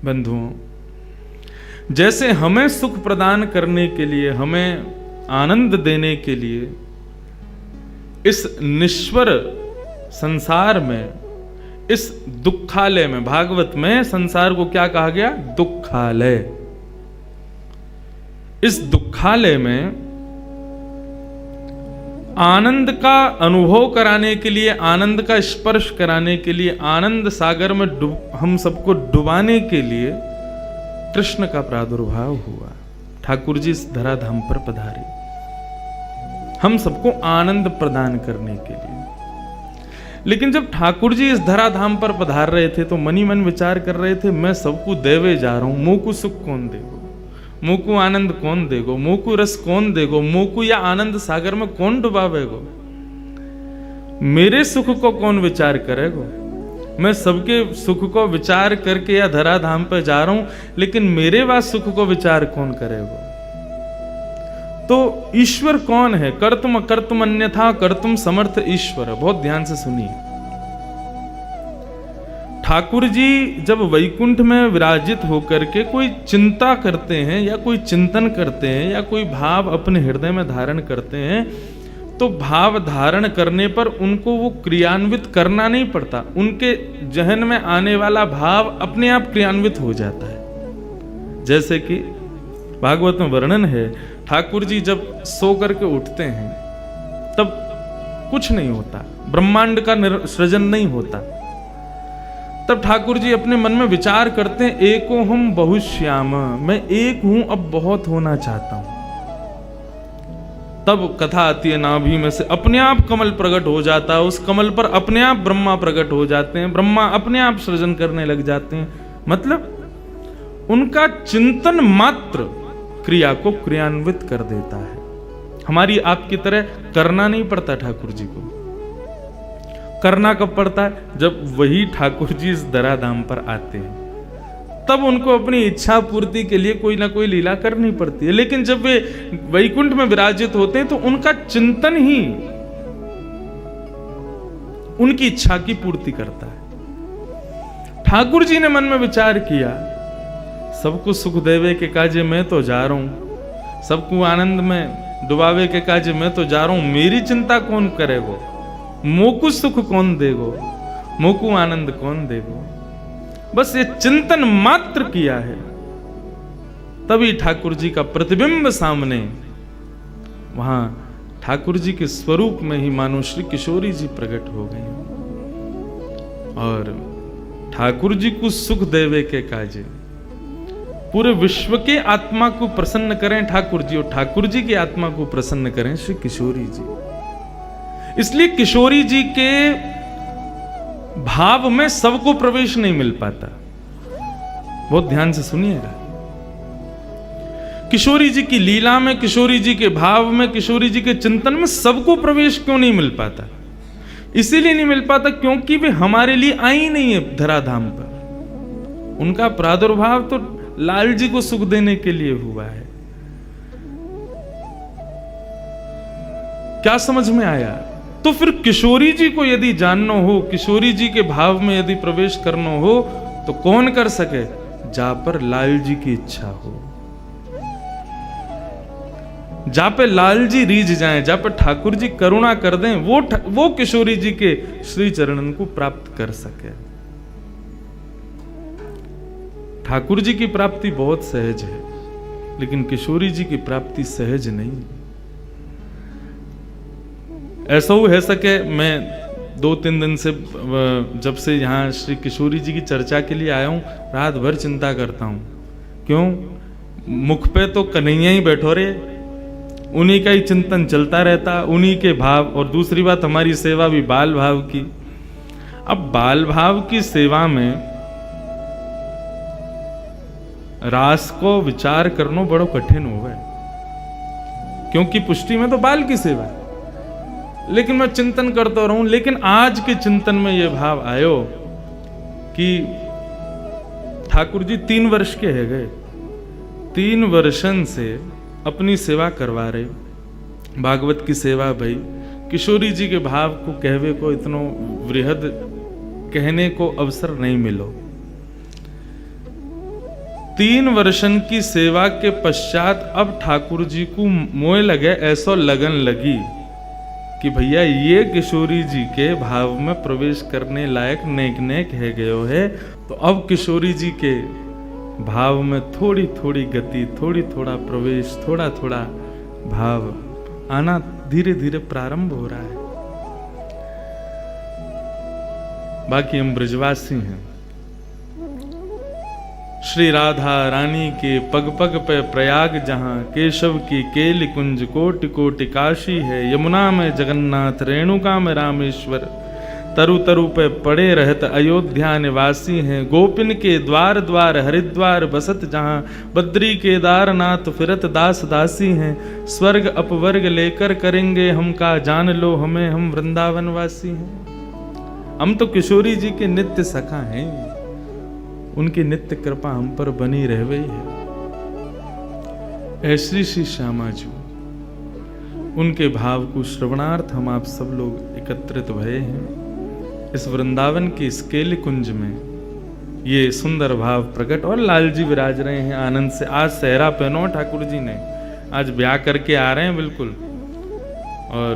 बंधुओं, जैसे हमें सुख प्रदान करने के लिए, हमें आनंद देने के लिए इस निश्वर संसार में, इस दुखालय में, भागवत में संसार को क्या कहा गया? दुखालय। इस दुखालय में आनंद का अनुभव कराने के लिए, आनंद का स्पर्श कराने के लिए, आनंद सागर में हम सबको डुबाने के लिए कृष्ण का प्रादुर्भाव हुआ। ठाकुर जी इस धराधाम पर पधारे हम सबको आनंद प्रदान करने के लिए। लेकिन जब ठाकुर जी इस धराधाम पर पधार रहे थे तो मनी मन विचार कर रहे थे, मैं सबको देवे जा रहा हूं, मोकु सुख कौन देगो, मोकु आनंद कौन देगो, मोकु रस कौन देगो, मोकु या आनंद सागर में कौन डुबावेगो, मेरे सुख को कौन विचार करेगो। मैं सबके सुख को विचार करके या धराधाम पर जा रहा हूं, लेकिन मेरे वास सुख को विचार कौन करेगो। तो ईश्वर कौन है? कर्तुम अकर्तुम अन्यथा कर्तुम समर्थ ईश्वर। बहुत ध्यान से सुनिए। ठाकुर जी जब वैकुंठ में विराजित होकर के कोई चिंता करते हैं या कोई चिंतन करते हैं या कोई भाव अपने हृदय में धारण करते हैं, तो भाव धारण करने पर उनको वो क्रियान्वित करना नहीं पड़ता, उनके जहन में आने वाला भाव अपने आप क्रियान्वित हो जाता है। जैसे कि भागवत में वर्णन है, ठाकुर जी जब सो करके उठते हैं तब कुछ नहीं होता, ब्रह्मांड का सृजन नहीं होता। तब ठाकुर जी अपने मन में विचार करते हैं, एको हम बहुश्याम, मैं एक हूं, अब बहुत होना चाहता हूं। तब कथा आती है, नाभि में से अपने आप कमल प्रकट हो जाता है, उस कमल पर अपने आप ब्रह्मा प्रकट हो जाते हैं, ब्रह्मा अपने आप सृजन करने लग जाते हैं। मतलब उनका चिंतन मात्र क्रिया को क्रियान्वित कर देता है। हमारी आपकी तरह करना नहीं पड़ता ठाकुर जी को। करना कब पड़ता है? जब वही ठाकुर जी इस धराधाम पर आते हैं, तब उनको अपनी इच्छा पूर्ति के लिए कोई ना कोई लीला करनी पड़ती है। लेकिन जब वे वैकुंठ में विराजित होते हैं तो उनका चिंतन ही उनकी इच्छा की पूर्ति करता है। ठाकुर जी ने मन में विचार किया, सबको सुख देवे के काजे मैं तो जा रहा हूं, सबको आनंद में डुबावे के काजे मैं तो जा रहा हूं, मेरी चिंता कौन करेगो, मोकु सुख कौन देगो, मोकु आनंद कौन देगो। बस ये चिंतन मात्र किया है, तभी ठाकुर जी का प्रतिबिंब सामने, वहां ठाकुर जी के स्वरूप में ही मानो श्री किशोरी जी प्रकट हो गई और ठाकुर जी को सुख देवे के काजे पूरे विश्व के आत्मा को प्रसन्न करें ठाकुर जी, और ठाकुर जी की आत्मा को प्रसन्न करें श्री किशोरी जी। इसलिए किशोरी जी के भाव में सबको प्रवेश नहीं मिल पाता। बहुत ध्यान से सुनिएगा। किशोरी जी की लीला में, किशोरी जी के भाव में, किशोरी जी के चिंतन में सबको प्रवेश क्यों नहीं मिल पाता? इसीलिए नहीं मिल पाता क्योंकि वे हमारे लिए आई नहीं है धराधाम पर। उनका प्रादुर्भाव तो लाल जी को सुख देने के लिए हुआ है। क्या समझ में आया? तो फिर किशोरी जी को यदि जानना हो, किशोरी जी के भाव में यदि प्रवेश करना हो, तो कौन कर सके? जहां पर लाल जी की इच्छा हो, जहां पे लाल जी रीझ जाएं, जहां पर ठाकुर जी करुणा कर दें, वो किशोरी जी के श्री चरणन को प्राप्त कर सके। ठाकुर जी की प्राप्ति बहुत सहज है, लेकिन किशोरी जी की प्राप्ति सहज नहीं। ऐसा हो सके, मैं 2-3 दिन से जब से यहाँ श्री किशोरी जी की चर्चा के लिए आया हूँ, रात भर चिंता करता हूँ। क्यों? मुख पे तो कन्हैया ही बैठो रे, उन्हीं का ही चिंतन चलता रहता, उन्हीं के भाव। और दूसरी बात, हमारी सेवा भी बाल भाव की। अब बाल भाव की सेवा में रास को विचार करना बड़ो कठिन हो गए, क्योंकि पुष्टि में तो बाल की सेवा है। लेकिन मैं चिंतन करता रहूं, लेकिन आज के चिंतन में यह भाव आयो कि ठाकुर जी 3 वर्ष के है गए, 3 वर्षन से अपनी सेवा करवा रहे, भागवत की सेवा भाई। किशोरी जी के भाव को कहवे को इतनो वृहद कहने को अवसर नहीं मिलो। 3 वर्षन की सेवा के पश्चात अब ठाकुर जी को मोह लगे, ऐसा लगन लगी कि भैया ये किशोरी जी के भाव में प्रवेश करने लायक नेक नेक है गयो है। तो अब किशोरी जी के भाव में थोड़ी थोड़ी गति, थोड़ी थोड़ा प्रवेश, थोड़ा थोड़ा भाव आना धीरे धीरे प्रारंभ हो रहा है। बाकी हम ब्रजवासी हैं। श्री राधा रानी के पग पग पे प्रयाग जहां, केशव की केली कुंज कोटि कोटि काशी है। यमुना में जगन्नाथ, रेणुका में रामेश्वर, तरु तरु पे पड़े रहत अयोध्या निवासी हैं। गोपिन के द्वार द्वार हरिद्वार बसत जहां, बद्री केदारनाथ फिरत दास दासी हैं। स्वर्ग अपवर्ग लेकर करेंगे हम का, जान लो हमें हम वृंदावन वासी हैं। हम तो किशोरी जी के नित्य सखा हैं, उनकी नित्य कृपा हम पर बनी रह गई है। ऐसी श्री श्यामा जी, उनके भाव को श्रवणार्थ हम आप सब लोग एकत्रित भये हैं। इस वृंदावन के इस केली कुंज में ये सुंदर भाव प्रकट, और लाल जी विराज रहे हैं आनंद से। आज सहरा पहनो ठाकुर जी ने, आज ब्याह करके आ रहे हैं बिल्कुल, और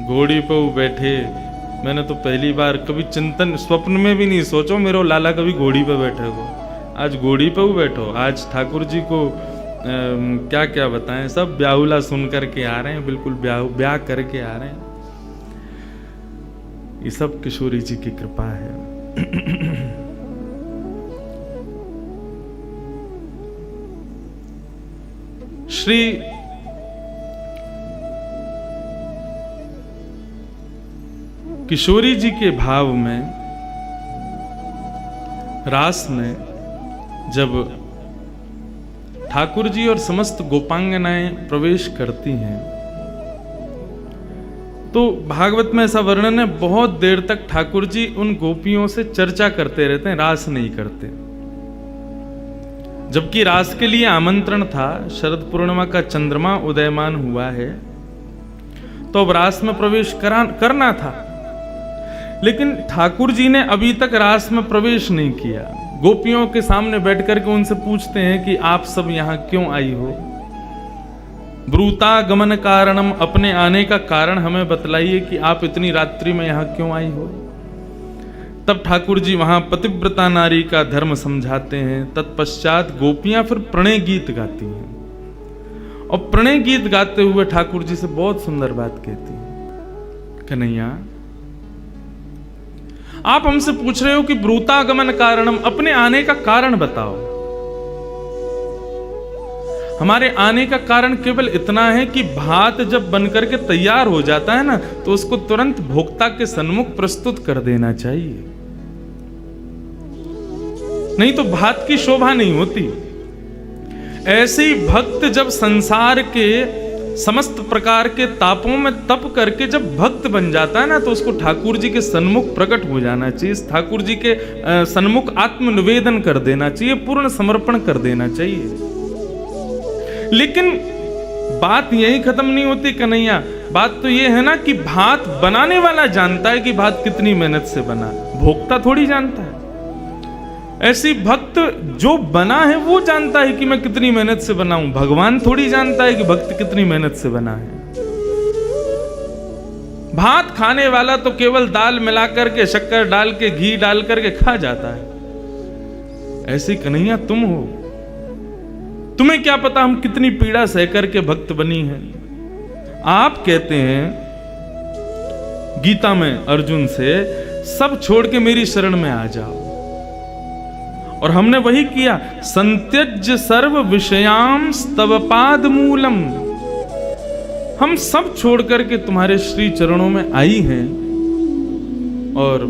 घोड़ी पे वो बैठे। मैंने तो पहली बार कभी चिंतन स्वप्न में भी नहीं सोचो मेरो लाला कभी घोड़ी पे बैठे हो। आज घोड़ी पे वो बैठो। आज ठाकुर जी को क्या क्या बताएं, सब ब्याहुला सुन करके आ रहे हैं, बिल्कुल ब्याह करके आ रहे हैं। ये सब किशोरी जी की कृपा है। श्री किशोरी जी के भाव में, रास में जब ठाकुर जी और समस्त गोपांगनाएं प्रवेश करती हैं, तो भागवत में ऐसा वर्णन है, बहुत देर तक ठाकुर जी उन गोपियों से चर्चा करते रहते हैं, रास नहीं करते। जबकि रास के लिए आमंत्रण था, शरद पूर्णिमा का चंद्रमा उदयमान हुआ है, तो अब रास में प्रवेश करना था। लेकिन ठाकुर जी ने अभी तक रास में प्रवेश नहीं किया। गोपियों के सामने बैठ करके उनसे पूछते हैं कि आप सब यहां क्यों आई हो? ब्रूता गमन कारणम, अपने आने का कारण हमें बतलाइए कि आप इतनी रात्रि में यहां क्यों आई हो। तब ठाकुर जी वहां पतिव्रता नारी का धर्म समझाते हैं। तत्पश्चात गोपियां फिर प्रणय गीत गाती हैं, और प्रणय गीत गाते हुए ठाकुर जी से बहुत सुंदर बात कहती हैं, कन्हैया आप हमसे पूछ रहे हो कि ब्रूतागमन कारणम, अपने आने का कारण बताओ। हमारे आने का कारण केवल इतना है कि भात जब बनकर के तैयार हो जाता है ना, तो उसको तुरंत भोक्ता के सन्मुख प्रस्तुत कर देना चाहिए, नहीं तो भात की शोभा नहीं होती। ऐसे ही भक्त जब संसार के समस्त प्रकार के तापों में तप करके जब भक्त बन जाता है ना, तो उसको ठाकुर जी के सन्मुख प्रकट हो जाना चाहिए, ठाकुर जी के सन्मुख आत्मनिवेदन कर देना चाहिए, पूर्ण समर्पण कर देना चाहिए। लेकिन बात यही खत्म नहीं होती कन्हैया। बात तो ये है ना कि भात बनाने वाला जानता है कि भात कितनी मेहनत से बना, भोक्ता थोड़ी जानता है। ऐसी भक्त जो बना है वो जानता है कि मैं कितनी मेहनत से बनाऊं, भगवान थोड़ी जानता है कि भक्त कितनी मेहनत से बना है। भात खाने वाला तो केवल दाल मिला करके, शक्कर डाल के, घी डाल करके खा जाता है। ऐसी कन्हैया तुम हो, तुम्हें क्या पता हम कितनी पीड़ा सह करके भक्त बनी है। आप कहते हैं गीता में अर्जुन से, सब छोड़ के मेरी शरण में आ जाओ, और हमने वही किया। संत्यज्य सर्व विषयाम स्तव पाद मूलम, हम सब छोड़ करके तुम्हारे श्री चरणों में आई हैं। और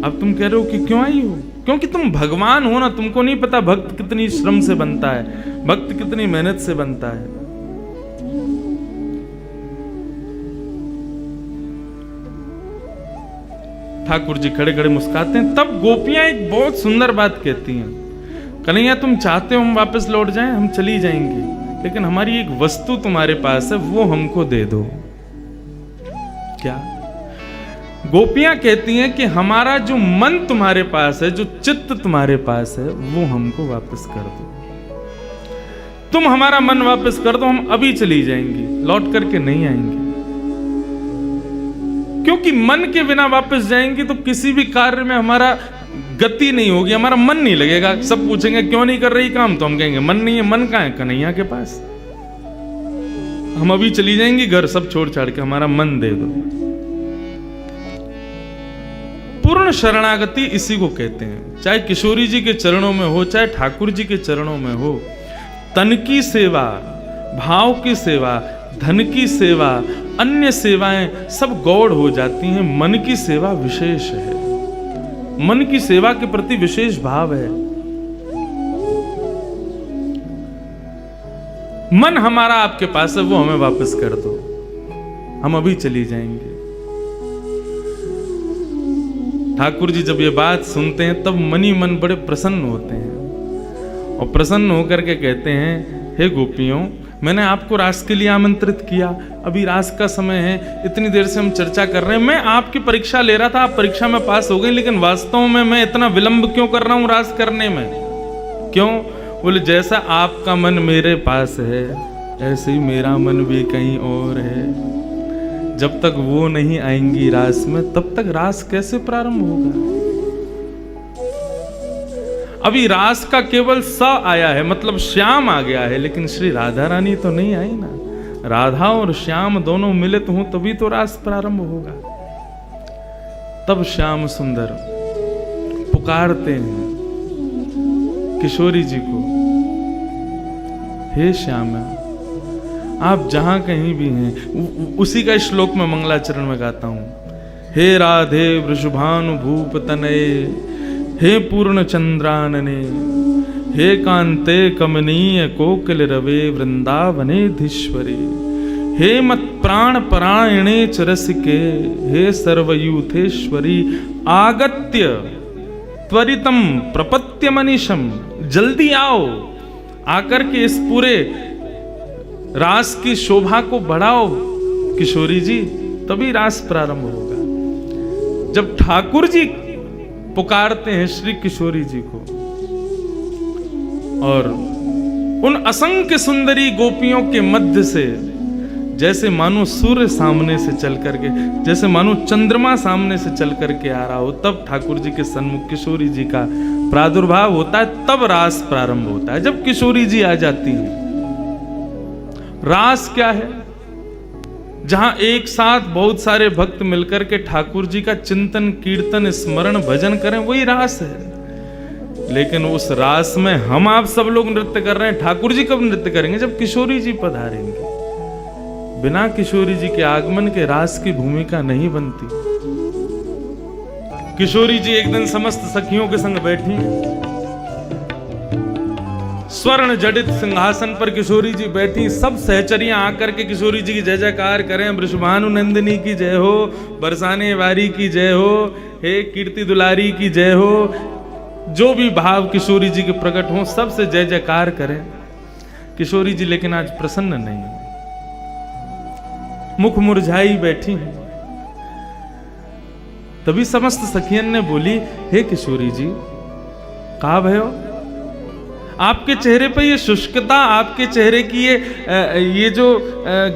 अब तुम कह रहे हो कि क्यों आई हो? क्योंकि तुम भगवान हो ना, तुमको नहीं पता भक्त कितनी श्रम से बनता है, भक्त कितनी मेहनत से बनता है। ठाकुर जी खड़े खड़े मुस्कुराते हैं। तब गोपियां एक बहुत सुंदर बात कहती हैं, कन्हैया तुम चाहते हो हम वापस लौट जाएं, हम चली जाएंगी, लेकिन हमारी एक वस्तु तुम्हारे पास है, वो हमको दे दो। क्या? गोपियां कहती हैं कि हमारा जो मन तुम्हारे पास है, जो चित्त तुम्हारे पास है, वो हमको वापस कर दो। तुम हमारा मन वापस कर दो, हम अभी चली जाएंगी, लौट करके नहीं आएंगे। क्योंकि मन के बिना वापस जाएंगे तो किसी भी कार्य में हमारा गति नहीं होगी, हमारा मन नहीं लगेगा। सब पूछेंगे क्यों नहीं कर रही काम, तो हम कहेंगे मन नहीं है। मन कहाँ है? कन्हैया के पास। हम अभी चली जाएंगी घर सब छोड़ छाड़ के, हमारा मन दे दो। पूर्ण शरणागति इसी को कहते हैं। चाहे किशोरी जी के चरणों में हो, चाहे ठाकुर जी के चरणों में हो, तन की सेवा, भाव की सेवा, धन की सेवा, अन्य सेवाएं सब गौड़ हो जाती हैं। मन की सेवा विशेष है, मन की सेवा के प्रति विशेष भाव है। मन हमारा आपके पास है, वो हमें वापस कर दो, हम अभी चली जाएंगे। ठाकुर जी जब ये बात सुनते हैं तब मन ही मन बड़े प्रसन्न होते हैं और प्रसन्न होकर के कहते हैं, हे गोपियों, मैंने आपको रास के लिए आमंत्रित किया, अभी रास का समय है, इतनी देर से हम चर्चा कर रहे हैं, मैं आपकी परीक्षा ले रहा था, आप परीक्षा में पास हो गई, लेकिन वास्तव में मैं इतना विलंब क्यों कर रहा हूं रास करने में? क्यों? बोले जैसा आपका मन मेरे पास है ऐसे ही मेरा मन भी कहीं और है। जब तक वो नहीं आएंगी रास में, तब तक रास कैसे प्रारंभ होगा? अभी रास का केवल स आया है, मतलब श्याम आ गया है, लेकिन श्री राधा रानी तो नहीं आई ना। राधा और श्याम दोनों मिलित हों तभी तो रास प्रारंभ होगा। तब श्याम सुंदर पुकारते हैं किशोरी जी को, हे श्यामा, आप जहां कहीं भी हैं। उसी का श्लोक में मंगलाचरण में गाता हूं, हे राधे वृषभानु भूप तनये, हे पूर्ण चंद्रानने, हे कांते कमनीय कोकिल रवे वृंदावनेधीश्वरी, हे मत प्राण परायणे च रसिके, हे सर्वयूथेश्वरी, आगत्य त्वरितम प्रपत्य मनीषम। जल्दी आओ, आकर के इस पूरे रास की शोभा को बढ़ाओ किशोरी जी, तभी रास प्रारंभ होगा। जब ठाकुर जी पुकारते हैं श्री किशोरी जी को और उन असंख्य सुंदरी गोपियों के मध्य से जैसे मानो सूर्य सामने से चल करके, जैसे मानो चंद्रमा सामने से चल करके आ रहा हो, तब ठाकुर जी के सन्मुख किशोरी जी का प्रादुर्भाव होता है, तब रास प्रारंभ होता है। जब किशोरी जी आ जाती है। रास क्या है? जहां एक साथ बहुत सारे भक्त मिलकर के ठाकुर जी का चिंतन, कीर्तन, स्मरण, भजन करें, वही रास है। लेकिन उस रास में हम आप सब लोग नृत्य कर रहे हैं, ठाकुर जी कब नृत्य करेंगे? जब किशोरी जी पधारेंगे। बिना किशोरी जी के आगमन के रास की भूमिका नहीं बनती। किशोरी जी एक दिन समस्त सखियों के संग बैठी, स्वर्ण जडित सिंहासन पर किशोरी जी बैठी, सब सहचरियां आकर के किशोरी जी की जय जयकार करें, वृषभानु नंदिनी की जय हो, बरसाने वारी की जय हो, हे कीर्ति दुलारी की जय हो। जो भी भाव किशोरी जी के प्रकट हो, सबसे जय जयकार करें। किशोरी जी लेकिन आज प्रसन्न नहीं, मुख मुरझाई बैठी। तभी समस्त सखियन ने बोली, हे किशोरी जी, कहा भयो? आपके चेहरे पर ये शुष्कता, आपके चेहरे की ये जो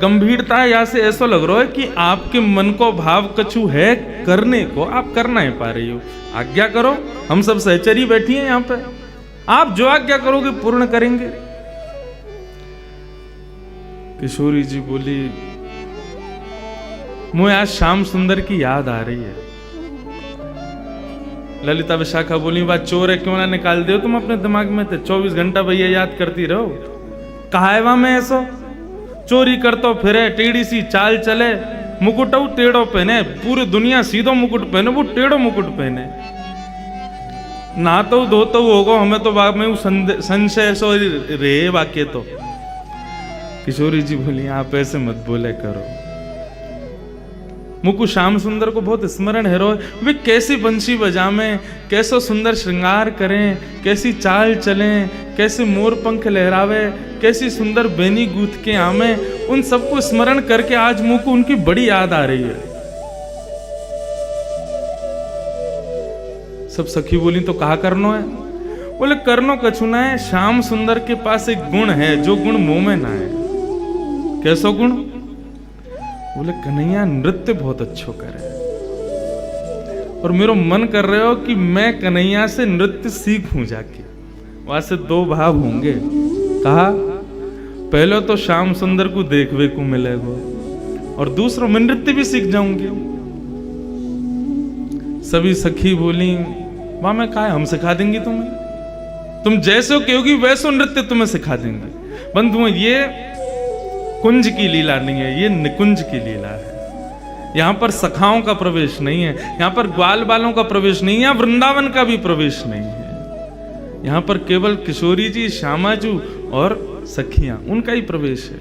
गंभीरता है, यहाँ से ऐसा लग रहा है कि आपके मन को भाव कछु है करने को, आप कर नहीं पा रही हो। आज्ञा करो, हम सब सहचरी बैठी हैं यहाँ पे, आप जो आज्ञा करोगे पूर्ण करेंगे। किशोरी जी बोली, मुझे आज श्याम सुंदर की याद आ रही है। ललिता विशाखा बोली, बात चोर है, क्यों ना निकाल दो तुम अपने दिमाग में थे, 24 घंटा भैया याद करती रहो। कहा है वहां में ऐसो चोरी करतो फिरे, टेढ़ी सी चाल चले, मुकुट टेढ़ो पहने, पूरी दुनिया सीधो मुकुट पहने, वो टेढ़ो मुकुट पहने। ना तो धोतो होगो, हमें तो बाग में संशय सो रे वाक्य। तो किशोरी जी बोली, आप ऐसे मत बोले करो। मुकु श्याम सुंदर को बहुत स्मरण है, वे कैसी बंशी बजावें, कैसो सुंदर श्रृंगार करें, कैसी चाल चलें, कैसे मोर पंख लहरावे, कैसी सुंदर बेनी गूथ के आमे, उन सबको स्मरण करके आज मुकु उनकी बड़ी याद आ रही है। सब सखी बोली, तो कहा करनो है? बोले करनो कछु ना है, श्याम सुंदर के पास एक गुण है जो गुण मुंह में ना है। कैसो गुण? बोले कन्हैया नृत्य बहुत अच्छो करे और मेरो मन कर रहे हो कि मैं कन्हैया से नृत्य सीखूं जाके। वहां से दो भाव होंगे। कहा पहले तो श्याम सुंदर को देखने को मिलेगा और दूसरा मैं नृत्य भी सीख जाऊंगी। सभी सखी बोली वाह मैं कहा हम सिखा देंगी तुम्हें, तुम जैसे हो कहोगी वैसो नृत्य तुम्हें सिखा देंगे। बंधुओं ये कुंज की लीला नहीं है, ये निकुंज की लीला है। यहाँ पर सखाओं का प्रवेश नहीं है, यहाँ पर ग्वाल बालों का प्रवेश नहीं है, यहाँ वृंदावन का भी प्रवेश नहीं है। यहाँ पर केवल किशोरी जी, श्यामाजू और सखियां, उनका ही प्रवेश है।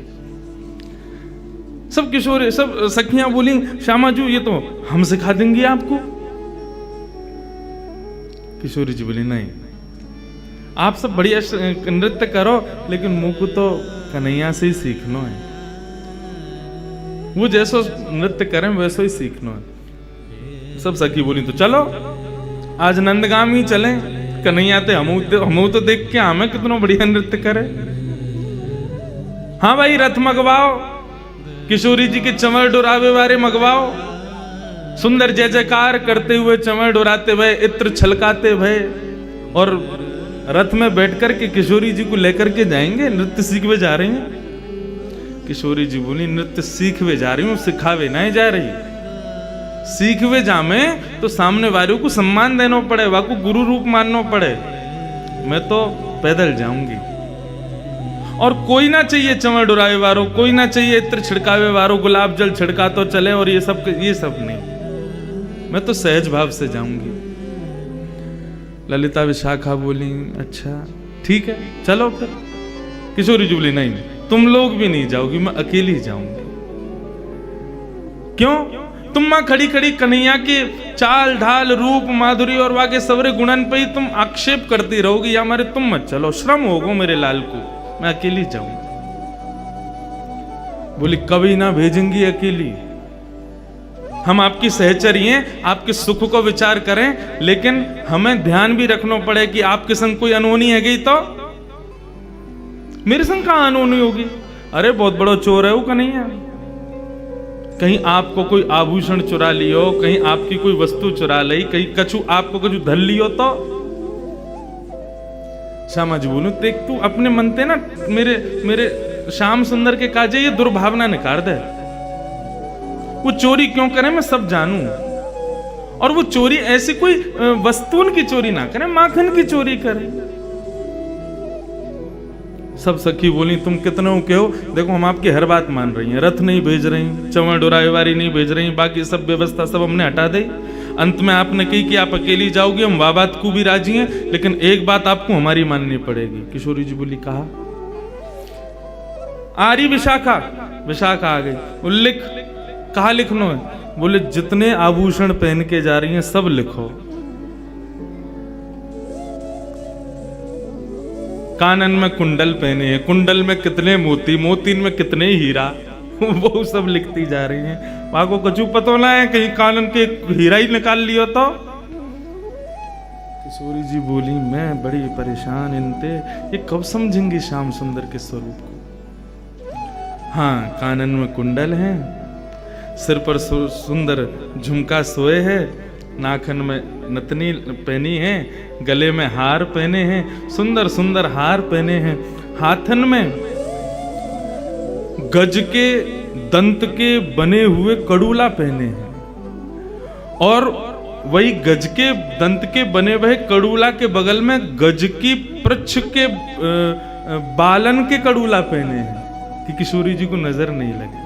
सब किशोरी, सब सखियां बोली श्यामाजू ये तो हम सिखा देंगी आपको। किशोरी जी बोली नहीं, आप सब बढ़िया नृत्य करो लेकिन मुझको तो कन्हैया से ही सीखना है। वो जैसो नृत्य करें वैसो ही सीखना है। सब सखी बोली तो चलो आज नंदगाम ही चलें, कन्हैया ते हम तो देख के हमें कितना बढ़िया नृत्य करे। हाँ भाई रथ मंगवाओ, किशोरी जी के चंवर डोरावे वाले मंगवाओ, सुंदर जय जयकार करते हुए चंवर डोराते हुए इत्र छलकाते हुए और रथ में बैठकर के किशोरी जी को लेकर के जाएंगे। नृत्य सीखवे जा रही हैं। किशोरी जी बोली नृत्य सीखवे जा रही हूँ, सिखावे नहीं जा रही। सीखवे जामे तो सामने वालों को सम्मान देना पड़े, वाको गुरु रूप मानना पड़े। मैं तो पैदल जाऊंगी और कोई ना चाहिए चंवर डुरावे वालों, कोई ना चाहिए इत्र छिड़कावे वालों, गुलाब जल छिड़का तो चले और ये सब नहीं। मैं तो सहज भाव से जाऊंगी। ललिता विशाखा बोली अच्छा ठीक है चलो फिर। किशोरी जी बोली नहीं तुम लोग भी नहीं जाओगी, मैं अकेली जाऊंगी। क्यों? तुम मां खड़ी खड़ी कन्हैया के चाल ढाल रूप माधुरी और वाके सवरे गुणन पे ही तुम आक्षेप करती रहोगी या हमारे तुम मत चलो, श्रम होगा मेरे लाल को, मैं अकेली जाऊंगी। बोली कभी ना भेजेंगी अकेली, हम आपकी सहचरी हैं, आपके सुख को विचार करें, लेकिन हमें ध्यान भी रखना पड़े कि आपके संग कोई अनहोनी है गई तो मेरे संग कहां अनहोनी होगी। अरे बहुत बड़ा चोर है वो कन्हैया, कहीं आपको कोई आभूषण चुरा लियो, कहीं आपकी कोई वस्तु चुरा ली, कहीं कछु आपको कछु धल लियो तो। श्यामा जी बोलू देख तू अपने मनते ना मेरे श्याम सुंदर के काजे ये दुर्भावना निकाल दे। वो चोरी क्यों करे मैं सब जानू, और वो चोरी ऐसी कोई वस्तुन की चोरी ना करे, माखन की चोरी करे। सब सखी बोली तुम कितने कहो, देखो हम आपकी हर बात मान रही हैं, रथ नहीं भेज रही, चंवर डोरावेवारी नहीं भेज रही, बाकी सब व्यवस्था सब हमने हटा दी। अंत में आपने कही कि आप अकेली जाओगी, हम वाह बात को भी राजी हैं, लेकिन एक बात आपको हमारी माननी पड़ेगी। किशोरी जी बोली कहा? आरी विशाखा, विशाखा आ गई। लिख, कहा लिखना है? बोले जितने आभूषण पहन के जा रही हैं सब लिखो। कानन में कुंडल पहने हैं, कुंडल में कितने मोती, मोतीन में कितने हीरा, वो सब लिखती जा रही हैं। वहां को कछु पता ना है कहीं कानन के हीरा ही निकाल लियो तो। किशोरी जी बोली मैं बड़ी परेशान इनते, ये कब समझेंगी श्याम सुंदर के स्वरूप को। हाँ कानन में कुंडल है, सिर पर सुंदर झुमका सोए है, नाखन में नथनी पहनी है, गले में हार पहने हैं, सुंदर सुंदर हार पहने हैं, हाथन में गज के दंत के बने हुए कड़ूला पहने हैं, और वही गज के दंत के बने हुए कड़ूला के बगल में गज की पृच्छ के बालन के कड़ूला पहने हैं कि किशोरी जी को नजर नहीं लगे।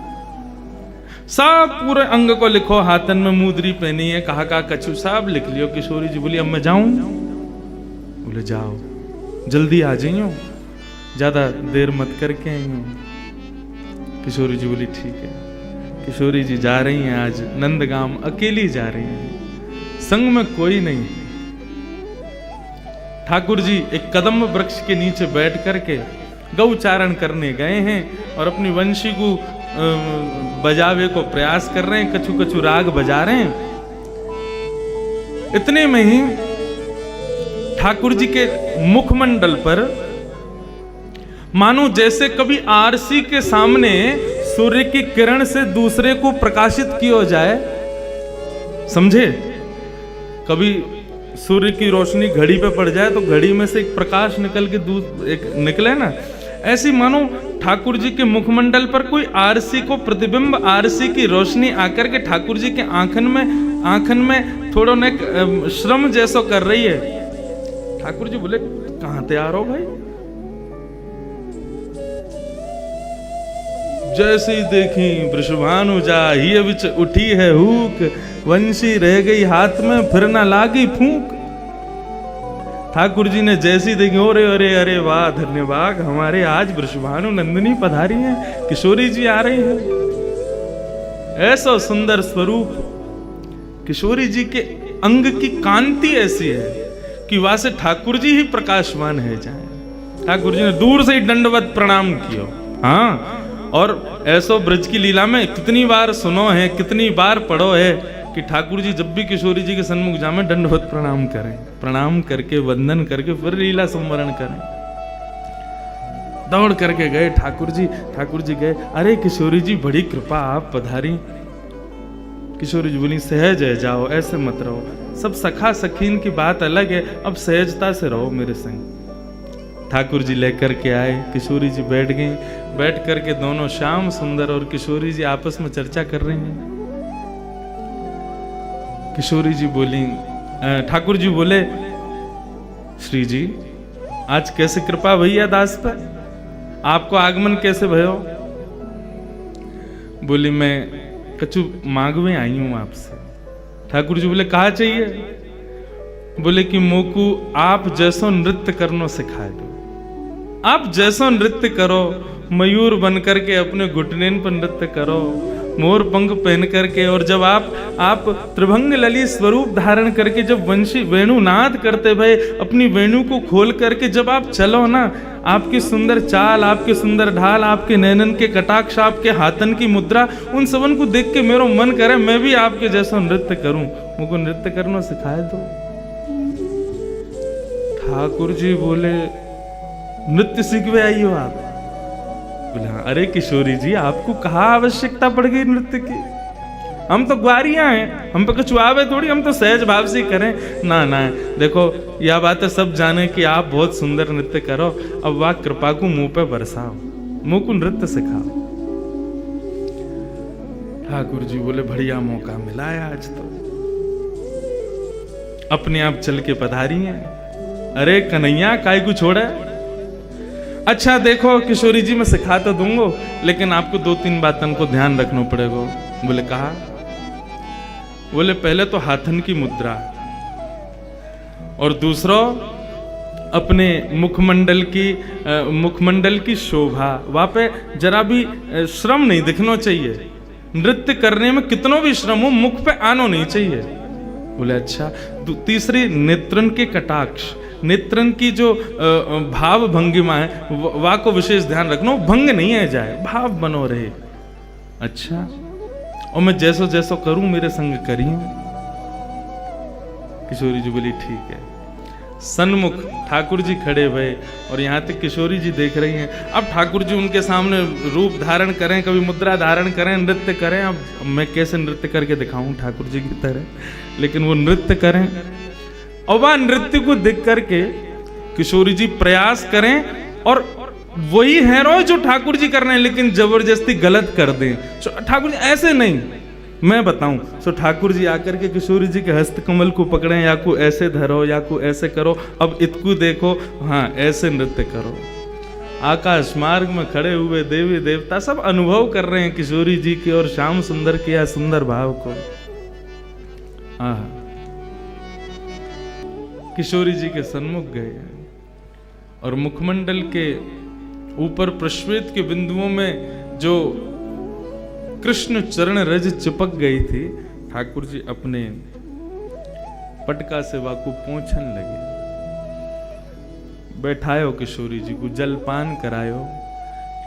सब पूरे अंग को लिखो, हाथन में मुद्री पहनी है, कहा कछु सब लिख लियो। किशोरी जी बोली अब मैं जाऊं? बोले जाओ, जल्दी आ जाइयो, ज्यादा देर मत करके आइयो। किशोरी जी बोली ठीक है। किशोरी जी जा रही हैं आज नंदगाम, अकेली जा रही हैं, संग में कोई नहीं। ठाकुर जी एक कदम वृक्ष के नीचे बैठ करके गौचारण करने गए हैं और अपनी वंशी को बजावे को प्रयास कर रहे हैं, कछु कछु राग बजा रहे हैं। इतने में ही ठाकुर जी के मुखमंडल पर मानो जैसे कभी आरसी के सामने सूर्य की किरण से दूसरे को प्रकाशित किया जाए, समझे? कभी सूर्य की रोशनी घड़ी पे पड़ जाए तो घड़ी में से एक प्रकाश निकल के एक निकले ना, ऐसी मानो ठाकुर जी के मुखमंडल पर कोई आरसी को प्रतिबिंब, आरसी की रोशनी आकर के ठाकुर जी के आंखन में थोड़ा ने श्रम जैसो कर रही है। ठाकुर जी बोले कहां तैयार हो भाई? जैसे ही देखी वृषभानु जा ही विच उठी है हूक, वंशी रह गई हाथ में फिर ना लागी फूंक। ठाकुर जी ने जैसी देखी, अरे अरे अरे वाह धन्यवाद, हमारे आज वृषभानु नंदिनी पधारी हैं, किशोरी जी आ रही हैं। ऐसा सुंदर स्वरूप, किशोरी जी के अंग की कांति ऐसी है कि वहां से ठाकुर जी ही प्रकाशवान है जाए। ठाकुर जी ने दूर से ही दंडवत प्रणाम किया। हाँ, और ऐसो ब्रज की लीला में कितनी बार सुनो है, कितनी बार पढ़ो है कि ठाकुर जी जब भी किशोरी जी के सन्मुख जामे दंडवत प्रणाम करें, प्रणाम करके वंदन करके फिर लीला संवरण करें। दौड़ करके गए ठाकुर जी गए, अरे किशोरी जी बड़ी कृपा, आप पधारी। किशोरी जी बोली सहज है, जाओ ऐसे मत रहो, सब सखा सखीन की बात अलग है, अब सहजता से रहो मेरे संग। ठाकुर जी लेकर के आए, किशोरी जी बैठ गई, बैठ करके दोनों श्याम सुंदर और किशोरी जी आपस में चर्चा कर रहे हैं। किशोरी जी बोली, ठाकुर जी बोले श्री जी आज कैसे कृपा भैया दास पर, आपको आगमन कैसे भयो? बोली मैं कछु मांगवे आई हूं आपसे। ठाकुर जी बोले कहा चाहिए? बोले कि मोकू आप जैसो नृत्य करनो सिखाए दो, आप जैसो नृत्य करो, मयूर बन करके अपने घुटनेन पर नृत्य करो, मोर पंख पहन करके, और जब आप त्रिभंग ललित स्वरूप धारण करके जब वंशी वेणु नाद करते भय, अपनी वेणु को खोल करके जब आप चलो ना, आपकी सुंदर चाल, आपके सुंदर ढाल, आपके नैनन के कटाक्ष, आपके हाथन की मुद्रा, उन सबन को देख के मेरो मन करे मैं भी आपके जैसा नृत्य करूं, मुझको नृत्य करना सिखाए दो। ठाकुर जी बोले नृत्य सीखवे आई हो आप? बोले हाँ। अरे किशोरी जी आपको कहाँ आवश्यकता पड़ गई नृत्य की? हम तो ग्वारियां हैं, हम पे कुछ आवे थोड़ी, हम तो सहज भाव से करें ना। देखो यह बात है सब जाने कि आप बहुत सुंदर नृत्य करो, अब वाह कृपा को मुंह पे बरसाओ, मुंह को नृत्य सिखाओ। ठाकुर जी बोले बढ़िया मौका मिला है आज तो, अपने आप चल के पधारी हैं। अरे कन्हैया काय को छोड़े? अच्छा देखो किशोरी जी मैं सिखा तो दूंगा, लेकिन आपको 2-3 बातों को ध्यान रखना पड़ेगा। बोले कहा? बोले पहले तो हाथन की मुद्रा, और दूसरा अपने मुखमंडल की शोभा, वहां पे जरा भी श्रम नहीं दिखना चाहिए। नृत्य करने में कितनों भी श्रम हो, मुख पे आना नहीं चाहिए। बोले अच्छा। तीसरी नेत्रन के कटाक्ष, नेत्रन की जो भाव भंगिमा है वह को विशेष ध्यान रखना, भंग नहीं है जाए, भाव बनो रहे। अच्छा, और मैं जैसो जैसो करूं मेरे संग करिए। किशोरी जी बोली ठीक है। सन्मुख ठाकुर जी खड़े भये और यहाँ तक किशोरी जी देख रही हैं। अब ठाकुर जी उनके सामने रूप धारण करें, कभी मुद्रा धारण करें, नृत्य करें। अब मैं कैसे नृत्य करके दिखाऊं ठाकुर जी की तरह, लेकिन वो नृत्य करें और वह नृत्य को देख करके किशोरी जी प्रयास करें और वही है जो ठाकुर जी कर रहे हैं, लेकिन जबरदस्ती गलत कर दें। ठाकुर जी ऐसे नहीं, मैं बताऊं। सो ठाकुर जी आकर के किशोरी जी के हस्त कमल को पकड़े, या को ऐसे धरो या को ऐसे करो, अब इतकू देखो, हाँ ऐसे नृत्य करो। आकाश मार्ग में खड़े हुए देवी देवता सब अनुभव कर रहे हैं किशोरी जी की और श्याम सुंदर के या सुंदर भाव को। किशोरी जी के सन्मुख गए और मुखमंडल के ऊपर प्रश्वेत के बिंदुओं में जो कृष्ण चरण रज चिपक गई थी, ठाकुर जी अपने पटका से वाकू पोंछन लगे। बैठायो किशोरी जी को, जलपान करायो,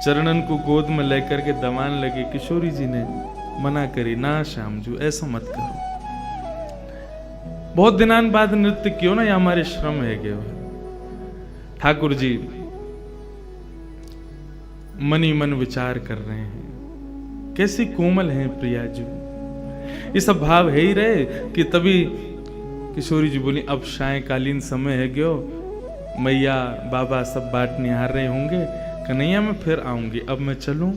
चरणन को गोद में लेकर के दबान लगे। किशोरी जी ने मना करी, ना श्याम जी ऐसा मत करो। बहुत दिनान बाद नृत्य क्यों ना, ये हमारे श्रम है क्यों। ठाकुर जी मन ही मन विचार कर रहे हैं, कैसी कोमल हैं प्रिया जी, ये सब भाव है ही रहे कि तभी किशोरी जी बोली अब सायकालीन समय है क्यों, मैया बाबा सब बाट निहार रहे होंगे, कन्हैया मैं फिर आऊंगी, अब मैं चलूं।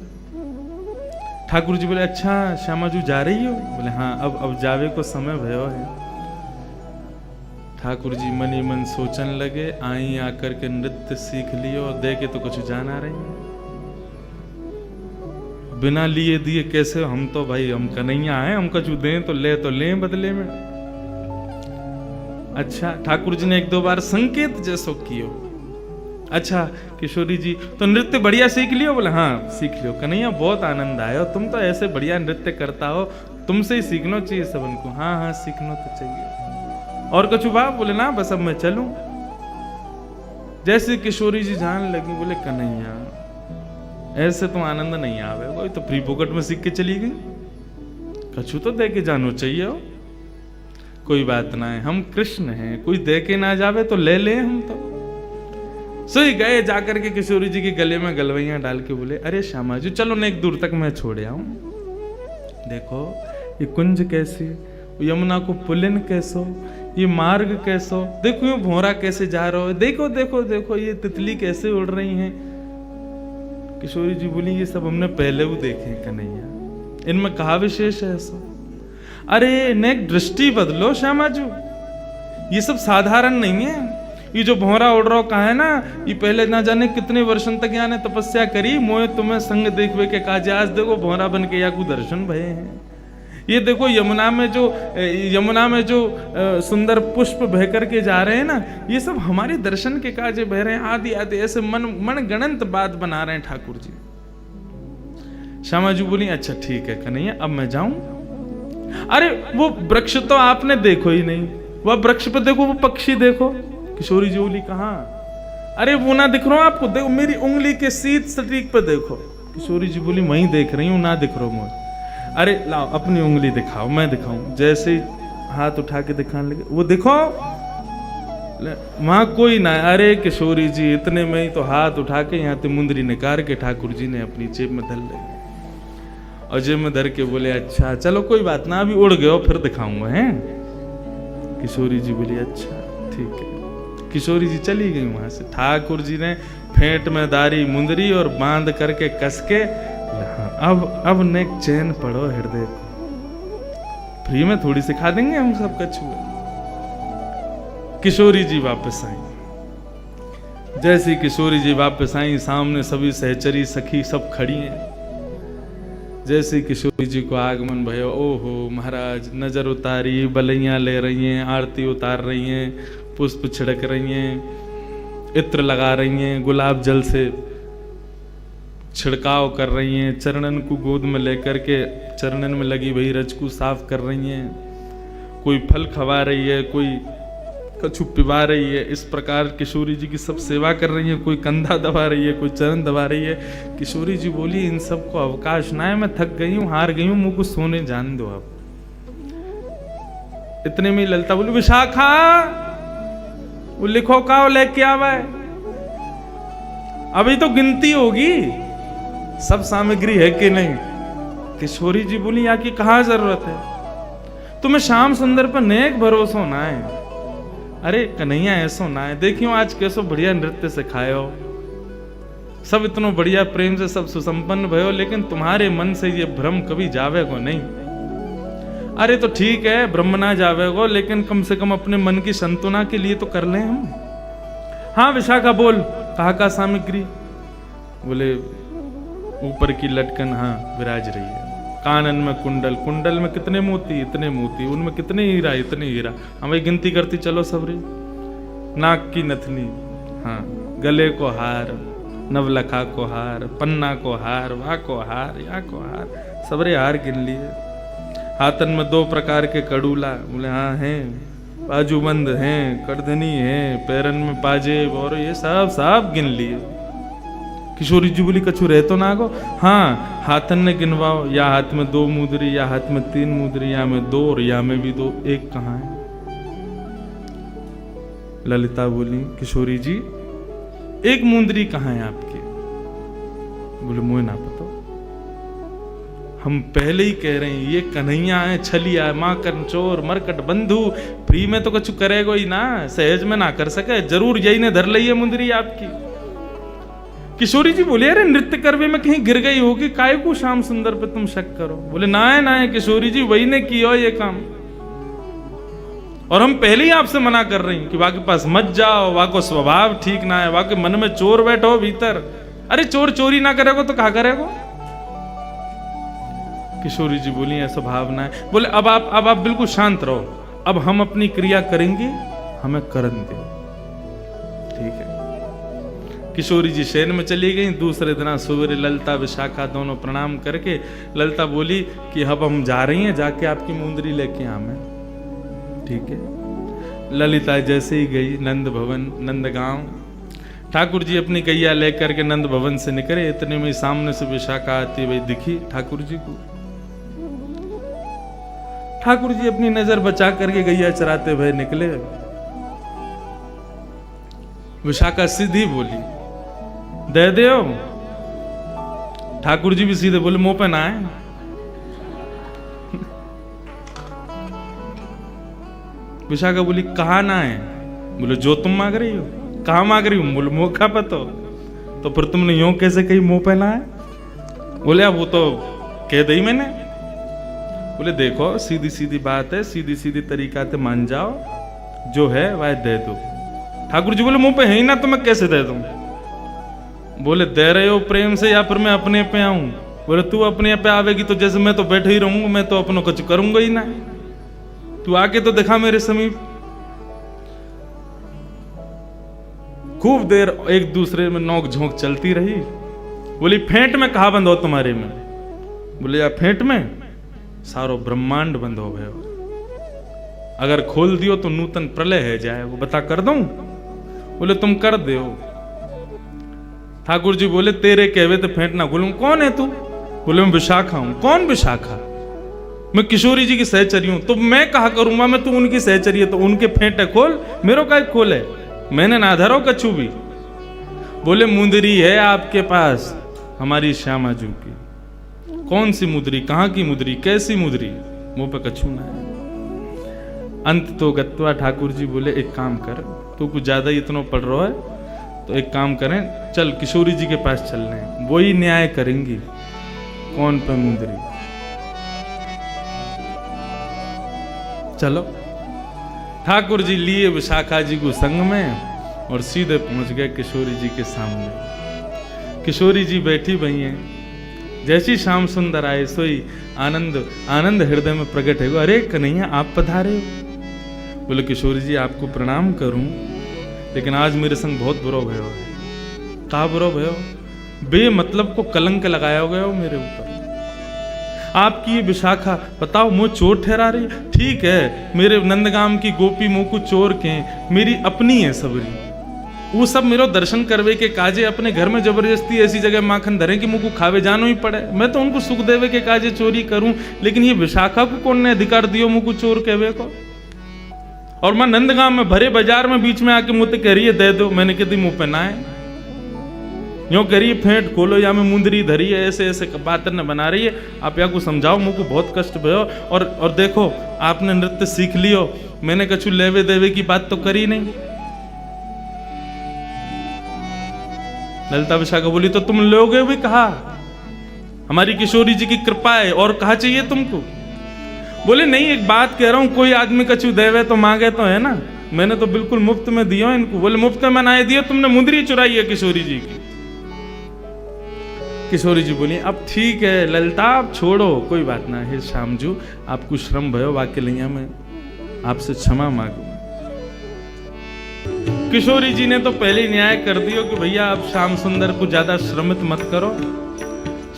ठाकुर जी बोले अच्छा श्यामा जी जा रही हो, बोले हाँ अब जावे को समय भयो है। ठाकुर जी मन ही मन सोचन लगे, आई आकर के नृत्य सीख लियो और दे के तो कुछ जाना रही, बिना लिए दिए कैसे, हम तो भाई हम कन्हैया हैं, हम कुछ दें तो लें बदले में। अच्छा ठाकुर जी ने एक दो बार संकेत जैसो कियो। अच्छा किशोरी जी तो नृत्य बढ़िया सीख लियो, बोले हाँ सीख लियो, कन्हैया बहुत आनंद आया, तुम तो ऐसे बढ़िया नृत्य करता हो, तुमसे ही सीखना चाहिए सबन को। हाँ सीखना तो चाहिए। और कछु बाप, बोले ना बस अब मैं चलूं। जैसे किशोरी जी जान लगी, बोले कन्हैया ऐसे तो आनंद नहीं आवे, कोई तो फ्री पॉकेट में सीख के चली गई, कछु तो दे के जानो चाहिए हो। कोई बात ना है, हम कृष्ण हैं, कोई दे के ना जावे तो ले हम तो। सोई गए जाकर के किशोरी जी के गले में गलवैया डाल के बोले अरे श्यामा जी चलो ना एक दूर तक मैं छोड़ आऊं, देखो ये कुंज कैसी, यमुना को पुलिन कैसो, ये मार्ग कैसो, देखो ये भोरा कैसे जा रहा है, देखो देखो देखो ये तितली कैसे उड़ रही हैं। किशोरी जी बोली ये सब हमने पहले भी देखे हैं कन्हैया, इनमें कहा विशेष है ऐसा। अरे नेक दृष्टि बदलो श्यामा जी, ये सब साधारण नहीं है, ये जो भौरा उड़ रहा कहा है ना, ये पहले ना जाने कितने वर्षों तक यहाँ ने तपस्या करी, मोए तुम्हें संग देखवे के काजे, आज देखो भौरा बन के या को दर्शन भये हैं। ये देखो यमुना में जो सुंदर पुष्प बह करके जा रहे हैं ना, ये सब हमारे दर्शन के काजे बह रहे हैं, आदि आदि ऐसे मन गणंत बात बना रहे हैं ठाकुर जी। श्यामा जी बोली अच्छा ठीक है कन्हैया अब मैं जाऊं। अरे वो वृक्ष तो आपने देखो ही नहीं, वह वृक्ष पे देखो, वो पक्षी देखो। किशोरी जी बोली कहां, अरे वो ना दिख रहा आपको, देखो मेरी उंगली के सीध सटीक पे देखो। किशोरी जी बोली वहीं देख रही हूं, ना दिख रहा मुझे। अरे लाओ अपनी उंगली दिखाओ, मैं दिखाऊं। जैसे ही हाथ उठा के दिखाने लगे, वो देखो वहां कोई ना। अरे किशोरी जी इतने में ही तो हाथ उठा के यहाँ ते मुंदरी निकाल के ठाकुर जी ने अपनी जेब में धर ली और जेब में धर के बोले अच्छा चलो कोई बात ना, अभी उड़ गए फिर दिखाऊंगा हैं। किशोरी जी बोली अच्छा ठीक है। किशोरी जी चली गई वहां से। ठाकुर जी ने फेंट में दारी मुंदरी और बांध करके कस के, अब नेक चैन पड़ो हृदय को, फ्री में थोड़ी सिखा देंगे हम सब कछुए। किशोरी जी वापस आई। जैसी किशोरी जी वापस आई, सामने सभी सहचरी सखी सब खड़ी हैं। जैसे किशोरी जी को आगमन भयो, ओहो महाराज नजर उतारी, बलैया ले रही हैं, आरती उतार रही हैं, पुष्प छिड़क रही हैं, इत्र लगा रही हैं, गुलाब जल से छिड़काव कर रही हैं, चरणन को गोद में लेकर के चरणन में लगी वही रज को साफ कर रही हैं, कोई फल खवा रही है, कोई कछु पिवा रही है। इस प्रकार किशोरी जी की सब सेवा कर रही है, कोई कंधा दबा रही है, कोई चरण दबा रही है। किशोरी जी बोली इन सबको अवकाश ना है, मैं थक गई हूँ, हार गई हूँ, मुझको सोने जान दो। अब इतने में ललता बोली विशाखा वो लिखो का लेके आवा है, अभी तो गिनती होगी सब सामग्री है कि नहीं। किशोरी जी बोली यहाँ की कहाँ जरूरत है, तुम्हें श्याम सुंदर पर नेक भरोसा ना है। अरे कन्हैया ऐसो ना है, देखियो आज कैसो बढ़िया नृत्य सिखायो, सब इतना बढ़िया प्रेम से सब सुसंपन्न भयो, लेकिन तुम्हारे मन से ये भ्रम कभी जावेगो नहीं। अरे तो ठीक है ब्रह्म ना जावेगो, लेकिन कम से कम अपने मन की संतुना के लिए तो कर लें हम। हाँ विशाखा बोल कहा का सामग्री, बोले ऊपर की लटकन हाँ विराज रही है, कानन में कुंडल, कुंडल में कितने मोती, इतने मोती, उनमें कितने हीरा, इतने हीरा, हमें गिनती करती चलो सबरी। नाक की नथनी, हाँ गले को हार, नवलखा को हार, पन्ना को हार, वहाँ को हार, यहाँ को हार, सबरे हार गिन लिए। हाथन में 2 प्रकार के कड़ूला, बोले हाँ हैं, बाजूबंद हैं, करधनी हैं, पैरन में पाजेब, और ये सब गिन लिए। किशोरी जी बोली कछु रह तो ना गो, हाँ हाथन ने गिनवाओ, या हाथ में 2 मुद्री, या हाथ में 3 मुद्री, या में 2 और या में भी 2, एक कहाँ है। ललिता बोली किशोरी जी एक मुंदरी कहाँ है आपकी? बोले मुझे ना पता, हम पहले ही कह रहे हैं ये कन्हैया है, छलिया है, माँ चोर मरकट बंधु, फ्री में तो कुछ करेगो ही ना, सहज में ना कर सके, जरूर यही ने धर ली है मुंदरी आपकी। किशोरी जी बोले अरे नृत्य करवे में कहीं गिर गई होगी, काय को श्याम सुंदर पे तुम शक करो? बोले ना है किशोरी जी वही ने किया ये काम, और हम पहले ही आपसे मना कर रहे हैं कि वहां के पास मत जाओ, वहां को स्वभाव ठीक ना है, वहां के मन में चोर बैठो भीतर। अरे चोर चोरी ना करेगो तो क्या करेगो? किशोरी जी बोली ऐसा भावना है। बोले अब आप बिल्कुल शांत रहो, अब हम अपनी क्रिया करेंगे, हमें करन दे। ठीक है। किशोरी जी शयन में चली गई। दूसरे दिन सवेरे ललिता विशाखा दोनों प्रणाम करके ललिता बोली कि अब हम जा रही हैं, जाके आपकी मुंदरी लेके आवे। ठीक है। ललिता जैसे ही गई नंद भवन नंदगांव, ठाकुर जी अपनी गैया लेकर के नंद भवन से निकले। इतने में सामने से विशाखा आती हुई दिखी ठाकुर जी को। ठाकुर जी अपनी नजर बचा करके गैया चराते हुए निकले। विशाखा सीधी बोली दे दो। ठाकुर जी भी सीधे बोले मुंह पे ना आए। विशाखा बोली कहा ना है? बोले जो तुम मांग रही हो। कहा मांग रही हूं? बोले मुंह का पतो। तो फिर तुमने यूं कैसे कही मुंह पे ना है? बोले अब वो तो कह दी मैंने। बोले देखो सीधी सीधी बात है, सीधी सीधी तरीका से मान जाओ, जो है वह दे दो। ठाकुर जी बोले मुंह पे है ही ना तो मैं कैसे दे दूं? बोले दे रहे हो प्रेम से या फिर मैं अपने पे आऊं? बोले तू अपने पे आवेगी तो जैसे मैं तो बैठे ही रहूंगा, मैं तो अपनों कुछ करूंगा ही ना, तू आके तो दिखा मेरे समीप। खूब देर एक दूसरे में नोक झोंक चलती रही। बोली फेंट में कहा बंद हो तुम्हारे में? बोले या फेंट में सारो ब्रह्मांड बंद हो गयो, अगर खोल दियो तो नूतन प्रलय है जाए, वो बता कर दूं? बोले तुम कर दो। ठाकुर जी बोले तेरे कहवे तो फेंट ना खोलूं। कौन है तू? बोले मैं विशाखा हूं। कौन विशाखा? मैं किशोरी जी की सहचरी हूं। तो मैं कहा करूंगा मैं तू उनकी सहचरी है तो उनके फेंटे खोल, मेरो का खोल है, मैंने ना धरो कछु भी। बोले मुंदरी है आपके पास हमारी श्यामा जू की। कौन सी मुद्री? कहां की मुद्री? कैसी मुद्री? मुंह पे कछु ना है। अंत तो गत्वा ठाकुर जी बोले एक काम कर, तू कुछ ज्यादा ही इतना पढ़ रहा है तो एक काम करें, चल किशोरी जी के पास चल रहे हैं, वही न्याय करेंगी कौन पे मुंदरी। चलो। ठाकुर जी लिए विशाखा जी को संग में और सीधे पहुंच गए किशोरी जी के सामने। किशोरी जी बैठी हुई हैं। जैसी श्याम सुंदर आए सोई आनंद हृदय में प्रकट है। अरे कन्हैया आप पधारे हो। बोले किशोरी जी आपको प्रणाम करूं, लेकिन आज मेरे संग बहुत बुरा भयो है। कहा बुरा भयो? बेमतलब को कलंक लगाया हो गया मेरे ऊपर। आपकी ये विशाखा बताओ मुझे चोर ठहरा रही। ठीक है मेरे नंदगाम की गोपी मुंह को चोर के मेरी अपनी है सबरी, वो सब मेरे दर्शन करवे के काजे अपने घर में जबरदस्ती ऐसी जगह माखन धरे कि मुझको खावे जानो ही पड़े। मैं तो उनको सुख देवे के काजे चोरी करूं, लेकिन ये विशाखा को कौन ने अधिकार दियो मुझको चोर कहवे को? और मैं नंदगांव में भरे बाजार में बीच में आके मुझे कह रही है दे दो। मैंने कहती मुंह पे ना है, यूं कह रही है फेंट खोलो या मैं मुंदरी धरी है, ऐसे ऐसे बात न बना रही है। आप या को समझाओ, मुझको बहुत कष्ट भयो। और देखो आपने नृत्य सीख लियो, मैंने कछु लेवे देवे की बात तो करी नहीं। ललिता विशाखा बोली तो तुम लोगे भी कहा, हमारी किशोरी जी की कृपा है, और कहा चाहिए तुमको? बोले नहीं एक बात कह रहा हूं, कोई आदमी कछु देवे तो मांगे तो है ना, मैंने तो बिल्कुल मुफ्त में दियो इनको। बोले मुफ्त में ना दियो, तुमने मुंदरी चुराई है किशोरी जी की। किशोरी जी बोली अब ठीक है ललिता आप छोड़ो, कोई बात ना है श्यामजू, आपको श्रम भयो वाक्य लिया मैं आपसे क्षमा मांगू। किशोरी जी ने तो पहले ही न्याय कर दियो कि भैया अब श्याम सुंदर को ज्यादा श्रमित मत करो,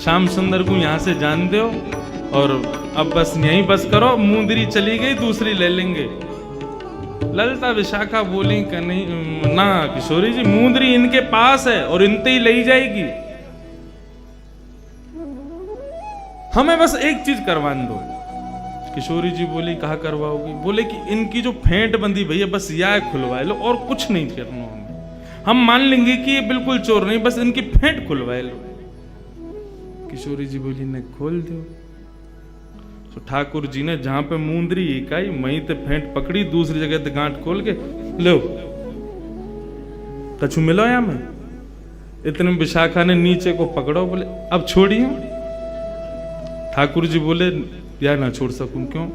श्याम सुंदर को यहां से जान दो और अब बस यहीं बस करो। मुंदरी चली गई, दूसरी ले लेंगे। ललिता विशाखा बोली कि नहीं ना किशोरी जी, मुंदरी इनके पास है और इनते ही ले जाएगी, हमें बस एक चीज करवान दो। किशोरी जी बोली कहा करवाओगी? बोले कि इनकी जो फेंट बंदी भैया बस या खुलवा लो और कुछ नहीं करना हमें, हम मान लेंगे कि ये बिल्कुल चोर नहीं, बस इनकी फेंट खुलवा लो। किशोरी जी बोली ने खोल दो। तो ठाकुर जी ने जहां पे मुंदरी इकाई वहीं ते फेंट पकड़ी, दूसरी जगह ते गांठ खोल के लो कछु मिलो या में। इतने विशाखा ने नीचे को पकड़ो, बोले अब छोड़ियो। ठाकुर जी बोले या ना छोड़ सकूं, क्यों?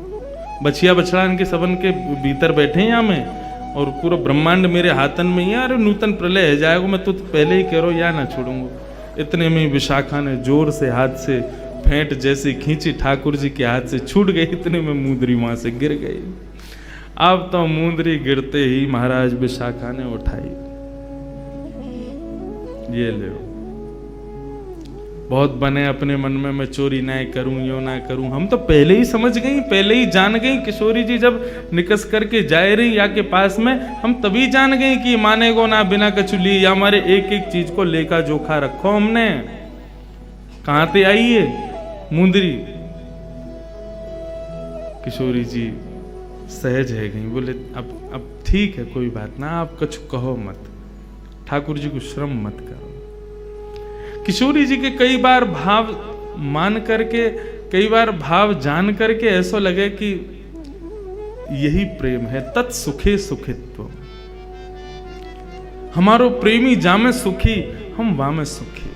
बछिया बछड़ा इनके सबन के भीतर बैठे हैं यहाँ में और पूरा ब्रह्मांड मेरे हाथन में ही। यार नूतन प्रलय है जाएगा, मैं तो पहले ही कह रहा हूं या ना छोड़ूंगा। इतने में विशाखा ने जोर से हाथ से फेंट जैसी खींची, ठाकुर जी के हाथ से छूट गई। इतने में मुंदरी वहां से गिर गई। अब तो मुंदरी गिरते ही महाराज विशाखा ने उठाई, ये ले बहुत बने अपने मन में मैं चोरी ना करूं यो ना करूं। हम तो पहले ही समझ गई, पहले ही जान गई। किशोरी जी जब निकस करके जाए रही या के पास में, हम तभी जान गए कि माने को ना बिना कचुली या हमारे एक एक चीज को लेखा जोखा रखो। हमने कहां से आई है मुंदरी? किशोरी जी सहज है गई, बोले अब ठीक है कोई बात ना, आप कुछ कहो मत, ठाकुर जी को श्रम मत करो। किशोरी जी के कई बार भाव मान करके, कई बार भाव जान करके ऐसा लगे कि यही प्रेम है। तत्सुखे सुखित्व, हमारो प्रेमी जामे सुखी, हम वामे सुखी।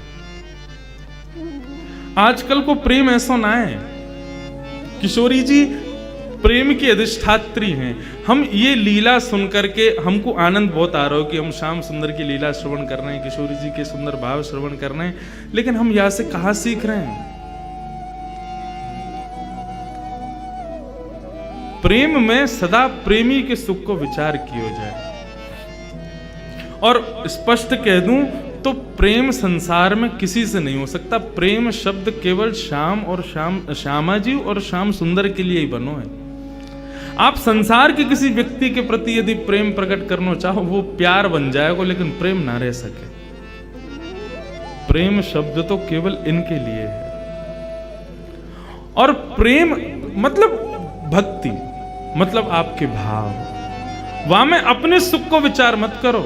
आजकल को प्रेम ऐसा ना है। किशोरी जी प्रेम की अधिष्ठात्री हैं। हम ये लीला सुन करके हमको आनंद बहुत आ रहा हो कि हम श्याम सुंदर की लीला श्रवण कर रहे हैं, किशोरी जी के सुंदर भाव श्रवण कर रहे हैं, लेकिन हम यहां से कहां सीख रहे हैं? प्रेम में सदा प्रेमी के सुख को विचार किया जाए। और स्पष्ट कह दूं तो प्रेम संसार में किसी से नहीं हो सकता। प्रेम शब्द केवल श्याम और श्यामा जी और श्याम सुंदर के लिए ही बनो है। आप संसार के किसी व्यक्ति के प्रति यदि प्रेम प्रकट करना चाहो, वो प्यार बन जाएगा, लेकिन प्रेम ना रह सके। प्रेम शब्द तो केवल इनके लिए है। और प्रेम मतलब भक्ति, मतलब आपके भाव। वहां में अपने सुख को विचार मत करो,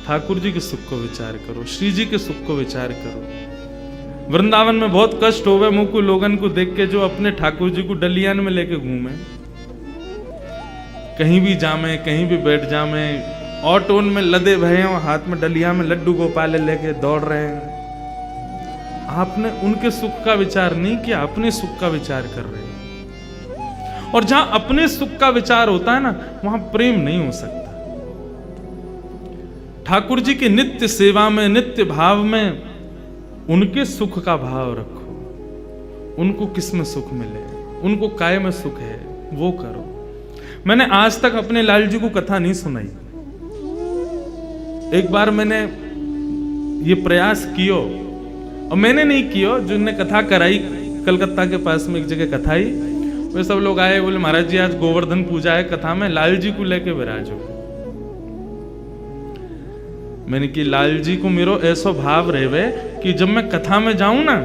ठाकुर जी के सुख को विचार करो, श्री जी के सुख को विचार करो। वृंदावन में बहुत कष्ट हो गए मुझको लोगन को देख के जो अपने ठाकुर जी को डलियान में लेके घूमे, कहीं भी जामे, कहीं भी बैठ जामे, ऑटोन में लदे भये हो, हाथ में डलिया में लड्डू गोपाल लेके दौड़ रहे हैं। आपने उनके सुख का विचार नहीं किया, अपने सुख का विचार कर रहे हैं। और जहां अपने सुख का विचार होता है ना, वहां प्रेम नहीं हो सकता। ठाकुर जी की नित्य सेवा में, नित्य भाव में उनके सुख का भाव रखो। उनको किस में सुख मिले, उनको काय में सुख है, वो करो। मैंने आज तक अपने लाल जी को कथा नहीं सुनाई। एक बार मैंने ये प्रयास कियो, और मैंने नहीं कियो, जिनने कथा कराई कलकत्ता के पास में एक जगह कथा ही, वे सब लोग आए, बोले महाराज जी आज गोवर्धन पूजा है, कथा में लाल जी को लेके विराजो। मैंने कि लाल जी को मेरो ऐसा भाव रहे कि जब मैं कथा में जाऊं ना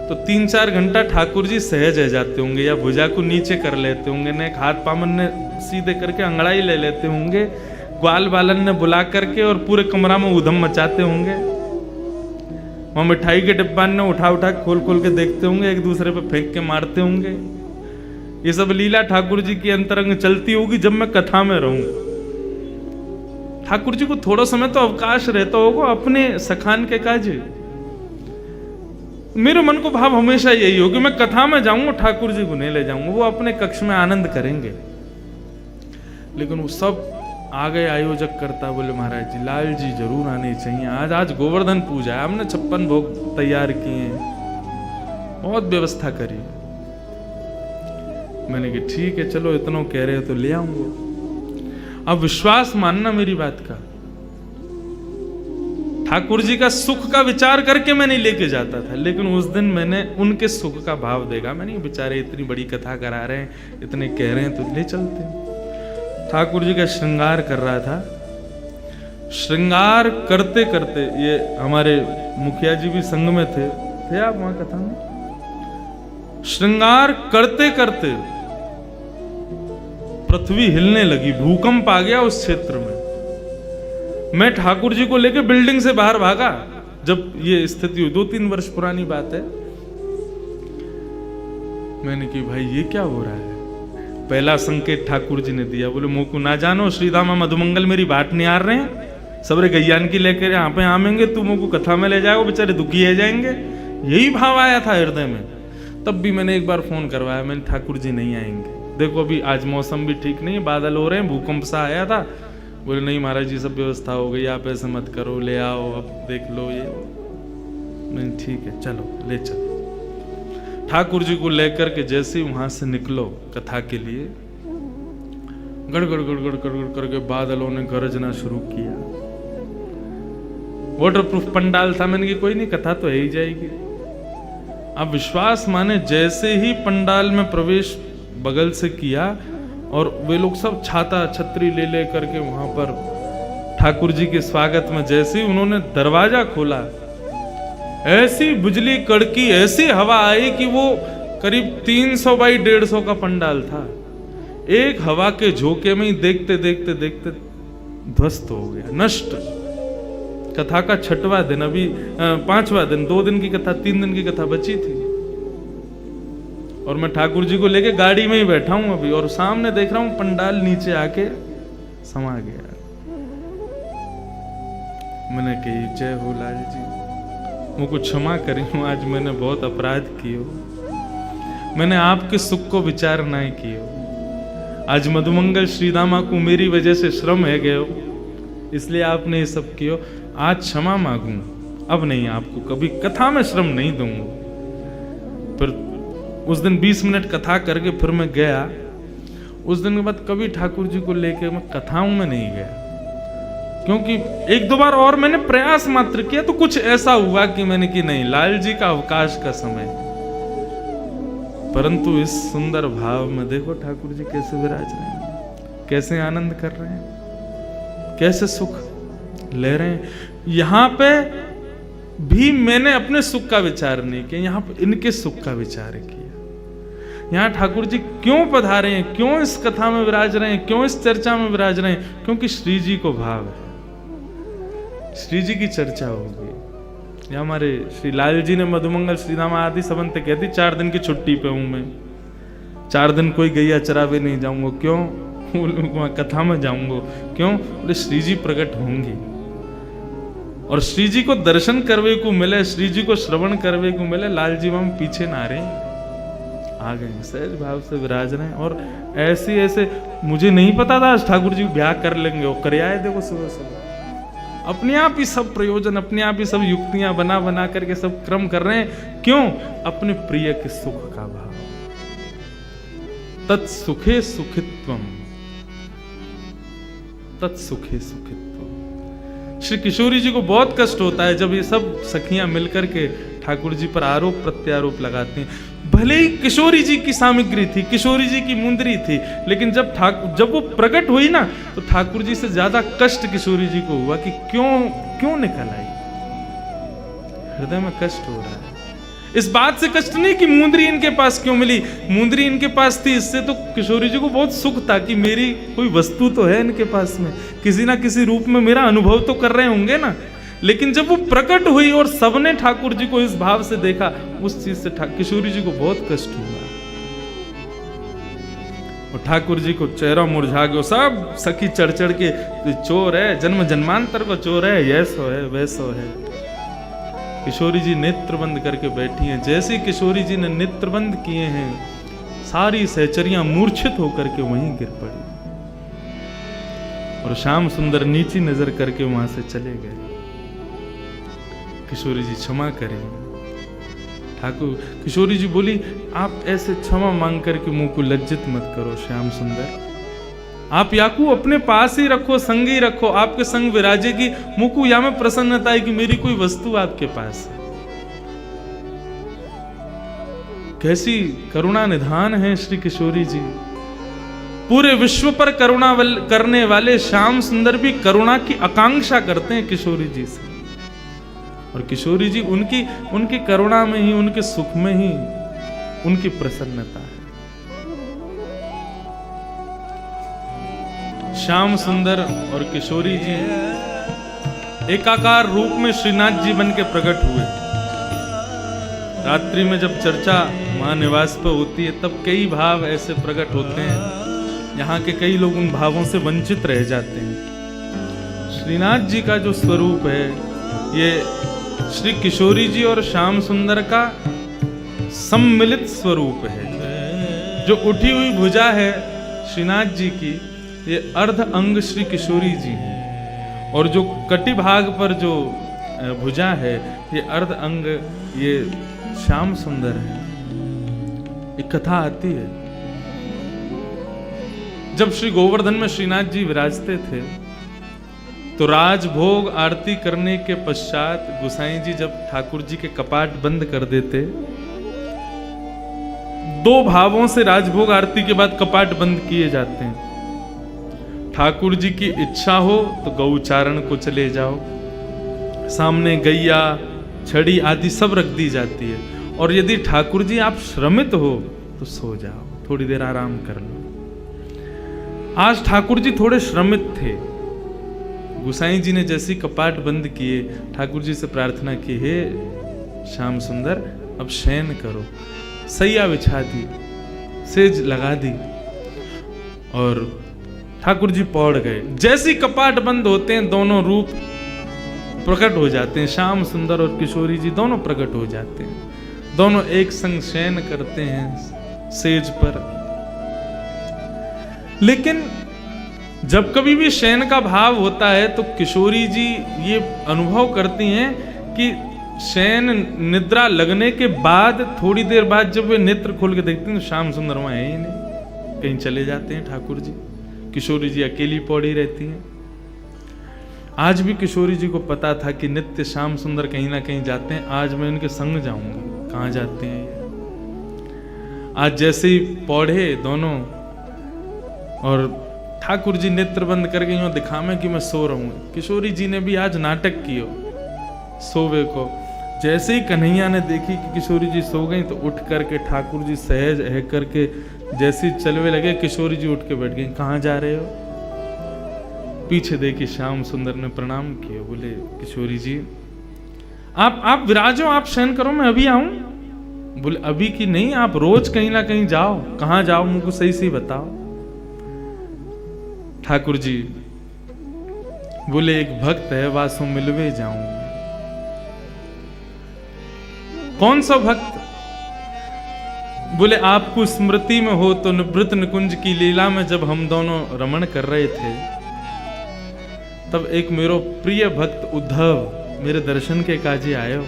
तो 3-4 घंटा ठाकुर जी सहज रह जाते होंगे, या भुजा को नीचे कर लेते होंगे, ने हाथ पामन ने सीधे करके अंगड़ाई ले लेते होंगे, ग्वाल बालन ने बुला करके और पूरे कमरा में उधम मचाते होंगे। वहां मिठाई के डिब्बा ने उठा उठा खोल खोल के देखते होंगे, एक दूसरे पे फेंक के मारते होंगे। ये सब लीला ठाकुर जी की अंतरंग चलती होगी जब मैं कथा में रहूं। ठाकुर जी को थोड़ा समय तो अवकाश रहता होगा अपने सखान के काज। मेरे मन को भाव हमेशा यही हो कि मैं कथा में जाऊंगा, ठाकुर जी को नहीं ले जाऊंगा, वो अपने कक्ष में आनंद करेंगे। लेकिन वो सब आगे आयोजक करता, बोले महाराज जी लाल जी जरूर आने चाहिए, आज गोवर्धन पूजा है, हमने 56 भोग तैयार किए हैं, बहुत व्यवस्था करी। मैंने कहा ठीक है चलो, इतना कह रहे हो तो ले आऊंगा। अब विश्वास मानना मेरी बात का, ठाकुर जी का सुख का विचार करके मैं नहीं लेके जाता था, लेकिन उस दिन मैंने उनके सुख का भाव देखा। मैंने बेचारे इतनी बड़ी कथा करा रहे हैं, इतने कह रहे हैं तो ले चलते हैं। ठाकुर जी का श्रृंगार कर रहा था। श्रृंगार करते करते, ये हमारे मुखिया जी भी संग में थे आप वहां कथा में? श्रृंगार करते करते पृथ्वी हिलने लगी, भूकंप आ गया उस क्षेत्र में। मैं ठाकुर जी को लेके बिल्डिंग से बाहर भागा जब ये स्थिति हुई, 2-3 वर्ष पुरानी बात है। मैंने कि भाई ये क्या हो रहा है? पहला संकेत ठाकुर जी ने दिया, बोले मोकू ना जानो श्रीदामा मधुमंगल मेरी बाट नहीं आ रहे हैं, सबरे गैयान की लेकर यहाँ पे आमेंगे, तू मोकू कथा में ले जाएगा, बेचारे दुखी है जाएंगे। यही भाव आया था हृदय में। तब भी मैंने एक बार फोन करवाया, मैंने ठाकुर जी नहीं आएंगे, देखो अभी आज मौसम भी ठीक नहीं है, बादल हो रहे हैं, भूकंप सा आया था। बोले नहीं महाराज जी सब व्यवस्था हो गई, आप ऐसे मत करो, ले आओ, अब देख लो ये। नहीं ठीक है चलो ले चलो। ठाकुर जी को लेकर के जैसे ही वहां से निकलो कथा के लिए, गड़गड़ गड़गड़ गड़गड़ करके बादलों ने गरजना शुरू किया। वाटरप्रूफ पंडाल था, मैंने कि कोई नहीं कथा तो है ही जाएगी। अब विश्वास माने जैसे ही पंडाल में प्रवेश बगल से किया और वे लोग सब छाता छतरी ले ले करके वहां पर ठाकुर जी के स्वागत में जैसे ही उन्होंने दरवाजा खोला, ऐसी बिजली कड़की, ऐसी हवा आई कि वो करीब 300 बाई 150 का पंडाल था। एक हवा के झोंके में ही देखते देखते देखते ध्वस्त हो गया, नष्ट। कथा का 6वां दिन, अभी 5वां दिन, 2 दिन की कथा, 3 दिन की कथा बची थी। और मैं ठाकुर जी को लेके गाड़ी में ही बैठा हूं अभी, और सामने देख रहा हूं पंडाल नीचे आके समा गया। मैंने कही जय हो लाल जी, मुझको क्षमा करी हूं, आज मैंने बहुत अपराध किए, मैंने आपके सुख को विचार नहीं किए। आज मधुमंगल श्रीदामा को मेरी वजह से श्रम है गयो, इसलिए आपने ये सब किया। आज क्षमा मांगू, अब नहीं आपको कभी कथा में श्रम नहीं दूंगा। फिर उस दिन 20 मिनट कथा करके फिर मैं गया। उस दिन के बाद कभी ठाकुर जी को लेके मैं कथाओं में नहीं गया, क्योंकि 1-2 बार और मैंने प्रयास मात्र किया तो कुछ ऐसा हुआ कि मैंने कि नहीं, लाल जी का अवकाश का समय। परंतु इस सुंदर भाव में देखो ठाकुर जी कैसे विराज रहे हैं, कैसे आनंद कर रहे हैं, कैसे सुख ले रहे हैं। यहां पे भी मैंने अपने सुख का विचार नहीं किया, यहां पे इनके सुख का विचार किया। यहां ठाकुर जी क्यों पधारे हैं, क्यों इस कथा में विराज रहे हैं, क्यों इस चर्चा में विराज रहे हैं? क्योंकि श्री जी को भाव है, श्री जी की चर्चा होगी। या हमारे श्री लाल जी ने मधुमंगल श्रीदामा आदि सबंत कहती 4 दिन की छुट्टी पे हूं मैं, 4 दिन कोई गैया चरावे नहीं जाऊंगा। क्यों? वहां कथा में जाऊंगा। क्यों? बोले श्री जी प्रकट होंगी, और श्री जी को दर्शन करवे को मिले, श्री जी को श्रवण करवे को मिले। लाल जी हम पीछे ना रहे, आ गए, सहज भाव से विराज रहे हैं। और ऐसे ऐसे मुझे नहीं पता था ठाकुर जी ब्याह कर लेंगे, और कर आए देखो सुबह सुबह। अपने आप ही सब प्रयोजन, अपने आप ही सब युक्तियां बना बना करके सब क्रम कर रहे हैं। क्यों? अपने प्रिय के सुख का भाव। तत्सुखे सुखित्वम, तत्सुखे सुखित्वम। श्री किशोरी जी को बहुत कष्ट होता है जब ये सब सखियां मिलकर के ठाकुर जी पर आरोप प्रत्यारोप लगाती हैं। भले ही किशोरी जी की सामग्री थी, किशोरी जी की मुंदरी थी, लेकिन जब वो प्रकट हुई ना, तो ठाकुर जी से ज्यादा कष्ट किशोरी जी को हुआ कि क्यों निकल आई। हृदय में कष्ट हो रहा है। इस बात से कष्ट नहीं कि मुंदरी इनके पास क्यों मिली, मुंदरी इनके पास थी, इससे तो किशोरी जी को बहुत सुख था कि मेरी कोई वस्तु तो है इनके पास में, किसी ना किसी रूप में मेरा अनुभव तो कर रहे होंगे ना। लेकिन जब वो प्रकट हुई और सबने ठाकुर जी को इस भाव से देखा, उस चीज से किशोरी जी को बहुत कष्ट हुआ। और ठाकुर जी को चेहरा मुरझा गया। सब सखी चढ़ चढ़ के चोर है, जन्म जन्मांतर को चोर है, ऐसो है वैसो है। किशोरी जी नेत्र बंद करके बैठी हैं। जैसे किशोरी जी ने नेत्र बंद किए हैं, सारी सहचरियां मूर्छित होकर के वहीं गिर पड़ी, और श्याम सुंदर नीची नजर करके वहां से चले गए। किशोरी जी क्षमा करें। ठाकुर किशोरी जी बोली, आप ऐसे क्षमा मांग करके मुंह को लज्जित मत करो श्याम सुंदर, आप याकू अपने पास ही रखो, संग ही रखो, आपके संग विराजेगी। मुकु या में प्रसन्नता है कि मेरी कोई वस्तु आपके पास है। कैसी करुणा निधान है श्री किशोरी जी। पूरे विश्व पर करुणा करने वाले श्याम सुंदर भी करुणा की आकांक्षा करते हैं किशोरी जी से। और किशोरी जी उनकी करुणा में ही, उनके सुख में ही उनकी प्रसन्नता है। श्याम सुंदर और किशोरी जी एकाकार रूप में श्रीनाथ जी बन के प्रकट हुए। रात्रि में जब चर्चा महानिवास पर होती है तब कई भाव ऐसे प्रकट होते हैं, यहाँ के कई लोग उन भावों से वंचित रह जाते हैं। श्रीनाथ जी का जो स्वरूप है ये श्री किशोरी जी और श्याम सुंदर का सम्मिलित स्वरूप है। जो उठी हुई भुजा है श्रीनाथ जी की, ये अर्ध अंग श्री किशोरी जी है, और जो कटी भाग पर जो भुजा है ये अर्ध अंग ये श्याम सुंदर है। एक कथा आती है, जब श्री गोवर्धन में श्रीनाथ जी विराजते थे तो राजभोग आरती करने के पश्चात गोसाई जी जब ठाकुर जी के कपाट बंद कर देते, दो भावों से राजभोग आरती के बाद कपाट बंद किए जाते हैं। ठाकुर जी की इच्छा हो तो गौचारण को चले जाओ, सामने गैया छड़ी आदि सब रख दी जाती है, और यदि ठाकुर जी आप श्रमित हो तो सो जाओ, थोड़ी देर आराम कर लो। आज ठाकुर जी थोड़े श्रमित थे। गोसाई जी ने जैसे कपाट बंद किए ठाकुर जी से प्रार्थना की, हे श्याम सुंदर अब शयन करो। सैया बिछा दी, सेज लगा दी और ठाकुर जी पौड़ गए। जैसे कपाट बंद होते हैं दोनों रूप प्रकट हो जाते हैं, श्याम सुंदर और किशोरी जी दोनों प्रकट हो जाते हैं। दोनों एक संग शयन करते हैं सेज पर। लेकिन जब कभी भी शयन का भाव होता है तो किशोरी जी ये अनुभव करती हैं कि शयन निद्रा लगने के बाद थोड़ी देर बाद जब वे नेत्र खोल के देखती हैं तो श्याम सुंदर वहां है ही नहीं, कहीं चले जाते हैं ठाकुर जी। किशोरी जी अकेली पौड़ी रहती हैं। आज भी किशोरी जी को पता था कि नित्य श्याम सुंदर कहीं ना कहीं जाते हैं, आज मैं इनके संग जाऊंगी। कहाँ जाते हैं ये? आज जैसे ही पौड़े दोनों और ठाकुर जी नेत्र बंद करके यूं दिखावे कि मैं सो रहा हूं। किशोरी जी ने भी आज नाटक किया सोवे को। जैसे ही कन्हैया ने देखी कि किशोरी जी सो गई तो उठ करके ठाकुर जी सहज है करके जैसे चलवे लगे, किशोरी जी उठ के बैठ गई। कहाँ जा रहे हो? पीछे देखी श्याम सुंदर ने प्रणाम किया, बोले किशोरी जी आप विराजो, आप शयन करो, मैं अभी आऊं। बोले अभी की नहीं, आप रोज कहीं ना कहीं जाओ। कहाँ जाओ मुझको सही सही बताओ। ठाकुर जी बोले एक भक्त है वासु मिलवे जाऊं। कौन सा भक्त? बोले आपको स्मृति में हो तो निवृत्त निकुंज की लीला में जब हम दोनों रमण कर रहे थे तब एक मेरो प्रिय भक्त उद्धव मेरे दर्शन के काजे आयो।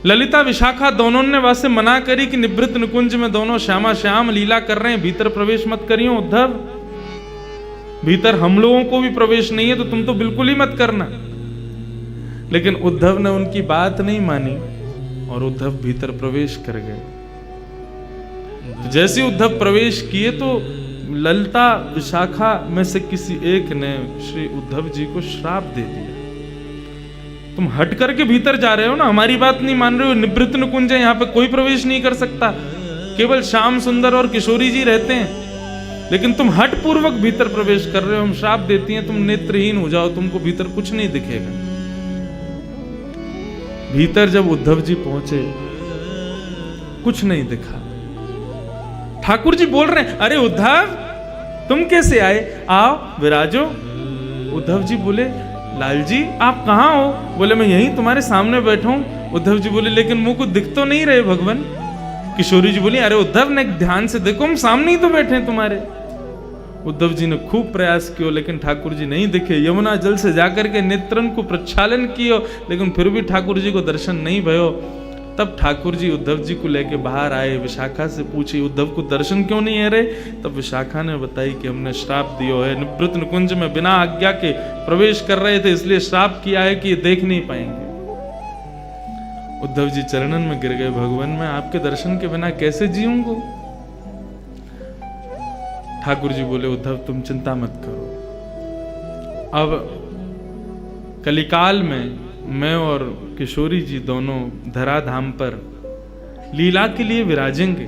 ललिता विशाखा दोनों ने वासे मना करी कि निवृत्त निकुंज में दोनों श्यामा श्याम लीला कर रहे हैं, भीतर प्रवेश मत करियो उद्धव। भीतर हम लोगों को भी प्रवेश नहीं है तो तुम तो बिल्कुल ही मत करना। लेकिन उद्धव ने उनकी बात नहीं मानी और उद्धव भीतर प्रवेश कर गए। तो जैसे उद्धव प्रवेश किए तो ललिता विशाखा में से किसी एक ने श्री उद्धव जी को श्राप दे दिया। तुम हट करके भीतर जा रहे हो ना, हमारी बात नहीं मान रहे हो। निवृत्त निकुंज है, यहाँ पे कोई प्रवेश नहीं कर सकता, केवल श्याम सुंदर और किशोरी जी रहते हैं। लेकिन तुम हट पूर्वक भीतर प्रवेश कर रहे हो, हम श्राप देती हैं तुम नेत्रहीन हो जाओ, तुमको भीतर कुछ नहीं दिखेगा। भीतर जब उद्धव जी पहुंचे कुछ नहीं दिखा। ठाकुर जी बोल रहे हैं अरे उद्धव तुम कैसे आए, आओ विराजो। उद्धव जी बोले लाल जी आप कहाँ हो? बोले मैं यहीं तुम्हारे सामने बैठा हूं। उद्धव जी बोले लेकिन मुंह को दिख तो नहीं रहे भगवान। किशोरी जी बोली अरे उद्धव ने ध्यान से देखो, हम सामने ही तो बैठे हैं तुम्हारे। उद्धव जी ने खूब प्रयास किया लेकिन ठाकुर जी नहीं दिखे। यमुना जल से जाकर के नेत्रन को प्रक्षालन किया लेकिन फिर भी ठाकुर जी को दर्शन नहीं भयो। तब ठाकुर जी उद्धव जी को लेके बाहर आए। विशाखा से पूछी उद्धव को दर्शन क्यों नहीं है रे? तब विशाखा ने बताई कि हमने श्राप दियो है, निवृत्त निकुंज में बिना आज्ञा के प्रवेश कर रहे थे इसलिए श्राप किया है कि ये देख नहीं पाएंगे। उद्धव जी चरणन में गिर गए, भगवान मैं आपके दर्शन के बिना कैसे जीऊंगा? ठाकुर जी बोले उद्धव तुम चिंता मत करो, अब कलिकाल में मैं और किशोरी जी दोनों धराधाम पर लीला के लिए विराजेंगे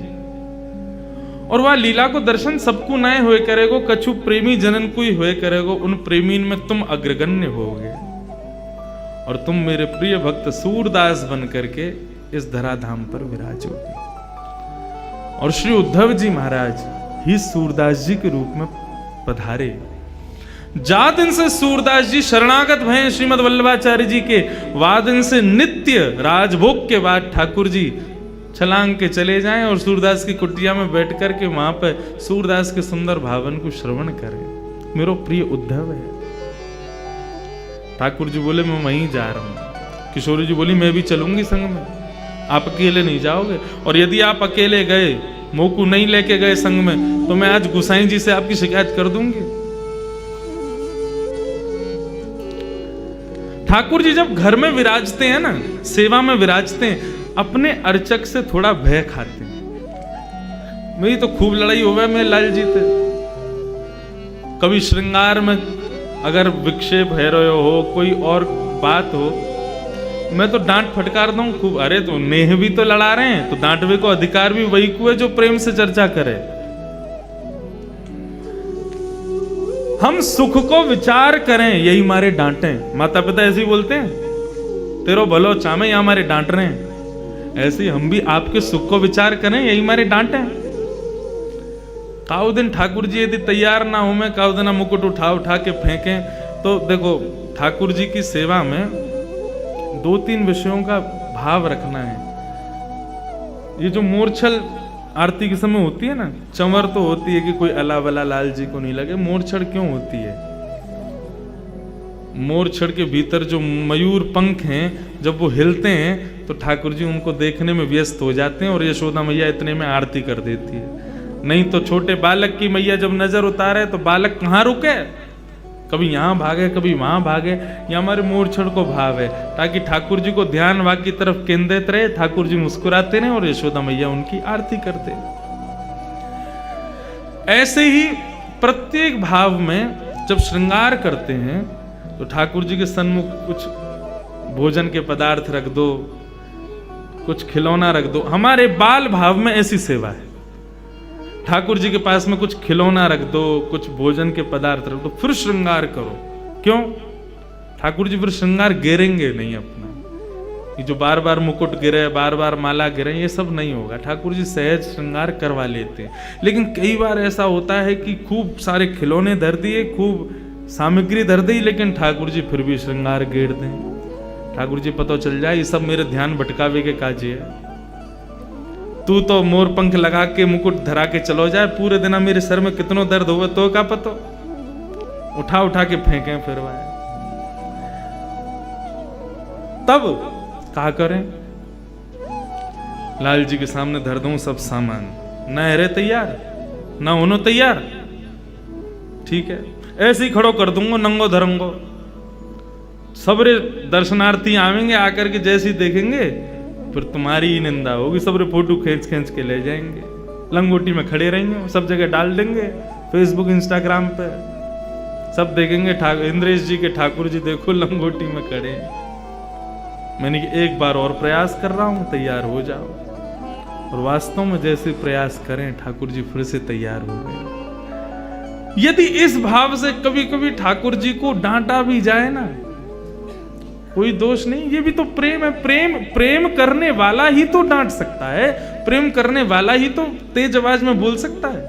और वह लीला को दर्शन सबको नए हुए करेगो, कछु प्रेमी जनन कोई हुए करेगो, उन प्रेमीन में तुम अग्रगण्य होगे और तुम मेरे प्रिय भक्त सूरदास बन करके इस धराधाम पर विराजोगे। और श्री उद्धव जी महाराज ही सूरदास जी के रूप में पधारे। जा दिन से सूरदास जी शरणागत भय श्रीमद वल्लभाचार्य जी के, वादन से नित्य राजभोग के बाद ठाकुर जी छलांग के चले जाएं और सूरदास की कुटिया में बैठ कर के वहां पर सूरदास के सुंदर भावन को श्रवण करें। मेरा प्रिय उद्धव है। ठाकुर जी बोले मैं वहीं जा रहा हूं। किशोरी जी बोली मैं भी चलूंगी संग में, आप अकेले नहीं जाओगे, और यदि आप अकेले गए, मोकू नहीं लेके गए संग में, तो मैं आज गुसाई जी से आपकी शिकायत कर दूंगी। ठाकुर जी जब घर में विराजते हैं ना, सेवा में विराजते हैं, अपने अर्चक से थोड़ा भय खाते हैं। मेरी तो खूब लड़ाई हो गई मेरे लाल जी से। कभी श्रृंगार में अगर विक्षेप है रहे हो, कोई और बात हो, मैं तो डांट फटकार दूं खूब। अरे तो नेह भी तो लड़ा रहे हैं, तो डांटवे को अधिकार भी वही को है जो प्रेम से चर्चा करे। हम सुख को विचार करें, यही मारे डांटे। माता पिता ऐसे ही बोलते हैं, तेरो भलो चामे, या हमारे डांट रहे हैं। ऐसे ही हम भी आपके सुख को विचार करें, यही मारे डांटे। काउ दिन ठाकुर जी यदि तैयार ना हो, मैं काउ दिन मुकुट उठा उठा के फेंकें, तो देखो ठाकुर जी की सेवा में 2-3 विषयों का भाव रखना है। ये जो मोरछल आरती के समय होती है ना, चंवर तो होती है कि कोई अला वला लाल जी को नहीं लगे। मोरछड़ क्यों होती है? मोरछड़ के भीतर जो मयूर पंख हैं, जब वो हिलते हैं तो ठाकुर जी उनको देखने में व्यस्त हो जाते हैं और यशोदा मैया इतने में आरती कर देती है। नहीं तो छोटे बालक की मैया जब नजर उतारे तो बालक कहाँ रुके, कभी यहाँ भागे कभी वहां भागे। ये हमारे मोरछड़ को भाव है, ताकि ठाकुर जी को ध्यान वहां की तरफ केंद्रित रहे, ठाकुर जी मुस्कुराते रहे और यशोदा मैया उनकी आरती करते। ऐसे ही प्रत्येक भाव में जब श्रृंगार करते हैं तो ठाकुर जी के सन्मुख कुछ भोजन के पदार्थ रख दो, कुछ खिलौना रख दो। हमारे बाल भाव में ऐसी सेवा है, ठाकुर जी के पास में कुछ खिलौना रख दो, कुछ भोजन के पदार्थ रख दो, फिर श्रृंगार करो। क्यों? ठाकुर जी फिर श्रृंगार गिरेंगे नहीं अपना। ये जो बार बार मुकुट गिरे, बार बार माला गिरे, ये सब नहीं होगा। ठाकुर जी सहज श्रृंगार करवा लेते हैं। लेकिन कई बार ऐसा होता है कि खूब सारे खिलौने धर दिए, खूब सामग्री धर दी, लेकिन ठाकुर जी फिर भी श्रृंगार गिर दें। ठाकुर जी पता चल जाए ये सब मेरे ध्यान भटकावे के काजे है। तू तो मोर पंख लगा के मुकुट धरा के चलो जाए, पूरे दिन मेरे सर में कितनो दर्द होगा तो का पतो, उठा उठा के फेंके फिर वाए। तब क्या करें? लाल जी के सामने धर दूं सब सामान, न हरे तैयार न होनो तैयार, ठीक है, ऐसे ही खड़ो कर दूंगा नंगो धरंगो। सबरे दर्शनार्थी आवेंगे, आकर के जैसे ही देखेंगे फिर तुम्हारी ही निंदा होगी। सबरे फोटो खींच खींच के ले जाएंगे, लंगोटी में खड़े रहेंगे, सब जगह डाल देंगे, फेसबुक इंस्टाग्राम पे सब देखेंगे इंद्रेश जी के ठाकुर जी देखो लंगोटी में खड़े। मैंने एक बार और प्रयास कर रहा हूं, तैयार हो जाओ। और वास्तव में जैसे प्रयास करें ठाकुर जी फिर से तैयार हो गए। यदि इस भाव से कभी कभी ठाकुर जी को डांटा भी जाए ना, कोई दोष नहीं, ये भी तो प्रेम है। प्रेम करने वाला ही तो डांट सकता है, प्रेम करने वाला ही तो तेज आवाज में बोल सकता है।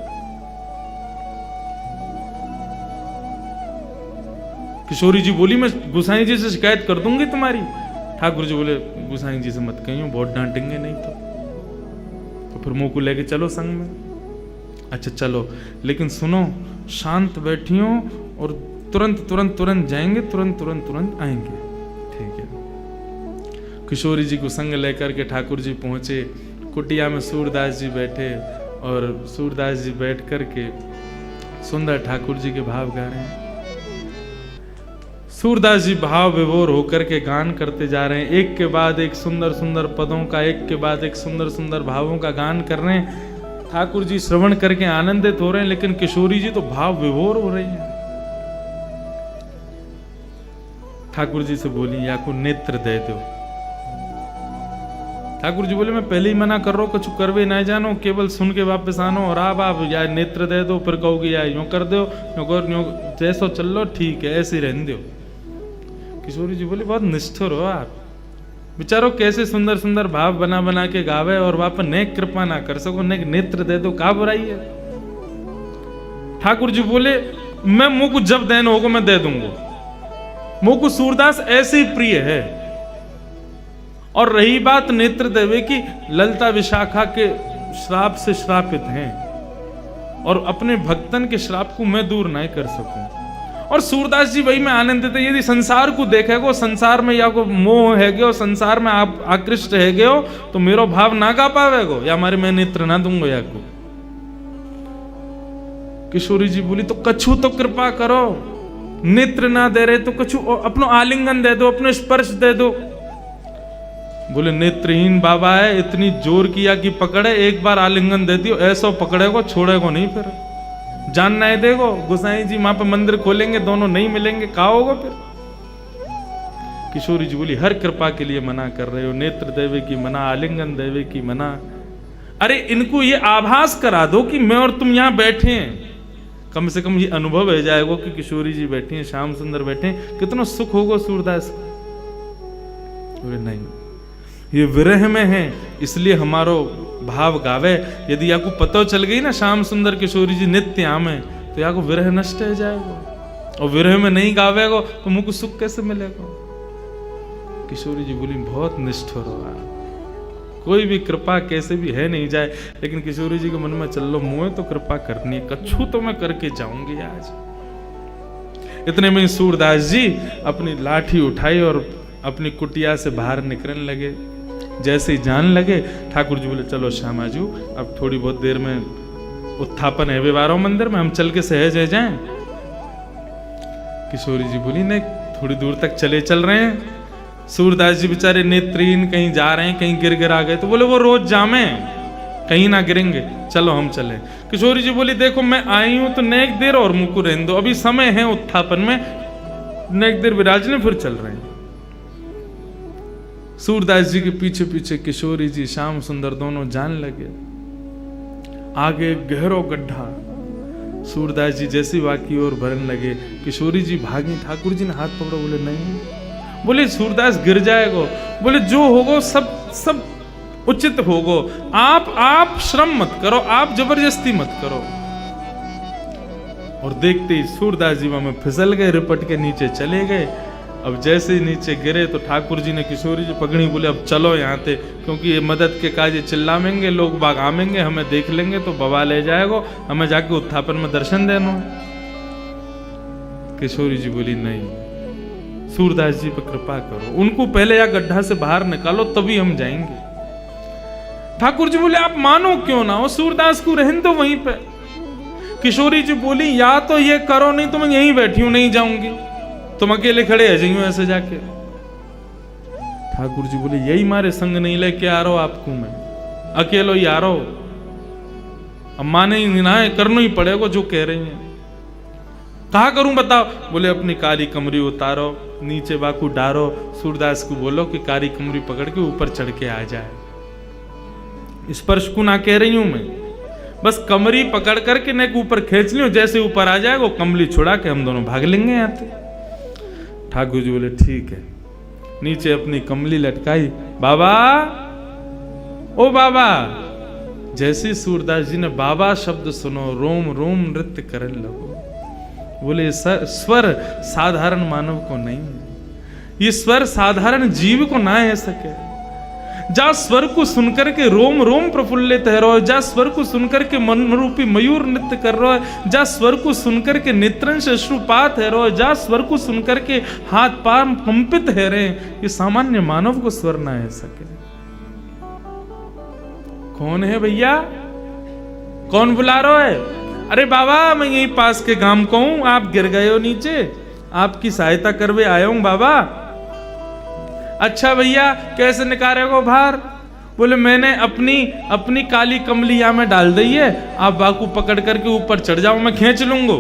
किशोरी जी बोली मैं गुसाई जी से शिकायत कर दूंगी तुम्हारी। ठाकुर जी बोले गुसाई जी से मत कहियो, बहुत डांटेंगे नहीं तो फिर मुंह को लेके चलो संग में। अच्छा चलो, लेकिन सुनो, शांत बैठियो और तुरंत जाएंगे, तुरंत आएंगे, ठीक है। किशोरी जी को संग लेकर के ठाकुर जी पहुंचे। कुटिया में सूरदास जी बैठे और सूरदास जी बैठ करके सुंदर ठाकुर जी के भाव गा रहे हैं। सूरदास जी भाव विभोर होकर के गान करते जा रहे हैं, एक के बाद एक सुंदर सुंदर पदों का, एक के बाद एक सुंदर सुंदर भावों का गान कर रहे हैं। ठाकुर जी श्रवण करके आनंदित हो रहे हैं, लेकिन किशोरी जी तो भाव विभोर हो रही हैं। ठाकुर जी से बोली या को नेत्र दे दो। ठाकुर जी बोले मैं पहले ही मना कर रहा हूँ, कुछ करवे ना जानो, केवल सुन के वापस आनो, और आप या नेत्र दे दो, फिर कहोगे या यूँ कर दो, यूँ कर यूँ, जैसो चल लो ठीक है, ऐसे ही रहने दो। किशोरी जी बोले बहुत निष्ठुर हो आप, बेचारो कैसे सुंदर सुंदर भाव बना बना के गावे और वापस नेक कृपा ना कर सको, नेक नेत्र दे दो, का बुराई है। ठाकुर जी बोले मैं मुँह को जब देना होगा मैं दे दूंगा, मुँह को सूरदास ऐसे ही प्रिय है। और रही बात नेत्र देवे की, ललिता विशाखा के श्राप से श्रापित हैं और अपने भक्तन के श्राप को मैं दूर नहीं कर सकूं। और सूरदास जी वही में आनंद देते, यदि संसार को देखेगो, संसार में या को मोह है गयो, संसार में आप आकृष्ट है गयो, तो मेरो भाव ना गा पावेगो, या हमारे मैं नेत्र ना दूंगो या को। किशोरी जी बोली तो कछु तो कृपा करो, नेत्र ना दे रहे तो कछु अपनो आलिंगन दे दो, अपने स्पर्श दे दो। बोले नेत्रहीन बाबा है, इतनी जोर किया कि पकड़े, एक बार आलिंगन दे दियो, ऐसा पकड़ेगो छोड़ेगो नहीं, फिर जान नहीं देगो। गोसाई जी वहां पे मंदिर खोलेंगे, दोनों नहीं मिलेंगे, कहा होगा फिर। किशोरी जी बोली हर कृपा के लिए मना कर रहे हो, नेत्र देवे की मना, आलिंगन देवे की मना। अरे इनको ये आभास करा दो कि मैं और तुम यहाँ बैठे हैं, कम से कम ये अनुभव हो जाएगा कि किशोरी जी बैठी हैं, श्याम सुंदर बैठे हैं, कितना सुख होगा सूरदास। बोले नहीं, ये विरह में है इसलिए हमारो भाव गावे। यदि आपको पता चल गई ना श्याम सुंदर किशोरी जी नित्य आमे, तो आपको विरह नष्ट हो जाएगा, और विरह में नहीं गावेगो तो मुझको सुख कैसे मिलेगा। किशोरी जी बोली बहुत निष्ठुर हो आप, कोई भी कृपा कैसे भी है नहीं जाए, लेकिन किशोरी जी के मन में चल लो मुँह तो कृपा करनी है, कछु तो मैं करके जाऊंगी आज। इतने में सूरदास जी अपनी लाठी उठाई और अपनी कुटिया से बाहर निकलने लगे। जैसे ही जान लगे, ठाकुर जी बोले चलो श्यामाजू अब थोड़ी बहुत देर में उत्थापन है व्यवहारों मंदिर में, हम चल के सहज है जाएं। किशोरी जी बोली नहीं, थोड़ी दूर तक चल रहे हैं। सूरदास जी बेचारे नेत्रहीन कहीं जा रहे हैं, कहीं गिर आ गए, तो बोले वो रोज जामे, कहीं ना गिरेंगे, चलो हम चले। किशोरी जी बोली देखो मैं आई हूं तो नेक देर और मुंह को रहने दो, अभी समय है उत्थापन में, नेक देर विराजने फिर चल रहे हैं। सूरदास जी के पीछे पीछे किशोरी जी श्याम सुंदर दोनों जान लगे। आगे गहरो गड्ढा, सूरदास जी जैसी वाकी और भरने लगे, किशोरी जी भागी, ठाकुर जी ने हाथ पकड़ो, बोले नहीं, बोले सूरदास गिर जाएगो, बोले जो होगो सब उचित होगो, आप श्रम मत करो, आप जबरदस्ती मत करो। और देखते ही सूरदास जी वहां में फिसल गए, रिपट के नीचे चले गए। अब जैसे ही नीचे गिरे तो ठाकुर जी ने किशोरी जी पकड़ी, बोले अब चलो यहाँ से, क्योंकि ये मदद के काज चिल्लाएंगे, लोग बाग आमेंगे, हमें देख लेंगे तो बवाल ले जाएगा, हमें जाके उत्थापन में दर्शन देना है। किशोरी जी बोली नहीं, सूरदास जी पर कृपा करो, उनको पहले या गड्ढा से बाहर निकालो तभी हम जाएंगे। ठाकुर जी बोले आप मानो क्यों ना हो, सूरदास को रहने दो वहीं पे। किशोरी जी बोली या तो ये करो, नहीं तो मैं यहीं बैठी हूं, नहीं जाऊंगी, तुम अकेले खड़े आ जाइयो ऐसे जाके। ठाकुर जी बोले यही मारे संग नहीं लेके आ रहा हूं आपको, मैं अकेलो ही आ रहा हूं, अब माने ही ना है, करना ही पड़ेगा जो कह रही हैं। कहा करूं बताओ, बोले अपनी काली कमरी उतारो, नीचे बाकू डारो, सूरदास को बोलो कि काली कमरी पकड़ के ऊपर चढ़ के आ जाए। स्पर्श को ना कह रही हूं मैं, बस कमरी पकड़ करके नेक ऊपर खींच लियो, जैसे ऊपर आ जाएगा कमली छुड़ा के हम दोनों भाग लेंगे यहाँ से। ठाकुर जी बोले ठीक है, नीचे अपनी कमली लटकाई, बाबा ओ बाबा। जैसे सूरदास जी ने बाबा शब्द सुनो, रोम रोम नृत्य करने लगो। बोले स्वर साधारण मानव को नहीं, ये स्वर साधारण जीव को ना है सके। जा स्वर को सुनकर के रोम रोम प्रफुल्लित है रहो, जा स्वर को सुनकर के मन रूपी मयूर नृत्य कर रहा है, जा स्वर को सुनकर के नेत्रन से अश्रुपात है रहो, जा स्वर को सुनकर के हाथ पांव कंपित है रहे, ये सामान्य मानव को स्वर ना है सके। कौन है भैया, कौन बुला रहा है? अरे बाबा मैं यही पास के गांव को हूं, आप गिर गए हो नीचे, आपकी सहायता करवे आया हूं बाबा। अच्छा भैया कैसे निकालेगो बाहर? बोले मैंने अपनी काली कमली यहाँ में डाल दी है, आप बाकू पकड़ करके ऊपर चढ़ जाओ, मैं खींच लूंगा।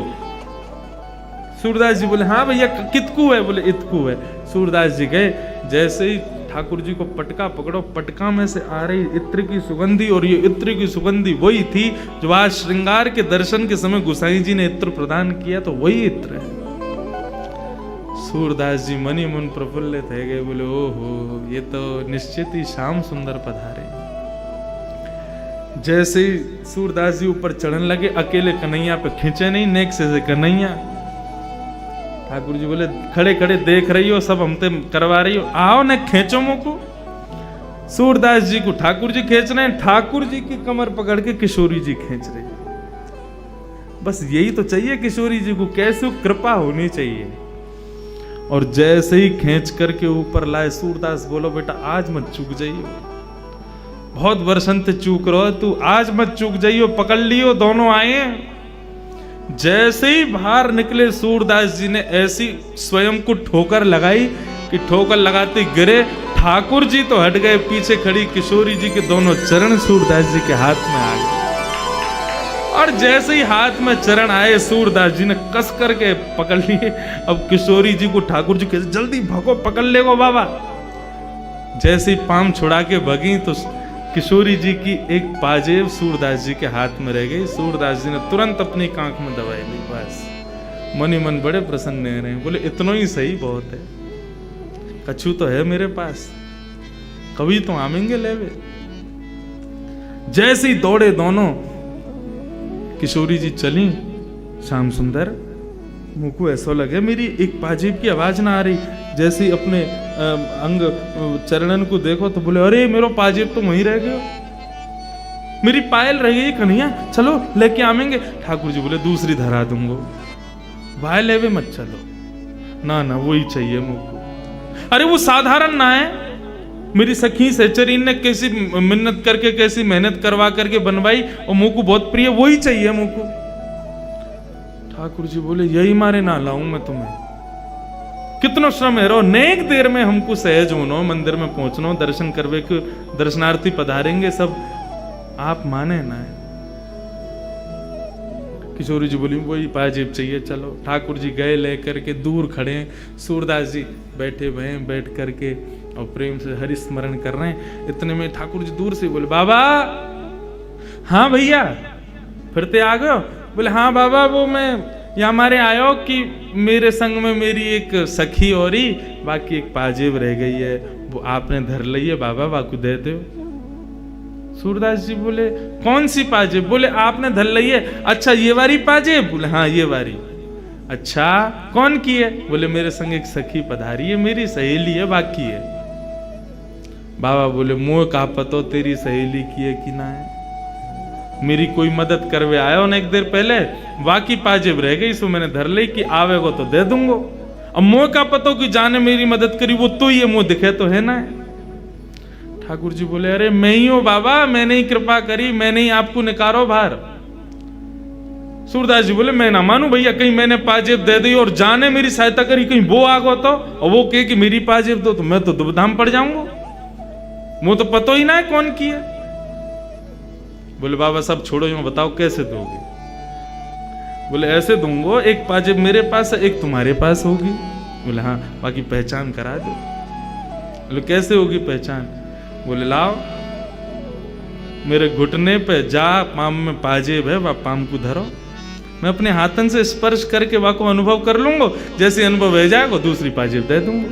सूरदास जी बोले हाँ भैया कितकू है? बोले इतकू है। सूरदास जी गए, जैसे ही ठाकुर जी को पटका पकड़ो, पटका में से आ रही इत्र की सुगंधी, और ये इत्र की सुगंधी वही थी जो आज श्रृंगार के दर्शन के समय गोसाई जी ने इत्र प्रदान किया, तो वही इत्र है। सूरदास जी मनी मन प्रफुल्लित है गए, बोले ओहो ये तो निश्चित ही श्याम सुंदर पधारे। जैसे ही सूरदास जी ऊपर चढ़ने लगे, अकेले कन्हैया पे खींचे नहीं, नेक से कन्हैया। ठाकुर जी बोले खड़े खड़े देख रही हो, सब हमते करवा रही हो, आओ न खींचो मुझको। सूरदास जी को ठाकुर जी खींच रहे हैं, ठाकुर जी की कमर पकड़ के किशोरी जी खींच रही। बस यही तो चाहिए किशोरी जी को, कैसे कृपा होनी चाहिए। और जैसे ही खींच करके ऊपर लाए, सूरदास बोलो बेटा आज मत चूक जाइयो, बहुत वर्षन से चूक रहो तू, आज मत चूक जाइयो, पकड़ लियो। दोनों आए, जैसे ही बाहर निकले सूरदास जी ने ऐसी स्वयं को ठोकर लगाई कि ठोकर लगाते गिरे। ठाकुर जी तो हट गए, पीछे खड़ी किशोरी जी के दोनों चरण सूरदास जी के हाथ में आ गए। और जैसे ही हाथ में चरण आए, सूरदास जी ने कस करके पकड़ लिए। अब किशोरी जी को ठाकुर जी कहते जल्दी भगो, पकड़ ले गो बाबा। जैसे ही पाम छुड़ा के भगी तो किशोरी जी की एक पाजेब सूरदास जी के हाथ में रह गई। सूरदास जी ने तुरंत अपनी कांख में दवाई ली, बस मन ही मन बड़े प्रसन्न रहे, बोले इतना ही सही बहुत है, कछु तो है मेरे पास, कभी तो आमेंगे लेवे। जैसे ही दौड़े दोनों, किशोरी जी चली, श्याम सुंदर मुझको ऐसा लगे मेरी एक पाजेब की आवाज ना आ रही। जैसे ही अपने अंग चरणन को देखो तो बोले अरे मेरो पाजेब तो वहीं रह गयो, मेरी पायल रह गई कन्हैया, चलो लेके आवेंगे। ठाकुर जी बोले दूसरी धरा दूंगो, भाई लेवे मत चलो, ना ना वही चाहिए मुझको। अरे वो साधारण ना है, मेरी सखी सहचरीन ने कैसी मिन्नत करके कैसी मेहनत करवा करके बनवाई, और मुझको बहुत प्रिय, वही चाहिए मुझको। ठाकुर जी बोले यही मारे ना लाऊं मैं तुम्हें, कितनो श्रम है रो, नेक देर में हमको सहज होनो, मंदिर में पहुंचनो, दर्शन करवे के दर्शनार्थी पधारेंगे सब, आप माने ना है। किशोरी जी बोली वही पाजेब चाहिए, चलो। ठाकुर जी गए लेकर के, दूर खड़े हैं, सूरदास जी बैठे हुए हैं, बैठ करके और प्रेम से हरि स्मरण कर रहे हैं। इतने में ठाकुर जी दूर से बोले बाबा। हाँ भैया फिरते आ गए? बोले हाँ बाबा, वो मैं यहाँ हमारे आयो कि मेरे संग में मेरी एक सखी और ही, बाकी एक पाजेब रह गई है, वो आपने धर ली है बाबा, बाकू दे दो। सूरदास जी बोले कौन सी पाजेब? बोले आपने धर ली है। अच्छा ये वाली पाजेब? बोले हाँ ये वाली। अच्छा कौन की है? बोले मेरे संग एक सखी पधारी है, मेरी सहेली है, बाकी है। बाबा बोले मोह का पतो तेरी सहेली की है कि ना है, मेरी कोई मदद करवे आयो ना एक देर पहले, बाकी पाजेब रह गई, सो मैंने धर ली कि आवेगो तो दे दूंगो। अब मोह का पतो कि जाने मेरी मदद करी, वो तो ये मुंह दिखे तो है ना। ठाकुर जी बोले अरे मैं ही हूं बाबा, मैंने ही कृपा करी, मैंने ही आपको निकारो बाहर। सूरदास जी बोले मैं ना मानू भैया, कहीं मैंने पाजेब दे दी और जाने मेरी सहायता करी, कहीं वो आगो तो और वो कहे कि मेरी पाजेब दो, तो मैं तो दुबधाम पड़ जाऊंगा, वो तो पतो ही ना है कौन की है। बोले बाबा सब छोड़ो, यूं बताओ कैसे दोगे? बोले ऐसे दूंगो, एक पाजेब मेरे पास है, एक तुम्हारे पास होगी। बोले हाँ, बाकी पहचान करा दो। बोले कैसे होगी पहचान? बोले लाओ मेरे घुटने पे जा, पाम में पाजेब है, वह पाम को धरो, मैं अपने हाथन से स्पर्श करके वह को अनुभव कर लूंगा, जैसे अनुभव हो जाएगा दूसरी पाजेब दे दूंगा।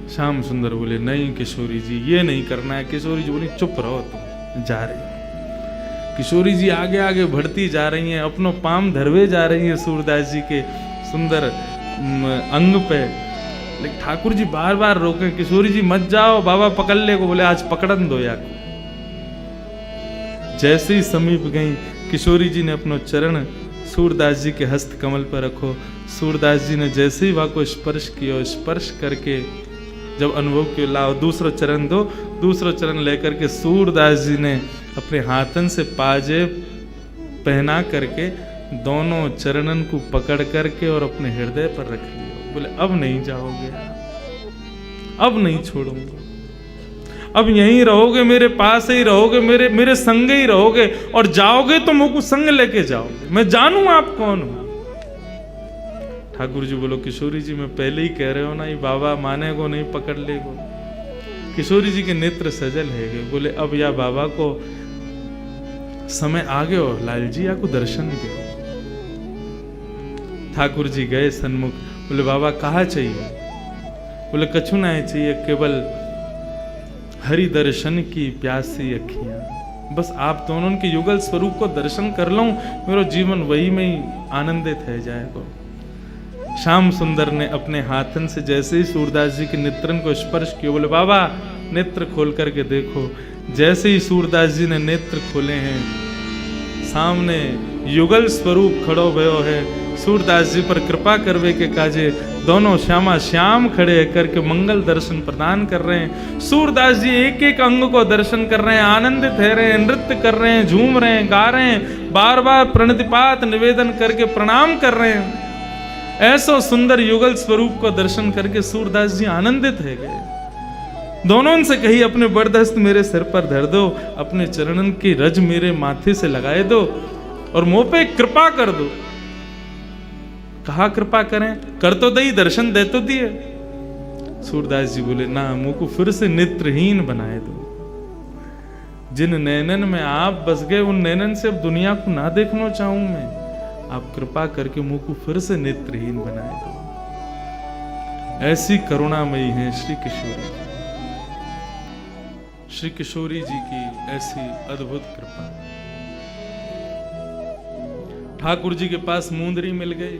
श्याम सुंदर बोले नहीं किशोरी जी ये नहीं करना है। किशोरी जी बोली चुप रहो, तुम जा रही। किशोरी जी आगे आगे बढ़ती जा रही हैं, अपनो पाम धरवे जा रही है सूरदास जी के सुंदर अंग पे, लेकिन ठाकुर जी बार बार रोके, किशोरी जी मत जाओ, बाबा पकड़ ले को। बोले आज पकड़न दो या को। जैसे ही समीप गई, किशोरी जी ने अपनो चरण सूरदास जी के हस्त कमल पर रखो। सूरदास जी ने जैसे ही वह को स्पर्श किया, स्पर्श करके जब अनुभव किया, लाओ दूसरा चरण दो। दूसरा चरण लेकर के सूरदास जी ने अपने हाथन से पाजेब पहना करके दोनों चरणन को पकड़ करके और अपने हृदय पर रख लिया। बोले अब नहीं जाओगे, अब नहीं छोड़ूंगा, अब यहीं रहोगे, मेरे पास ही रहोगे, मेरे संग ही रहोगे, और जाओगे तो मुझको संग लेके जाओगे, मैं जानू आप कौन हो। ठाकुर जी बोलो किशोरी जी मैं पहले ही कह रहे हो ना, ये बाबा माने को नहीं पकड़ ले को। किशोरी जी के नेत्र सजल है गए। बोले अब या बाबा को समय आ गयो, लाल जी या को दर्शन दो। ठाकुर जी गए सन्मुख। बोले बाबा कहा चाहिए? बोले कछु ना चाहिए, केवल हरि दर्शन की प्यासी अखियां। बस आप दोनों के युगल स्वरूप को दर्शन कर लूं, मेरा जीवन वही में ही आनंदित है जाएगा। श्याम सुंदर ने अपने हाथन से जैसे ही सूरदास जी के नेत्रन को स्पर्श किया, बोले बाबा नेत्र खोल करके देखो। जैसे ही सूरदास जी ने नेत्र खोले हैं, सामने युगल स्वरूप खड़ो भयो है। सूरदास जी पर कृपा करवे के काजे दोनों श्यामा श्याम खड़े करके मंगल दर्शन प्रदान कर रहे हैं। सूरदास जी एक एक अंग को दर्शन कर रहे हैं, आनंदित है रहे हैं, नृत्य कर रहे हैं, झूम रहे हैं, गा रहे हैं, बार बार प्रणतिपात निवेदन करके प्रणाम कर रहे हैं। ऐसा सुंदर युगल स्वरूप को दर्शन करके सूरदास जी आनंदित है गए। दोनों से कही अपने बरदस्त मेरे सिर पर धर दो, अपने चरणन की रज मेरे माथे से लगाए दो और मुंह पे कृपा कर दो। कहा कृपा करें? कर तो दई, दर्शन दे तो दिए। सूरदास जी बोले ना, मुंह को फिर से नेत्रहीन बनाए दो। जिन नैनन में आप बस गए, उन नैनन से अब दुनिया को ना देखना चाहूं मैं। आप कृपा करके मुंह को फिर से नेत्रहीन बनाए दो। ऐसी करुणामयी हैं श्री किशोरी जी। श्री किशोरी जी की ऐसी अद्भुत कृपा। ठाकुर जी के पास मुंदरी मिल गई।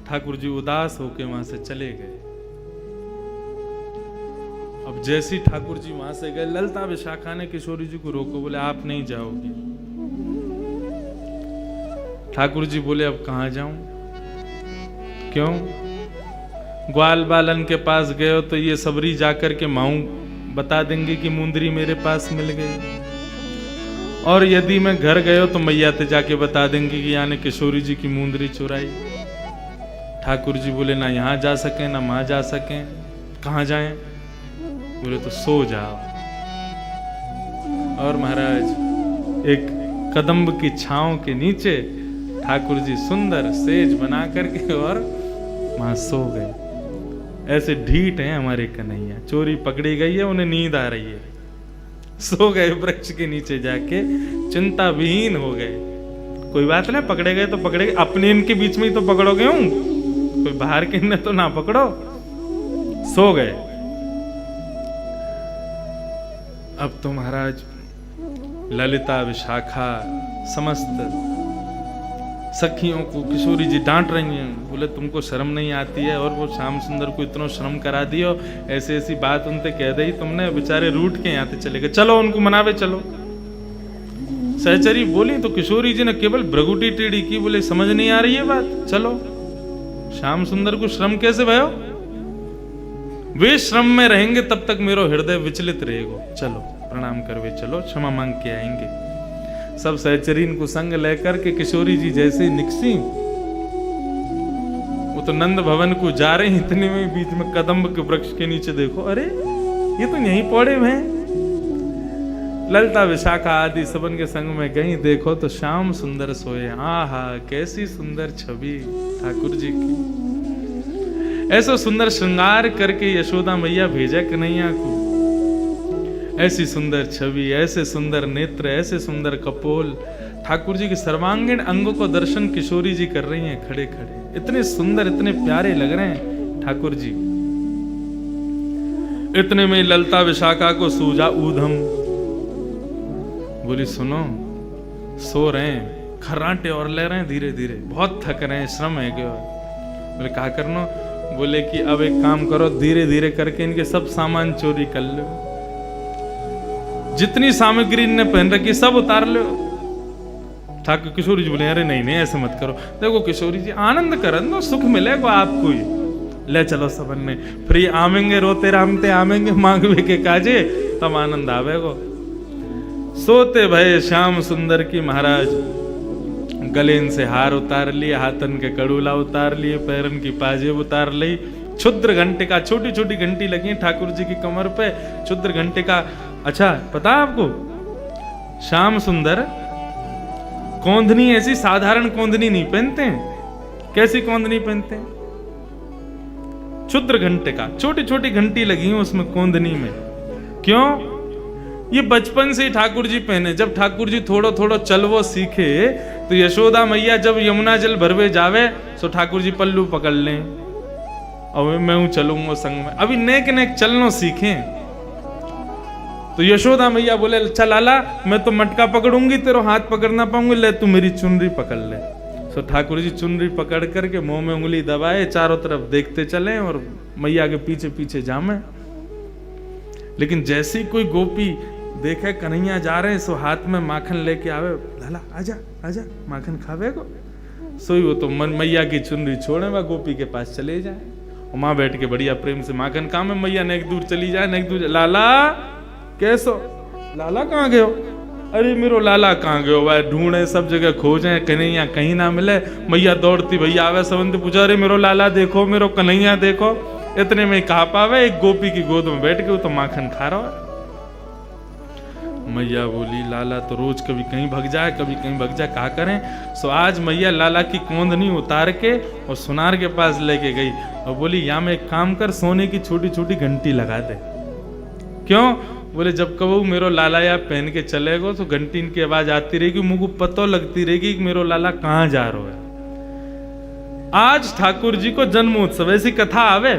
ठाकुर जी उदास होके वहां से चले गए। अब जैसी ठाकुर जी वहां से गए, ललता विशाखा ने किशोरी जी को रोको, बोले आप नहीं जाओगे। ठाकुर जी बोले अब कहां जाऊं? क्यों? ग्वाल बालन के पास गए हो तो ये सबरी जाकर के माऊ बता देंगे कि मुंदरी मेरे पास मिल गई, और यदि मैं घर गए तो मैया ते जाके बता देंगे कि यानी किशोरी जी की मुंदरी चुराई। ठाकुर जी बोले ना यहां जा सके ना वहां जा सके, कहां जाएं? बोले तो सो जाओ। और महाराज एक कदम्ब की छांव के नीचे ठाकुर जी सुंदर सेज बना करके और वहां सो गए। ऐसे ढीठ हैं हमारे कन्हैया, चोरी पकड़ी गई है, उन्हें नींद आ रही है, सो गए वृक्ष के नीचे जाके, चिंता विहीन हो गए। कोई बात नहीं, पकड़े गए तो पकड़े गए, अपने इनके बीच में ही तो पकड़ोगे हूं, कोई बाहर के इन्हें तो ना पकड़ो। सो गए। अब तो महाराज ललिता विशाखा समस्त सखियों को किशोरी जी डांट रही हैं। बोले तुमको शर्म नहीं आती है, और वो श्याम सुंदर को इतना श्रम करा दियो, ऐसे ऐसी बात उनसे कह दी तुमने, बेचारे रूठ के यहाँ से चले गए, चलो उनको मनावे चलो। सहचरी बोली तो किशोरी जी ने केवल भ्रगुटी टेढ़ी की, बोले समझ नहीं आ रही है बात, चलो। श्याम सुंदर को श्रम कैसे भयो? वे श्रम में रहेंगे तब तक मेरा हृदय विचलित रहेगा, चलो प्रणाम करवे चलो, क्षमा मांग के आएंगे। सब सहचरीन को संग लेकर के किशोरी जी जैसे निकसी, वो तो नंद भवन को जा रहे हैं, इतने में बीच में कदम्ब के वृक्ष के नीचे देखो, अरे ये तो यहीं पौड़े में। ललिता विशाखा आदि सबन के संग में गई, देखो तो श्याम सुंदर सोए। आहा कैसी सुंदर छवि ठाकुर जी की। ऐसा सुंदर श्रृंगार करके यशोदा मैया भेजा कन्हैया को। ऐसी सुंदर छवि, ऐसे सुंदर नेत्र, ऐसे सुंदर कपोल, ठाकुर जी के सर्वांगीण अंगों को दर्शन किशोरी जी कर रही हैं खड़े खड़े। इतने सुंदर, इतने प्यारे लग रहे हैं ठाकुर जी। इतने में ललिता विशाखा को सूझा ऊधम। बोली सुनो, सो रहे हैं, खर्राटे और ले रहे हैं धीरे धीरे, बहुत थक रहे हैं, श्रम है क्या? बोले क्या करना? बोले कि अब एक काम करो, धीरे धीरे करके इनके सब सामान चोरी कर लो, जितनी सामग्री इनने पहन रखी सब उतार लो। ठाकुर किशोरी जी बोले अरे नहीं नहीं ऐसे मत करो। देखो किशोरी जी आनंद करन दो, सुख मिलेगा आपको ही। ले चलो सबन ने, फिर आमेंगे रोते रामते आमेंगे मांगवे के काजे, तब आनंद आवेगो। सोते भये श्याम सुंदर की महाराज गलेन से हार उतार लिए, हाथन के कड़ूला उतार लिए, पैरन की पाजेब उतार ली। क्षुद्र घंटे का, छोटी छोटी घंटी लगी ठाकुर जी की कमर पे, क्षुद्र घंटे का। अच्छा पता है आपको, श्याम सुंदर कौंधनी ऐसी साधारण कौंधनी नहीं पहनते हैं। कैसी कौंधनी पहनते हैं? क्षुद्र घंटे का, छोटी छोटी घंटी लगी है उसमें कौंधनी में। क्यों? ये बचपन से ही ठाकुर जी पहने। जब ठाकुर जी थोड़ो थोड़ो चलवो सीखे तो यशोदा मैया जब यमुना जल भरवे जावे तो ठाकुर जी पल्लू पकड़ लें और मैं हूं चलूंगा संग में। अभी नेक नेक चलनो सीखें तो यशोदा मैया बोले चल लाला मैं तो मटका पकड़ूंगी, तेरो हाथ पकड़ ना पाऊंगी, ले तू मेरी चुनरी पकड़ ले। तो ठाकुर जी चुनरी पकड़ करके मुंह में उंगली दबाए, चारों तरफ देखते चले और मैया के पीछे पीछे जामे। लेकिन जैसी कोई गोपी देखे कन्हैया जा रहे हैं सो हाथ में माखन लेके आवे, लाला आजा आजा माखन खावे को, सोई वो तो मन मैया की चुनरी छोड़े वह गोपी के पास चले जाए और माँ बैठ के बढ़िया प्रेम से माखन काम है। मैया ने एक दूर चली जाए, ने एक दूर, लाला कैसो, लाला कहाँ गए हो? अरे मेरो लाला कहाँ गए हो? वह ढूंढे सब जगह खोजे, कन्हैया कहीं ना मिले। मैया दौड़ती भैया आवे, सबंत पूछा अरे मेरो लाला देखो, मेरो कन्हैया देखो। इतने में कहा पावे एक गोपी की गोद में बैठ के वो तो माखन खा रहा है। मैया बोली लाला तो रोज कभी कहीं भग जाए कभी कहीं भग जाए, क्या करें? सो आज मैया लाला की कौंधनी उतार के और सुनार के पास लेके गई और बोली या में एक काम कर, सोने की छोटी छोटी घंटी लगा दे। क्यों? बोले जब कबू मेरो लाला या पहन के चलेगो तो घंटी की आवाज आती रहेगी, मुझको पतो लगती रहेगी कि मेरो लाला कहाँ जा रहा है। आज ठाकुर जी को जन्मोत्सव, ऐसी कथा आवे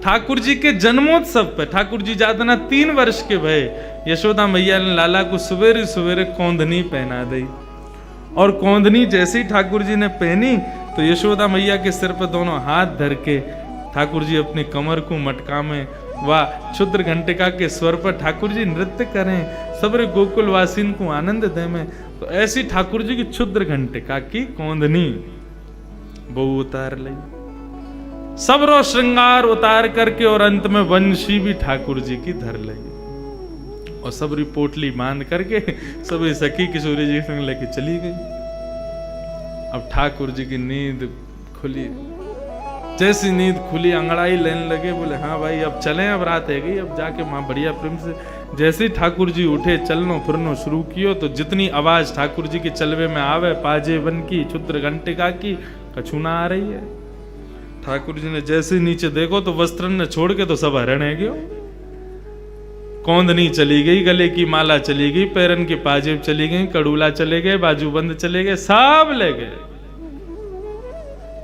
ठाकुर जी के जन्मोत्सव पे ठाकुर जी जातना 3 वर्ष के भय, यशोदा मैया ने लाला को सवेरे सवेरे कौंधनी पहना दी। और कौंधनी जैसे ही ठाकुर जी ने पहनी तो यशोदा मैया के सिर पर दोनों हाथ धर के ठाकुर जी अपनी कमर को मटका में व क्षुद्र घंटिका के स्वर पर ठाकुर जी नृत्य करें, सबरे गोकुल वासिन को आनंद दे में। तो ऐसी ठाकुर जी की क्षुद्र घंटिका की कौंधनी बहु उतार ली, सबरो श्रृंगार उतार करके और अंत में वंशी भी ठाकुर जी की धर लगी और सबरी पोटली बांध करके सबरी सखी किशोरी जी संग लेके चली गई। अब ठाकुर जी की नींद खुली, जैसी नींद खुली अंगड़ाई लेने लगे, बोले हाँ भाई अब चलें, अब रात है गई, अब जाके माँ बढ़िया प्रेम से। जैसे ही ठाकुर जी उठे चलनो फिरनो शुरू कियो तो जितनी आवाज ठाकुर जी के चलवे में आवे, पाजे वन की क्षुद्र घंटिका की, कछु ना आ रही है। ठाकुर जी ने जैसे नीचे देखो तो वस्त्रन ने छोड़ के तो सब हरण है गयो। कौंधनी चली गई, गले की माला चली गई, पैरन के पाजेब चली गई, कड़ूला चले गए, बाजूबंद चले गए, सब ले गए।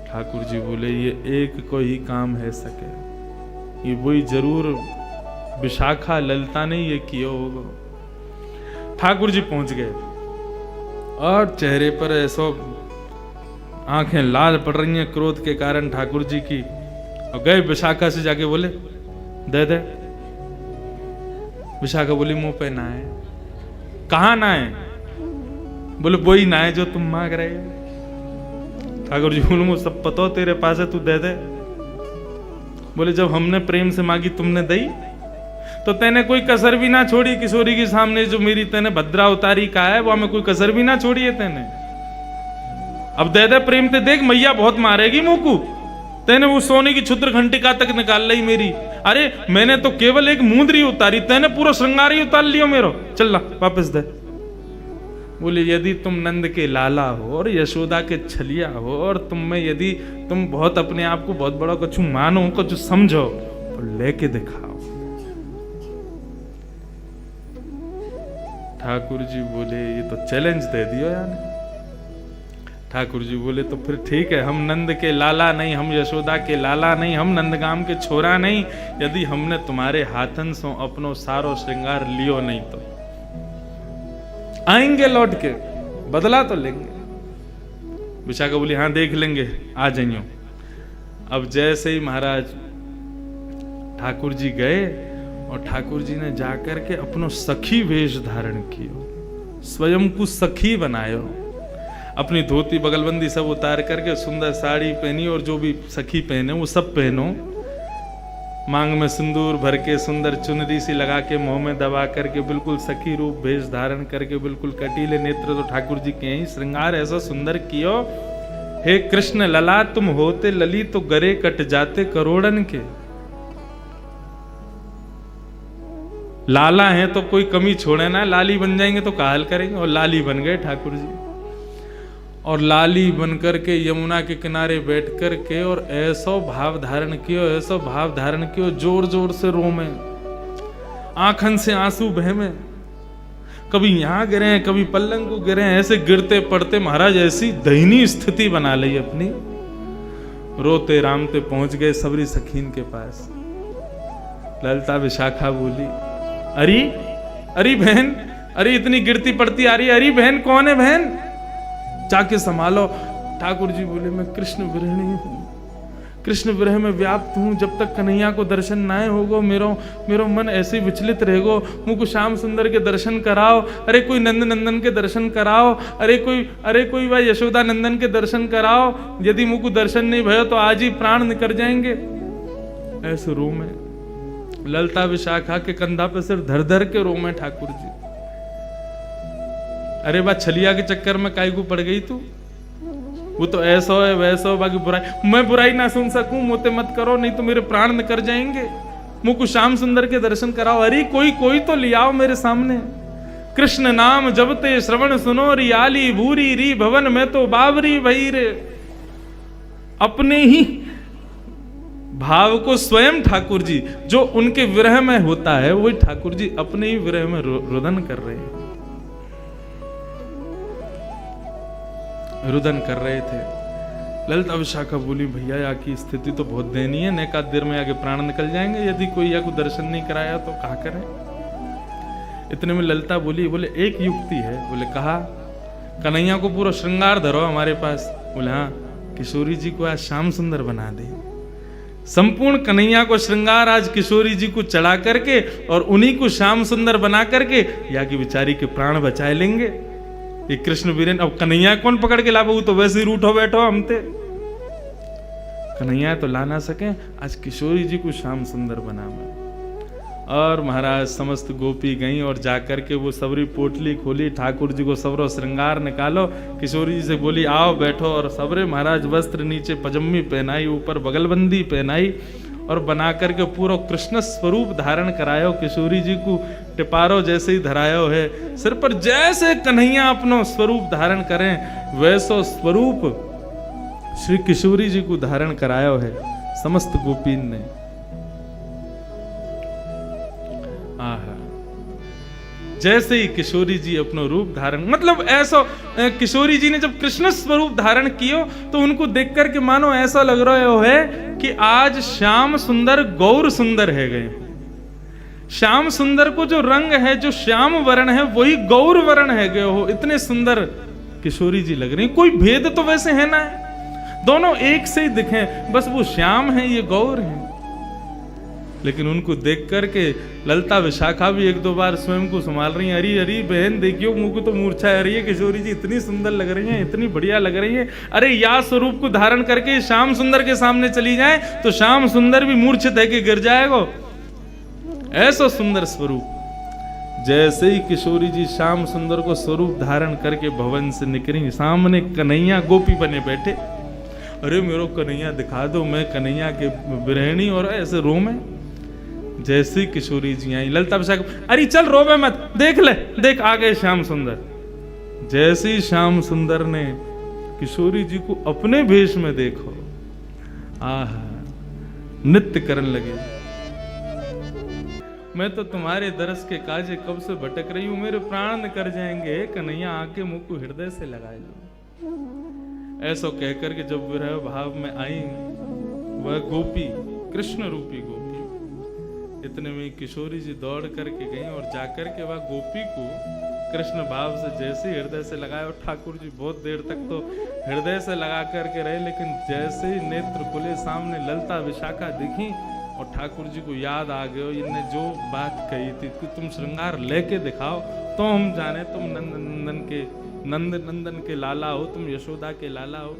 ठाकुर जी बोले ये एक को ही काम है सके, ये वही जरूर विशाखा ललिता ने ये किया होगा। ठाकुर जी पहुंच गए और चेहरे पर ऐसा आंखें लाल पड़ रही हैं क्रोध के कारण ठाकुर जी की, और गए विशाखा से जाके बोले दे दे। विशाखा बोली मुंह पे ना है। कहाँ ना है? बोले वही ना है जो तुम मांग रहे हो। ठाकुर जी बोले मुझे सब पता हो तेरे पास है, तू दे दे। बोले जब हमने प्रेम से मांगी तुमने दी, तो तेने कोई कसर भी ना छोड़ी किशोरी के सामने, जो मेरी तेने भद्रा उतारी का है वो हमें कोई कसर भी ना छोड़ी है तेने। अब दे दे प्रेम ते, देख मैया बहुत मारेगी मुंह। तेने वो सोने की क्षुद्र घंटिका तक निकाल ली मेरी। अरे मैंने तो केवल एक मुंदरी उतारी, तेने पूरा श्रृंगार ही उतार लियो मेरो, चल वापस दे। बोले यदि तुम नंद के लाला हो और यशोदा के छलिया हो और तुम में यदि तुम बहुत अपने आप को बहुत बड़ा कुछ मानो, कुछ समझो, तो लेके दिखाओ। ठाकुर जी बोले ये तो चैलेंज दे दियो यार। ठाकुर जी बोले तो फिर ठीक है, हम नंद के लाला नहीं, हम यशोदा के लाला नहीं, हम नंदगाम के छोरा नहीं, यदि हमने तुम्हारे हाथन से अपनो सारो श्रृंगार लियो नहीं तो आएंगे लौट के, बदला तो लेंगे। विशाखा बोली हाँ देख लेंगे, आ जाइयो। अब जैसे ही महाराज ठाकुर जी गए और ठाकुर जी ने जाकर के अपनो सखी वेश धारण कियो, स्वयं को सखी बनायो, अपनी धोती बगलबंदी सब उतार करके सुंदर साड़ी पहनी और जो भी सखी पहने वो सब पहनो, मांग में सिंदूर भर के सुंदर चुनरी सी लगा के मुंह में दबा करके बिल्कुल सखी रूप भेष धारण करके बिल्कुल कटीले नेत्र तो ठाकुर जी के ही श्रृंगार ऐसा सुंदर कियो। हे कृष्ण लला तुम होते लली तो गरे कट जाते करोड़न के। लाला हैं तो कोई कमी छोड़े ना, लाली बन जाएंगे तो काहल करेंगे, और लाली बन गए ठाकुर जी। और लाली बनकर के यमुना के किनारे बैठ कर के और ऐसो भाव धारण कियो, ऐसो भाव धारण कियो, जोर जोर से रोमे, आंखन से आंसू बहमे, कभी यहां गिरे कभी पल्लंग को गिरे, ऐसे गिरते पड़ते महाराज ऐसी दयनीय स्थिति बना ली अपनी। रोते रामते पहुंच गए सबरी सखीन के पास। ललिता विशाखा बोली, अरे अरे बहन, अरे इतनी गिरती पड़ती आ रही है, अरे बहन कौन है बहन, जाके संभालो। ठाकुर जी बोले, मैं कृष्ण विरहिणी हूं, कृष्ण विरह में व्याप्त हूं, जब तक कन्हैया को दर्शन ना होगो मेरो मन ऐसे ही विचलित रहेगो। मुझको श्याम सुंदर के दर्शन कराओ, अरे कोई नंद नंदन के दर्शन कराओ, अरे कोई भाई यशोदा नंदन के दर्शन कराओ, यदि मुझको दर्शन नहीं भयो तो आज ही प्राण निकल जाएंगे। ऐसे रो में ललिता विशाखा के कंधा पे सिर धर धर के रो में ठाकुर जी। अरे बा छलिया के चक्कर में काई को पड़ गई तू, वो तो ऐसा है वैसा हो, बाकी बुराई, मैं बुराई ना सुन सकूं, मोते मत करो नहीं तो मेरे प्राण निकल जाएंगे। मुझको श्याम सुंदर के दर्शन कराओ, अरे कोई तो ले आओ मेरे सामने। कृष्ण नाम जबते श्रवण सुनो, रियाली भूरी री भवन में तो बाबरी भई रे। अपने ही भाव को स्वयं ठाकुर जी जो उनके विरह में होता है, वही ठाकुर जी अपने ही विरह में रुदन कर रहे हैं, रुदन कर रहे थे। ललिता विशाखा बोली, भैया या की स्थिति तो बहुत दयनीय है, नेका देर में आगे प्राण निकल जाएंगे, यदि कोई या को दर्शन नहीं कराया तो कहा करें। इतने में ललिता बोली, बोले एक युक्ति है। बोले कहा, कन्हैया को पूरा श्रृंगार धरो हमारे पास। बोले हाँ, किशोरी जी को आज श्याम सुंदर बना दे, संपूर्ण कन्हैया को श्रृंगार आज किशोरी जी को चढ़ा करके और उन्हीं को श्याम सुंदर बना करके या की बिचारी के प्राण बचाए लेंगे। ये कृष्ण वीरेन, अब कन्हैया कौन पकड़ के लाबो, तो वैसे ही रूठो बैठो हमते, कन्हैया तो ला ना सके, आज किशोरी जी को श्याम सुंदर बना मैं। और महाराज समस्त गोपी गई और जाकर के वो सबरी पोटली खोली, ठाकुर जी को सबरो श्रृंगार निकालो, किशोरी जी से बोली आओ बैठो, और सबरे महाराज वस्त्र नीचे पजम्मी पहनाई, ऊपर बगलबंदी पहनाई और बना करके पूरा कृष्ण स्वरूप धारण करायो। किशोरी जी को टिपारो जैसे ही धरायो है, सिर पर जैसे कन्हैया अपनो स्वरूप धारण करें वैसो स्वरूप श्री किशोरी जी को धारण करायो है समस्त गोपीन ने। जैसे ही किशोरी जी अपनो रूप धारण, मतलब ऐसा किशोरी जी ने जब कृष्ण स्वरूप धारण कियो तो उनको देख करके मानो ऐसा लग रहा है कि आज श्याम सुंदर गौर सुंदर है गए। श्याम सुंदर को जो रंग है, जो श्याम वर्ण है, वही गौर वर्ण है गए हो। इतने सुंदर किशोरी जी लग रही, कोई भेद तो वैसे है ना, दोनों एक से ही दिखे, बस वो श्याम है ये गौर है। लेकिन उनको देख करके ललिता विशाखा भी एक दो बार स्वयं को संभाल रही है। अरे अरे बहन देखियो, मुझको तो मूर्छा आ रही है, किशोरी जी इतनी सुंदर लग रही हैं, इतनी बढ़िया लग रही हैं। अरे या स्वरूप को धारण करके श्याम सुंदर के सामने चली जाए तो श्याम सुंदर भी मूर्छित है कि गिर जाएगा, ऐसा सुंदर स्वरूप। जैसे ही किशोरी जी श्याम सुंदर को स्वरूप धारण करके भवन से निकली, सामने कन्हैया गोपी बने बैठे। अरे मेरो कन्हैया दिखा दो, मैं कन्हैया के विरहिणी, और ऐसे रो में। जैसे ही किशोरी जी आई, ललिता विशाखा, अरे चल रोवे मत, देख ले, देख आ गए श्याम सुंदर। जैसे ही श्याम सुंदर ने किशोरी जी को अपने भेष में देखो, आहा, नृत्य करने लगे। मैं तो तुम्हारे दरस के काजे कब से भटक रही हूं, मेरे प्राण कर जाएंगे, कन्हैया आके मुंह को हृदय से लगाए लो। ऐसा कहकर के जब विरह भाव में आई वह गोपी, कृष्ण रूपी गोपी, इतने में किशोरी जी दौड़ करके गई और जाकर के वह गोपी को कृष्ण भाव से जैसे हृदय से लगाया। और ठाकुर जी बहुत देर तक तो हृदय से लगा करके रहे, लेकिन जैसे ही नेत्र खुले सामने ललिता विशाखा दिखी और ठाकुर जी को याद आ गया, इनने जो बात कही थी कि तुम श्रृंगार लेके दिखाओ तो हम जाने तुम नंद नंदन के लाला हो, तुम यशोदा के लाला हो।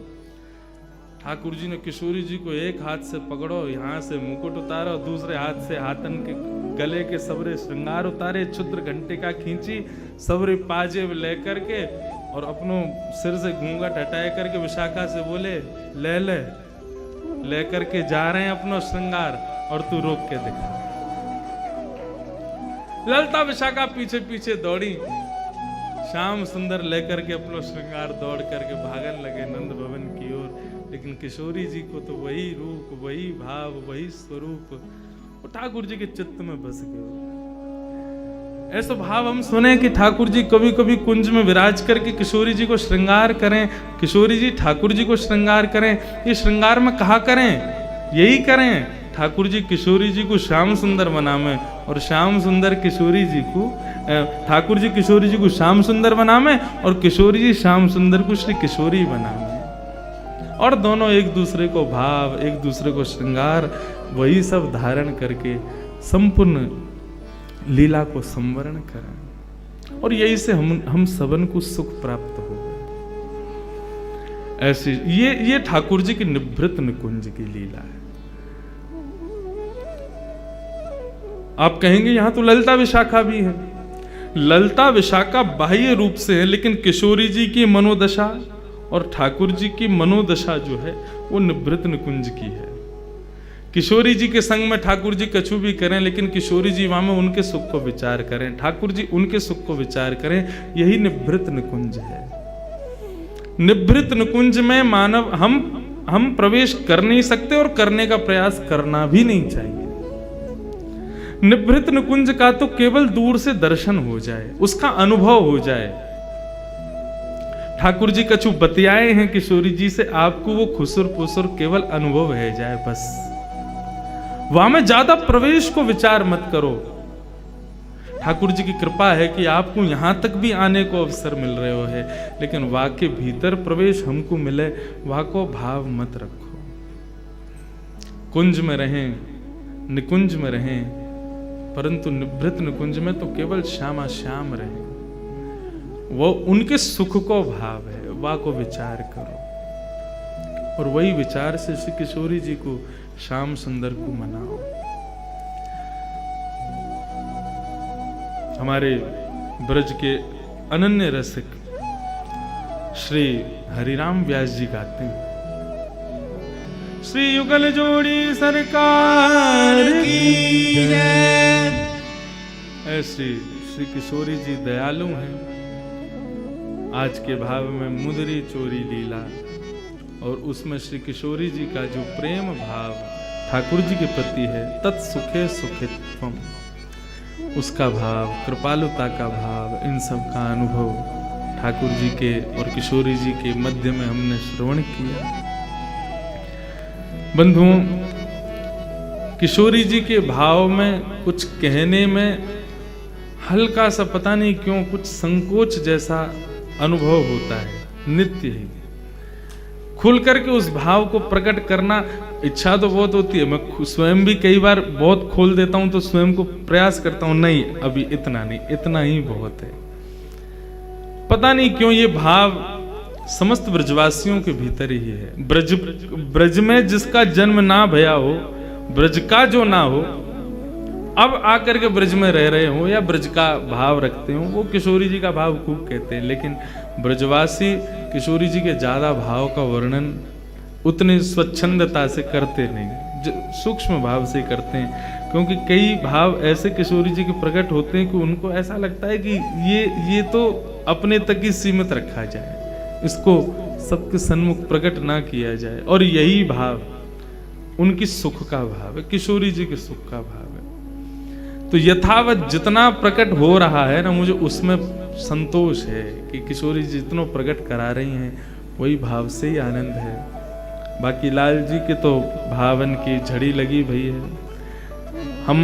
ठाकुर जी ने किशोरी जी को एक हाथ से पकड़ो, यहाँ से मुकुट उतारो, दूसरे हाथ से हाथन के गले के सबरे श्रृंगार उतारे, क्षुद्र घंटिका खींची, सबरे पाजेब लेकर के और अपनों सिर से घूंघट हटाए करके विशाखा से बोले, ले लेकर के जा रहे हैं अपनो श्रृंगार, और तू रोक के दिखा। ललिता विशाखा पीछे पीछे दौड़ी, श्याम सुंदर लेकर के अपना श्रृंगार दौड़ करके भागन लगे नंद भवन की ओर, लेकिन किशोरी जी को तो वही रूप, वही भाव, वही स्वरूप वो ठाकुर जी के चित्त में बस गए। ऐसा भाव हम सुने कि ठाकुर जी कभी कभी कुंज में विराज करके किशोरी जी को श्रृंगार करें, किशोरी जी ठाकुर जी को श्रृंगार करें। ये श्रृंगार में कहा करें, यही करें, ठाकुर जी किशोरी जी को श्याम सुंदर बनावे और श्याम सुंदर किशोरी जी को, ठाकुर जी किशोरी जी को श्याम सुंदर बनावे और किशोरी जी श्याम सुंदर को श्री किशोरी बनावे, और दोनों एक दूसरे को भाव, एक दूसरे को श्रृंगार, वही सब धारण करके संपूर्ण लीला को संवरण करें, और यही से हम सबन को सुख प्राप्त हो। ऐसी ये ठाकुर जी की निभृत निकुंज की लीला है। आप कहेंगे यहां तो ललिता विशाखा भी है। ललिता विशाखा बाह्य रूप से है, लेकिन किशोरी जी की मनोदशा और ठाकुर जी की मनोदशा जो है वो निभृत निकुंज की है। किशोरी जी के संग में ठाकुर जी कछु भी करें, लेकिन किशोरी जी वहां में उनके सुख को विचार करें, ठाकुर जी उनके सुख को विचार करें, यही निभृत निकुंज है। निभृत निकुंज में मानव हम प्रवेश कर नहीं सकते और करने का प्रयास करना भी नहीं चाहिए। निभृत निकुंज का तो केवल दूर से दर्शन हो जाए, उसका अनुभव हो जाए। ठाकुर जी कछु बतियाए हैं किशोरी जी से, आपको वो खुसुर पुसुर केवल अनुभव है जाए, बस वहां में ज्यादा प्रवेश को विचार मत करो। ठाकुर जी की कृपा है कि आपको यहां तक भी आने को अवसर मिल रहे हो है, लेकिन वहां के भीतर प्रवेश हमको मिले, वहां को भाव मत रखो। कुंज में रहें, निकुंज में रहें, परंतु निभृत निकुंज में तो केवल श्यामा श्याम रहे, वो उनके सुख को भाव है, वह को विचार करो, और वही विचार से श्री किशोरी जी को श्याम सुंदर को मनाओ। हमारे ब्रज के अनन्य रसिक श्री हरिराम व्यास जी गाते हैं, श्री युगल जोड़ी सरकार की जय। ऐसी श्री किशोरी जी दयालु हैं। आज के भाव में मुदरी चोरी लीला, और उसमें श्री किशोरी जी का जो प्रेम भाव ठाकुर जी के प्रति है, तत्सुखे सुखित्वम, उसका भाव, कृपालुता का भाव, इन सब का अनुभव ठाकुर जी के और किशोरी जी के मध्य में हमने श्रवण किया। बंधुओं, किशोरी जी के भाव में कुछ कहने में हल्का सा पता नहीं क्यों कुछ संकोच जैसा अनुभव होता है, नित्य ही खुल करके उस भाव को प्रकट करना इच्छा तो बहुत होती है। मैं स्वयं भी कई बार बहुत खोल देता हूं, तो स्वयं को प्रयास करता हूं, नहीं अभी इतना नहीं, इतना ही बहुत है। पता नहीं क्यों ये भाव समस्त ब्रजवासियों के भीतर ही है। ब्रज में जिसका जन्म ना भया हो, ब्रज का जो ना हो, अब आकर के ब्रज में रह रहे हो या ब्रज का भाव रखते हो, वो किशोरी जी का भाव खूब कहते हैं, लेकिन ब्रजवासी किशोरी जी के ज्यादा भाव का वर्णन उतनी स्वच्छंदता से करते नहीं, सूक्ष्म भाव से करते हैं, क्योंकि कई भाव ऐसे किशोरी जी के प्रकट होते हैं कि उनको ऐसा लगता है कि ये तो अपने तक ही सीमित रखा जाए, इसको सबके सन्मुख प्रकट ना किया जाए। और यही भाव उनकी सुख का भाव है, किशोरी जी के सुख का भाव है। तो यथावत जितना प्रकट हो रहा है ना, मुझे उसमें संतोष है कि किशोरी जी जितना प्रकट करा रही हैं, वही भाव से ही आनंद है। बाकी लाल जी के तो भावन की झड़ी लगी भई है। हम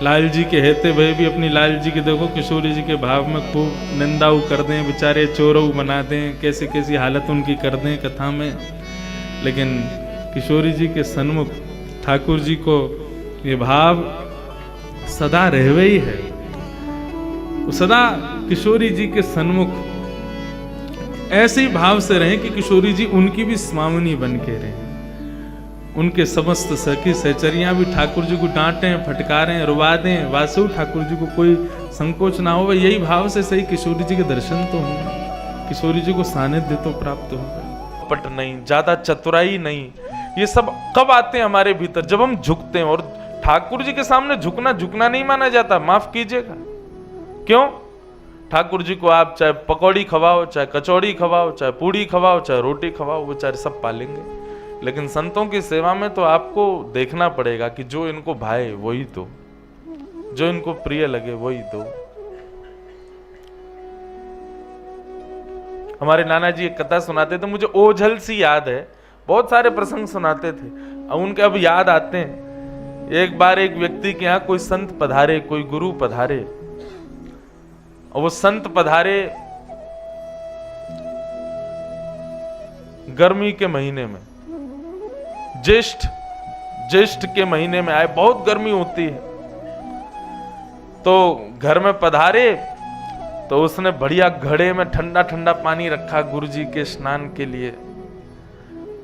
लाल जी के हेते भय भी अपनी लाल जी के देखो किशोरी जी के भाव में खूब निंदाऊ कर दें, बेचारे चोरऊ बना दें, कैसी कैसी हालत उनकी कर दें कथा में, लेकिन किशोरी जी के सन्मुख ठाकुर जी को ये भाव सदा रहवे ही है। सदा किशोरी जी के सन्मुख ऐसे ही भाव से रहें कि किशोरी जी उनकी भी स्वामिनी बन के रहें, उनके समस्त सखी सहचरियां भी ठाकुर जी को डांटें, फटकारें, रुवा दें, वासु ठाकुर जी को कोई संकोच ना हो। यही भाव से सही किशोरी जी के दर्शन तो हों, किशोरी जी को सानिध्य तो प्राप्त हो। पट नहीं, ज्यादा चतुराई नहीं, ये सब कब आते हैं हमारे भीतर, जब हम झुकते हैं। और ठाकुर जी के सामने झुकना नहीं माना जाता, माफ कीजिएगा। क्यों? ठाकुर जी को आप चाहे पकौड़ी खवाओ, चाहे कचौड़ी खवाओ, चाहे पूड़ी खवाओ, चाहे रोटी खवाओ, वो चाहे सब पालेंगे। लेकिन संतों की सेवा में तो आपको देखना पड़ेगा कि जो इनको भाए वही दो, जो इनको प्रिय लगे वही दो। हमारे नाना जी एक कथा सुनाते थे, मुझे ओझल सी याद है, बहुत सारे प्रसंग सुनाते थे, अब उनके अब याद आते हैं। एक बार एक व्यक्ति के यहाँ कोई संत पधारे, कोई गुरु पधारे, और वो संत पधारे गर्मी के महीने में, ज्येष्ठ के महीने में आए, बहुत गर्मी होती है। तो घर में पधारे तो उसने बढ़िया घड़े में ठंडा ठंडा पानी रखा गुरुजी के स्नान के लिए।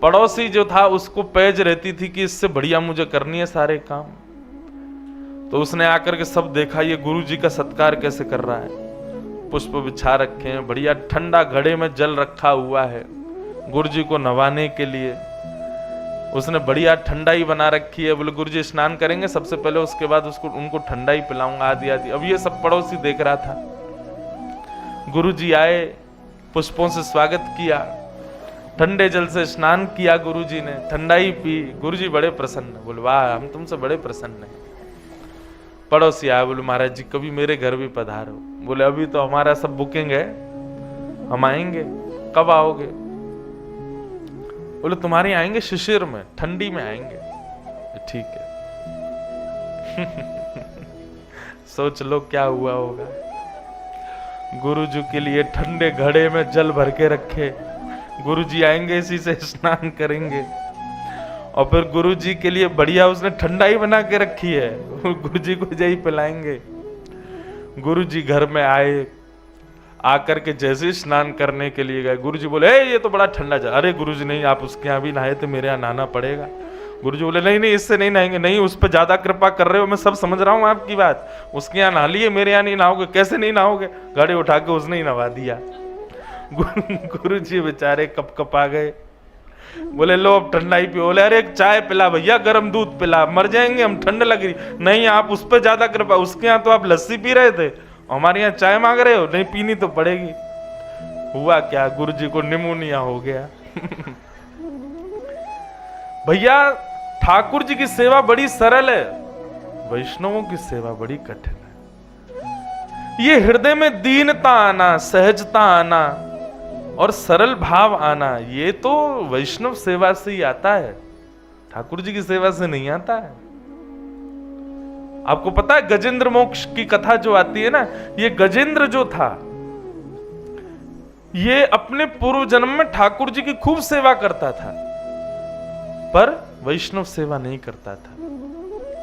पड़ोसी जो था उसको पेज रहती थी कि इससे बढ़िया मुझे करनी है सारे काम। तो उसने आकर के सब देखा, ये गुरुजी का सत्कार कैसे कर रहा है। पुष्प बिछा रखे हैं, बढ़िया ठंडा घड़े में जल रखा हुआ है गुरुजी को नवाने के लिए। उसने बढ़िया ठंडाई बना रखी है, बोले गुरुजी स्नान करेंगे सबसे पहले, उसके बाद उनको ठंडाई पिलाऊंगा आदि आदि। अब ये सब पड़ोसी देख रहा था। गुरुजी आए, पुष्पों से स्वागत किया, ठंडे जल से स्नान किया गुरुजी ने, ठंडाई पी। गुरुजी बड़े प्रसन्न, बोले वाह हम तुमसे बड़े प्रसन्न हैं। पड़ोसी आया, बोले महाराज जी कभी मेरे घर भी पधारो। बोले अभी तो हमारा सब बुकिंग है, हम आएंगे, कब आओगे? बोले तुम्हारे आएंगे शिशिर में, ठंडी में आएंगे। ठीक है। सोच लो क्या हुआ होगा। गुरुजी के लिए ठंडे घड़े में जल भर के रखे, गुरुजी आएंगे इसी से स्नान करेंगे, और फिर गुरुजी के लिए बढ़िया उसने ठंडाई बना के रखी है, गुरुजी को यही पिलाएंगे। गुरुजी घर में आए, आकर के जैसे स्नान करने के लिए गए, गुरुजी बोले ये तो बड़ा ठंडा जल। अरे गुरुजी नहीं, आप उसके यहाँ भी नहाए थे, मेरे यहाँ नहाना पड़ेगा। गुरुजी बोले नहीं नहीं इससे नहीं नहाएंगे। नहीं, उस पर ज्यादा कृपा कर रहे हो, मैं सब समझ रहा हूँ आपकी बात, उसके यहाँ नहा लिए, मेरे यहाँ नहीं नहाओगे। कैसे नहीं नहाओगे? गाड़ी उठा के उसने ही नहा दिया। गुरुजी बेचारे कप कप आ गए, बोले लो अब ठंडाई पियो। बोले अरे एक चाय पिला भैया, गर्म दूध पिला, मर जाएंगे हम, ठंड लग रही। नहीं आप उस पर ज्यादा कृपा, उसके यहाँ तो आप लस्सी पी रहे थे, हमारे यहाँ चाय मांग रहे हो। नहीं पीनी तो पड़ेगी। हुआ क्या, गुरुजी को निमोनिया हो गया। भैया ठाकुर जी की सेवा बड़ी सरल है, वैष्णवों की सेवा बड़ी कठिन है। ये हृदय में दीनता आना, सहजता आना और सरल भाव आना, ये तो वैष्णव सेवा से ही आता है, ठाकुर जी की सेवा से नहीं आता है। आपको पता है गजेंद्र मोक्ष की कथा जो आती है ना, ये गजेंद्र जो था ये अपने पूर्व जन्म में ठाकुर जी की खूब सेवा करता था, पर वैष्णव सेवा नहीं करता था।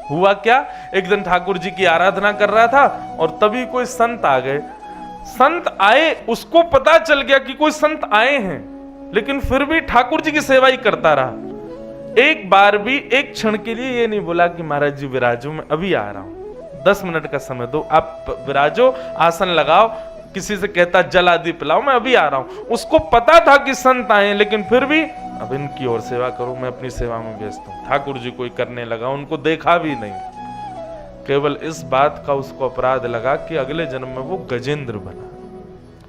हुआ क्या, एक दिन ठाकुर जी की आराधना कर रहा था और तभी कोई संत आ गए। संत आए, उसको पता चल गया कि कोई संत आए हैं, लेकिन फिर भी ठाकुर जी की सेवा ही करता रहा। एक बार भी एक क्षण के लिए ये नहीं बोला कि महाराज जी विराजो, मैं अभी आ रहा हूं, 10 मिनट का समय दो, आप विराजो, आसन लगाओ, किसी से कहता जल आदि पिलाओ, मैं अभी आ रहा हूं। उसको पता था कि संत आए, लेकिन फिर भी अब इनकी और सेवा करूं, मैं अपनी सेवा में व्यस्त हूं। ठाकुर जी कोई करने लगा, उनको देखा भी नहीं। केवल इस बात का उसको अपराध लगा कि अगले जन्म में वो गजेंद्र बना,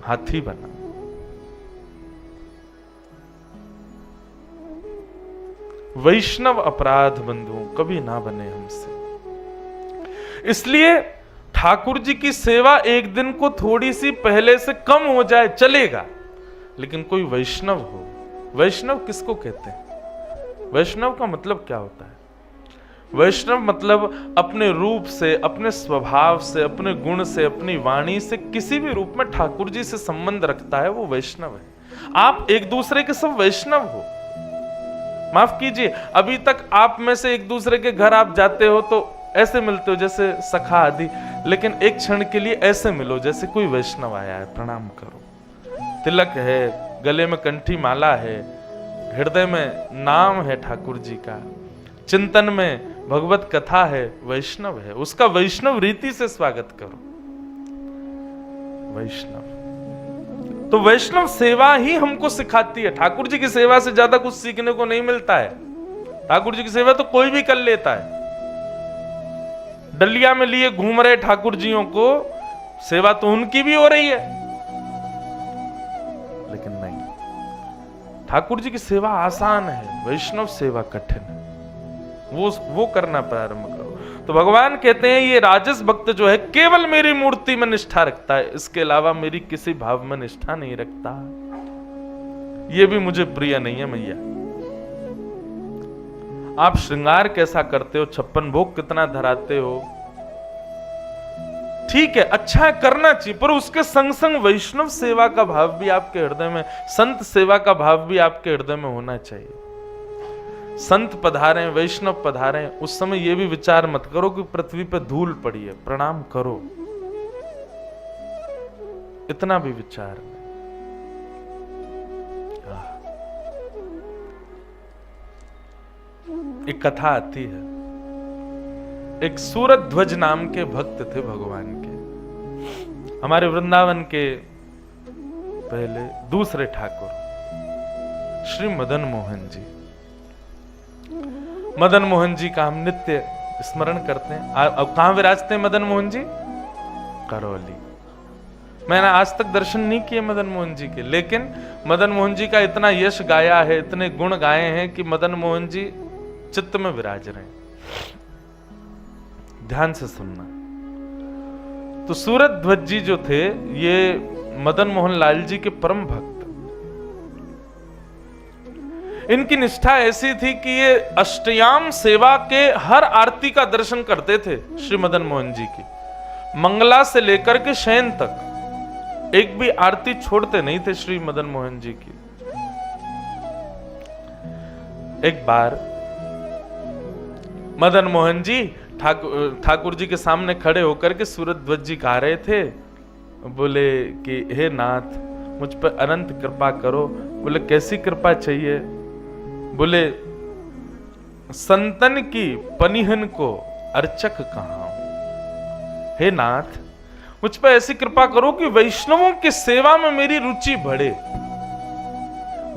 हाथी बना। वैष्णव अपराध बंधुओं कभी ना बने हमसे। इसलिए ठाकुर जी की सेवा एक दिन को थोड़ी सी पहले से कम हो जाए चलेगा, लेकिन कोई वैष्णव हो। वैष्णव किसको कहते हैं? वैष्णव का मतलब क्या होता है? वैष्णव मतलब अपने रूप से, अपने स्वभाव से, अपने गुण से, अपनी वाणी से किसी भी रूप में ठाकुर जी से संबंध रखता है, वो वैष्णव है। आप एक दूसरे के सब वैष्णव हो। माफ कीजिए, अभी तक आप में से एक दूसरे के घर आप जाते हो तो ऐसे मिलते हो जैसे सखा आदि, लेकिन एक क्षण के लिए ऐसे मिलो जैसे कोई वैष्णव आया है, प्रणाम करो। तिलक है, गले में कंठी माला है, हृदय में नाम है ठाकुर जी का, चिंतन में भगवत कथा है, वैष्णव है, उसका वैष्णव रीति से स्वागत करो। वैष्णव तो वैष्णव सेवा ही हमको सिखाती है। ठाकुर जी की सेवा से ज्यादा कुछ सीखने को नहीं मिलता है। ठाकुर जी की सेवा तो कोई भी कर लेता है। डलिया में लिए घूम रहे ठाकुर जियों को सेवा तो उनकी भी हो रही है। लेकिन नहीं, ठाकुर जी की सेवा आसान है, वैष्णव सेवा कठिन है, वो करना प्रारंभ करो। तो भगवान कहते हैं ये राजस भक्त जो है केवल मेरी मूर्ति में निष्ठा रखता है, इसके अलावा मेरी किसी भाव में निष्ठा नहीं रखता, ये भी मुझे प्रिय नहीं है। मैया आप श्रृंगार कैसा करते हो, 56 भोग कितना धराते हो, ठीक है, अच्छा है, करना चाहिए, पर उसके संग संग वैष्णव सेवा का भाव भी आपके हृदय में, संत सेवा का भाव भी आपके हृदय में होना चाहिए। संत पधारे, वैष्णव पधारे, उस समय यह भी विचार मत करो कि पृथ्वी पर धूल पड़ी है, प्रणाम करो, इतना भी विचार नहीं। एक कथा आती है, एक सूरध्वज नाम के भक्त थे भगवान के, हमारे वृंदावन के पहले दूसरे ठाकुर श्री मदन मोहन जी। मदन मोहन जी का हम नित्य स्मरण करते हैं। अब कहां विराजते हैं मदन मोहन जी? करौली। मैंने आज तक दर्शन नहीं किए मदन मोहन जी के, लेकिन मदन मोहन जी का इतना यश गाया है, इतने गुण गाए हैं कि मदन मोहन जी चित्त में विराज रहे हैं। ध्यान से सुनना। तो सूरध्वज जी जो थे ये मदन मोहन लाल जी के परम भक्त, इनकी निष्ठा ऐसी थी कि ये अष्टयाम सेवा के हर आरती का दर्शन करते थे। श्री मदन मोहन जी की मंगला से लेकर के शयन तक एक भी आरती छोड़ते नहीं थे श्री मदन मोहन जी की। एक बार मदन मोहन जी ठाकुर जी के सामने खड़े होकर के सूरध्वज जी गा रहे थे, बोले कि हे नाथ मुझ पर अनंत कृपा करो। बोले कैसी कृपा चाहिए? बोले संतन की पनिहन को अर्चक कहां, हे नाथ मुझ पर ऐसी कृपा करो कि वैष्णवों की सेवा में मेरी रुचि बढ़े,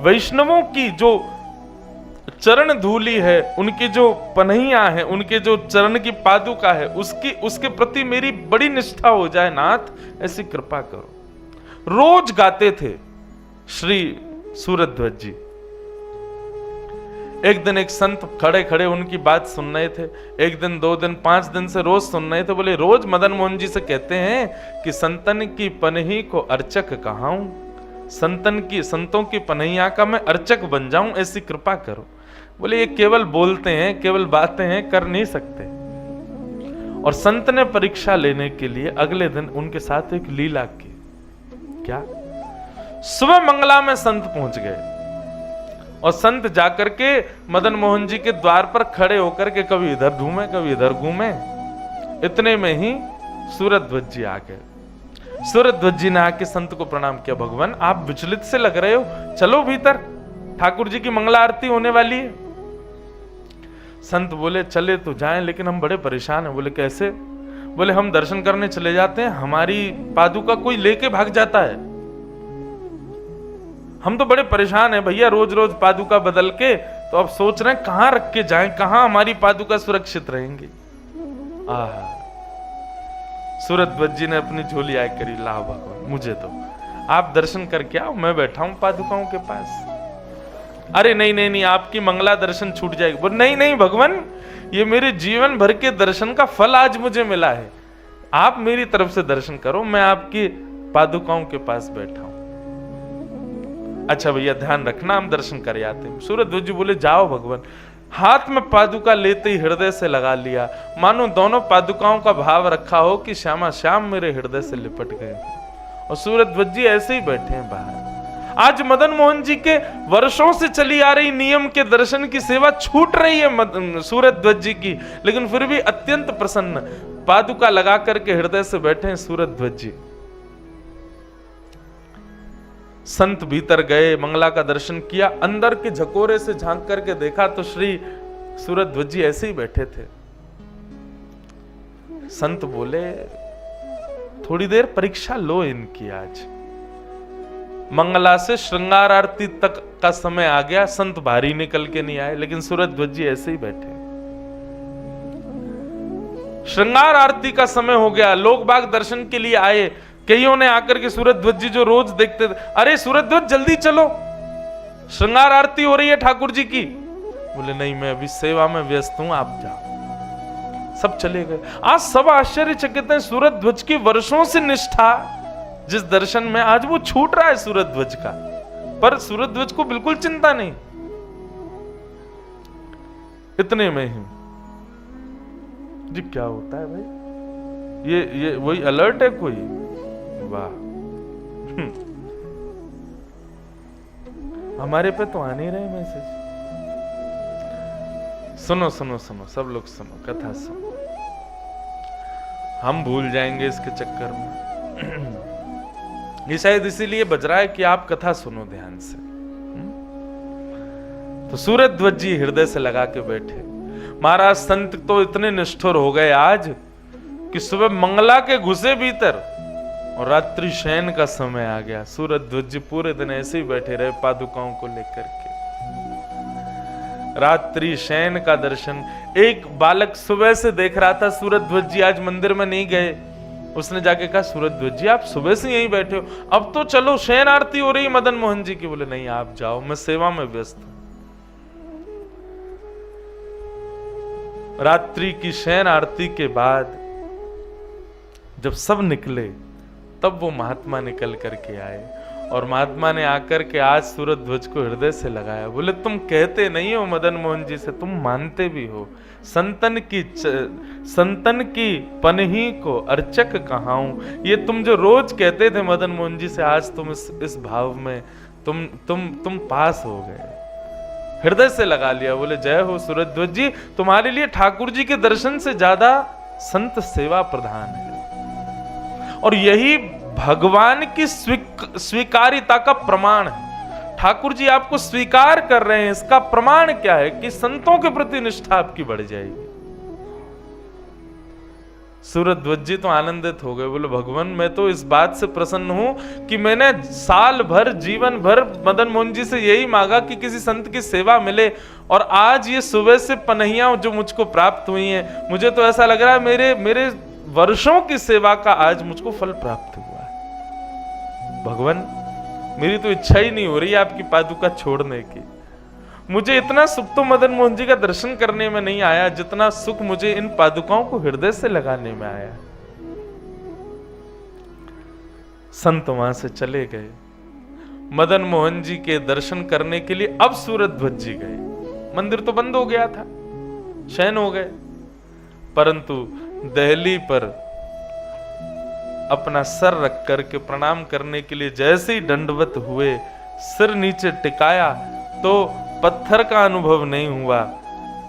वैष्णवों की जो चरण धूली है, उनकी जो पनहियां हैं, उनके जो चरण की पादुका है, उसके प्रति मेरी बड़ी निष्ठा हो जाए नाथ, ऐसी कृपा करो। रोज गाते थे श्री सूरध्वज जी। एक दिन एक संत खड़े खड़े उनकी बात सुन रहे थे, एक दिन, 2 दिन, 5 दिन से रोज सुन रहे थे। बोले रोज मदन मोहन जी से कहते हैं कि संतन की पनही को अर्चक कहाऊं, संतों की पनहिया का मैं अर्चक बन जाऊं, ऐसी कृपा करो। बोले ये केवल बोलते हैं, केवल बातें हैं, कर नहीं सकते। और संत ने परीक्षा लेने के लिए अगले दिन उनके साथ एक लीला की। क्या? सुबह मंगला में संत पहुंच गए और संत जाकर के मदन मोहन जी के द्वार पर खड़े होकर के कभी इधर घूमे कभी इधर घूमे। इतने में ही सूरध्वज जी आ गए। सूरध्वज जी ने आके संत को प्रणाम किया। भगवान आप विचलित से लग रहे हो, चलो भीतर, ठाकुर जी की मंगला आरती होने वाली है। संत बोले चले तो जाएं, लेकिन हम बड़े परेशान हैं। बोले कैसे? बोले हम दर्शन करने चले जाते हैं, हमारी पादुका कोई लेके भाग जाता है, हम तो बड़े परेशान हैं भैया, रोज रोज पादुका बदल के, तो अब सोच रहे हैं कहां रख के जाएं, कहां हमारी पादुका सुरक्षित रहेंगी। सूरध्वज जी ने अपनी झोली आए करी, ला भगवान मुझे तो आप दर्शन करके आओ, मैं बैठा हूं पादुकाओं के पास। अरे नहीं नहीं नहीं, आपकी मंगला दर्शन छूट जाएगी। बोल नहीं नहीं भगवान, ये मेरे जीवन भर के दर्शन का फल आज मुझे मिला है, आप मेरी तरफ से दर्शन करो, मैं आपकी पादुकाओं के पास बैठा हूं। अच्छा भैया ध्यान रखना, हम दर्शन कर आते हैं। सूरध्वज जी बोले जाओ भगवान। हाथ में पादुका लेते ही हृदय से लगा लिया, मानो दोनों पादुकाओं का भाव रखा हो कि श्यामा श्याम मेरे हृदय से लिपट गए। और सूरध्वज जी ऐसे ही बैठे हैं बाहर। आज मदन मोहन जी के वर्षों से चली आ रही नियम के दर्शन की सेवा छूट रही है सूरध्वज जी की, लेकिन फिर भी अत्यंत प्रसन्न पादुका लगा करके हृदय से बैठे हैं सूरध्वज जी। संत भीतर गए, मंगला का दर्शन किया, अंदर के झकोरे से झांक करके देखा तो श्री सूरध्वज जी ऐसे ही बैठे थे। संत बोले थोड़ी देर परीक्षा लो इनकी। आज मंगला से श्रृंगार आरती तक का समय आ गया, संत बाहरी निकल के नहीं आए, लेकिन सूरध्वज जी ऐसे ही बैठे। श्रृंगार आरती का समय हो गया, लोग बाग दर्शन के लिए आए। कईयों ने आकर के सूरज ध्वज जी जो रोज देखते थे, अरे सूरज ध्वज जल्दी चलो, श्रृंगार आरती हो रही है ठाकुर जी की। बोले नहीं, मैं अभी सेवा में व्यस्त हूं, आप जाओ। सब चले गए। आज सब आश्चर्यचकित हैं, सूरज ध्वज की वर्षों से निष्ठा जिस दर्शन में, आज वो छूट रहा है सूरज ध्वज का। पर सूरज ध्वज को बिल्कुल चिंता नहीं। इतने में ही जी क्या होता है भाई, ये वही अलर्ट है कोई? वाह, हमारे पे तो आ नहीं रहे मैसेज। सुनो सुनो सुनो, सब लोग सुनो, कथा सुनो, हम भूल जाएंगे इसके चक्कर में। ये शायद इसीलिए बज रहा है कि आप कथा सुनो ध्यान से। तो सूरज ध्वज जी हृदय से लगा के बैठे। महाराज संत तो इतने निष्ठुर हो गए आज कि सुबह मंगला के घुसे भीतर और रात्रि शयन का समय आ गया। सूरज ध्वज जी पूरे दिन ऐसे ही बैठे रहे पादुकाओं को लेकर के। रात्रि शयन का दर्शन एक बालक सुबह से देख रहा था, सूरज ध्वज जी आज मंदिर में नहीं गए। उसने जाके कहा, सूरज ध्वज जी आप सुबह से यहीं बैठे हो, अब तो चलो शयन आरती हो रही मदन मोहन जी की। बोले नहीं आप जाओ, मैं सेवा में व्यस्त हूं। रात्रि की शयन आरती के बाद जब सब निकले, तब वो महात्मा निकल करके आए और महात्मा ने आकर के आज सूरज ध्वज को हृदय से लगाया। बोले तुम कहते नहीं हो मदन मोहन जी से, तुम मानते भी हो। संतन की पनही को अर्चक कहाऊं, ये तुम जो रोज कहते थे मदन मोहन जी से, आज तुम इस भाव में तुम पास हो गए, हृदय से लगा लिया। बोले जय हो सूरज ध्वज जी, तुम्हारे लिए ठाकुर जी के दर्शन से ज्यादा संत सेवा प्रधान है। और यही भगवान की स्वीकारिता का प्रमाण है। ठाकुर जी आपको स्वीकार कर रहे हैं, इसका प्रमाण क्या है? कि संतों के प्रति निष्ठा आपकी बढ़ जाएगी। सूरज ध्वज जी तो आनंदित हो गए। बोले भगवान मैं तो इस बात से प्रसन्न हूं कि मैंने साल भर जीवन भर मदन मोहन जी से यही मांगा कि किसी संत की सेवा मिले, और आज ये सुबह से पनहियां जो मुझको प्राप्त हुई हैं, मुझे तो ऐसा लग रहा है मेरे वर्षों की सेवा का आज मुझको फल प्राप्त हुआ है। भगवान मेरी तो इच्छा ही नहीं हो रही आपकी पादुका छोड़ने की। मुझे इतना सुख तो मदन मोहन जी का दर्शन करने में नहीं आया जितना सुख मुझे इन पादुकाओं को हृदय से लगाने में आया। संत वहां से चले गए। मदन मोहन जी के दर्शन करने के लिए अब सूरज ध्वज जी गए। मंदिर तो बंद हो गया था, शयन हो गए, परंतु दहली पर अपना सर रख करके प्रणाम करने के लिए जैसे ही दंडवत हुए, सिर नीचे टिकाया तो पत्थर का अनुभव नहीं हुआ,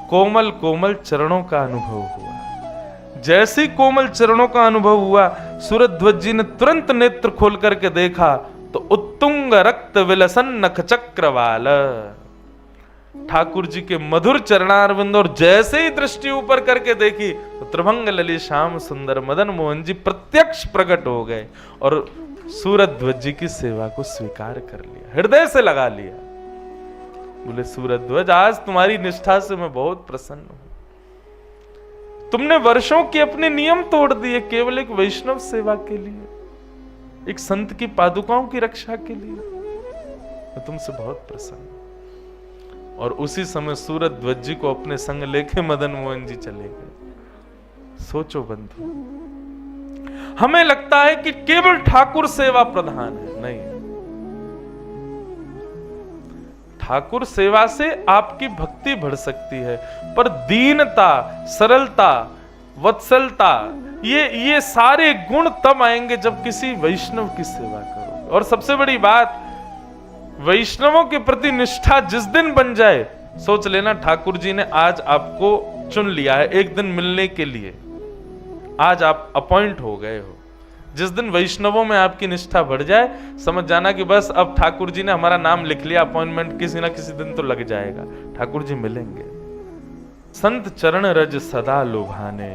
कोमल कोमल चरणों का अनुभव हुआ। जैसे ही कोमल चरणों का अनुभव हुआ, सूरज ध्वज जी ने तुरंत नेत्र खोल करके देखा तो उत्तुंग रक्त विलसन नख चक्रवाल, ठाकुर जी के मधुर चरणारविंद। और जैसे ही दृष्टि ऊपर करके देखी तो त्रिभंग ललित श्याम सुंदर मदन मोहन जी प्रत्यक्ष प्रकट हो गए और सूरज ध्वज जी की सेवा को स्वीकार कर लिया, हृदय से लगा लिया। बोले सूरज ध्वज आज तुम्हारी निष्ठा से मैं बहुत प्रसन्न हूं। तुमने वर्षों के अपने नियम तोड़ दिए केवल एक वैष्णव सेवा के लिए, एक संत की पादुकाओं की रक्षा के लिए। मैं तुमसे बहुत प्रसन्न हूं। और उसी समय सूरज ध्वज जी को अपने संग लेके मदन मोहन जी चले गए। सोचो बंधु, हमें लगता है कि केवल ठाकुर सेवा प्रधान है, नहीं। ठाकुर सेवा से आपकी भक्ति बढ़ सकती है, पर दीनता, सरलता, वत्सलता, ये सारे गुण तब आएंगे जब किसी वैष्णव की सेवा करोगे। और सबसे बड़ी बात, वैष्णवों के प्रति निष्ठा जिस दिन बन जाए, सोच लेना ठाकुर जी ने आज आपको चुन लिया है एक दिन मिलने के लिए, आज आप अपॉइंट हो गए हो। जिस दिन वैष्णवों में आपकी निष्ठा बढ़ जाए, समझ जाना कि बस अब ठाकुर जी ने हमारा नाम लिख लिया, अपॉइंटमेंट किसी ना किसी दिन तो लग जाएगा, ठाकुर जी मिलेंगे। संत चरण रज सदा लोभाने,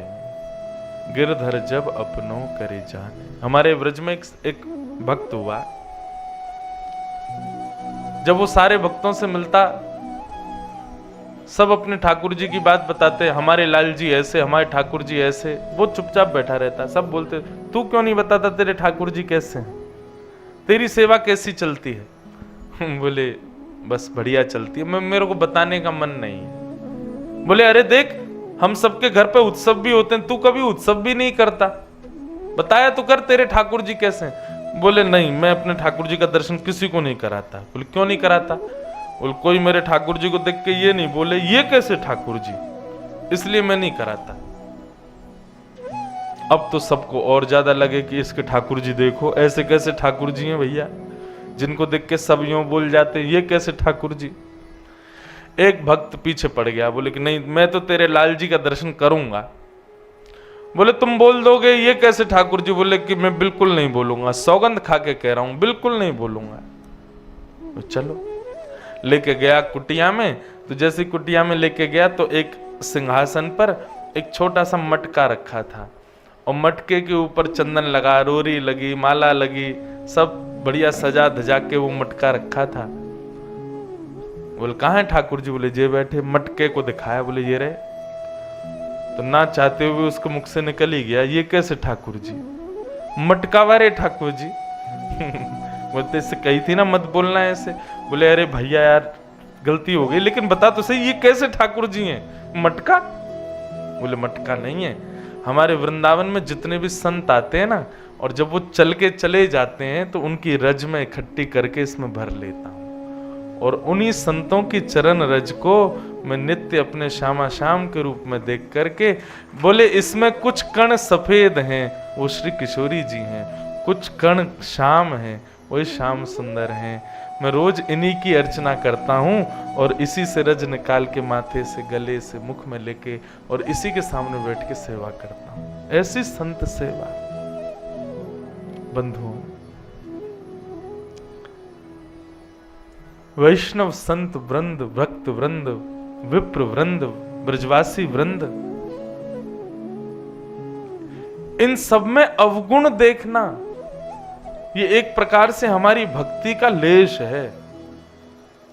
गिरधर जब अपनों करे जाने। हमारे ब्रज में एक भक्त हुआ, जब वो सारे भक्तों से मिलता सब अपने ठाकुर जी की बात बताते हैं, हमारे लाल जी ऐसे, हमारे ठाकुर जी ऐसे। वो चुपचाप बैठा रहता। सब बोलते तू क्यों नहीं बताता तेरे ठाकुर जी कैसे हैं, तेरी सेवा कैसी चलती है? बोले बस बढ़िया चलती है, मेरे को बताने का मन नहीं है। बोले अरे देख, हम सबके घर पे उत्सव भी होते हैं, तू कभी उत्सव भी नहीं करता, बताया तो कर तेरे ठाकुर जी कैसे हैं। बोले नहीं, मैं अपने ठाकुर जी का दर्शन किसी को नहीं कराता। बोले क्यों नहीं कराता? बोले कोई मेरे ठाकुर जी को देख के ये नहीं बोले ये कैसे ठाकुर जी, इसलिए मैं नहीं कराता। अब तो सबको और ज्यादा लगे कि इसके ठाकुर जी देखो ऐसे कैसे ठाकुर जी हैं भैया, जिनको देख के सब यूं बोल जाते ये कैसे ठाकुर जी। एक भक्त पीछे पड़ गया, बोले कि नहीं मैं तो तेरे लाल जी का दर्शन करूंगा। बोले तुम बोल दोगे ये कैसे ठाकुर जी? बोले कि मैं बिल्कुल नहीं बोलूंगा, सौगंध खा के कह रहा हूं, बिल्कुल नहीं बोलूंगा। तो चलो लेके गया कुटिया में। तो जैसे कुटिया में लेके गया तो एक सिंहासन पर एक छोटा सा मटका रखा था, और मटके के ऊपर चंदन लगा, रोरी लगी, माला लगी, सब बढ़िया सजा धजा के वो मटका रखा था। बोले कहाँ है ठाकुर जी? बोले जे बैठे। मटके को दिखाया, बोले ये रहे। तो ना चाहते हुए उसके मुख से निकल ही गया ये कैसे ठाकुर जी, मटका वाले ठाकुर जी। बोलते इससे कही थी ना मत बोलना ऐसे। बोले अरे भैया यार गलती हो गई, लेकिन बता तो सही ये कैसे ठाकुर जी हैं? मटका? बोले मटका नहीं है, हमारे वृंदावन में जितने भी संत आते हैं ना, और जब वो चल के चले जाते हैं तो उनकी रज में इकट्ठी करके इसमें भर लेता हूं, और उन्हीं संतों की चरण रज को मैं नित्य अपने श्यामा श्याम के रूप में देख करके, बोले इसमें कुछ कण सफेद हैं वो श्री किशोरी जी हैं, कुछ कण श्याम हैं वही श्याम सुंदर हैं। मैं रोज इन्हीं की अर्चना करता हूँ, और इसी से रज निकाल के माथे से, गले से, मुख में लेके, और इसी के सामने बैठ के सेवा करता हूँ। ऐसी संत सेवा बंधुओं, वैष्णव संत वृंद, भक्त वृंद, विप्र वृंद, ब्रजवासी वृंद, इन सब में अवगुण देखना ये एक प्रकार से हमारी भक्ति का लेश है।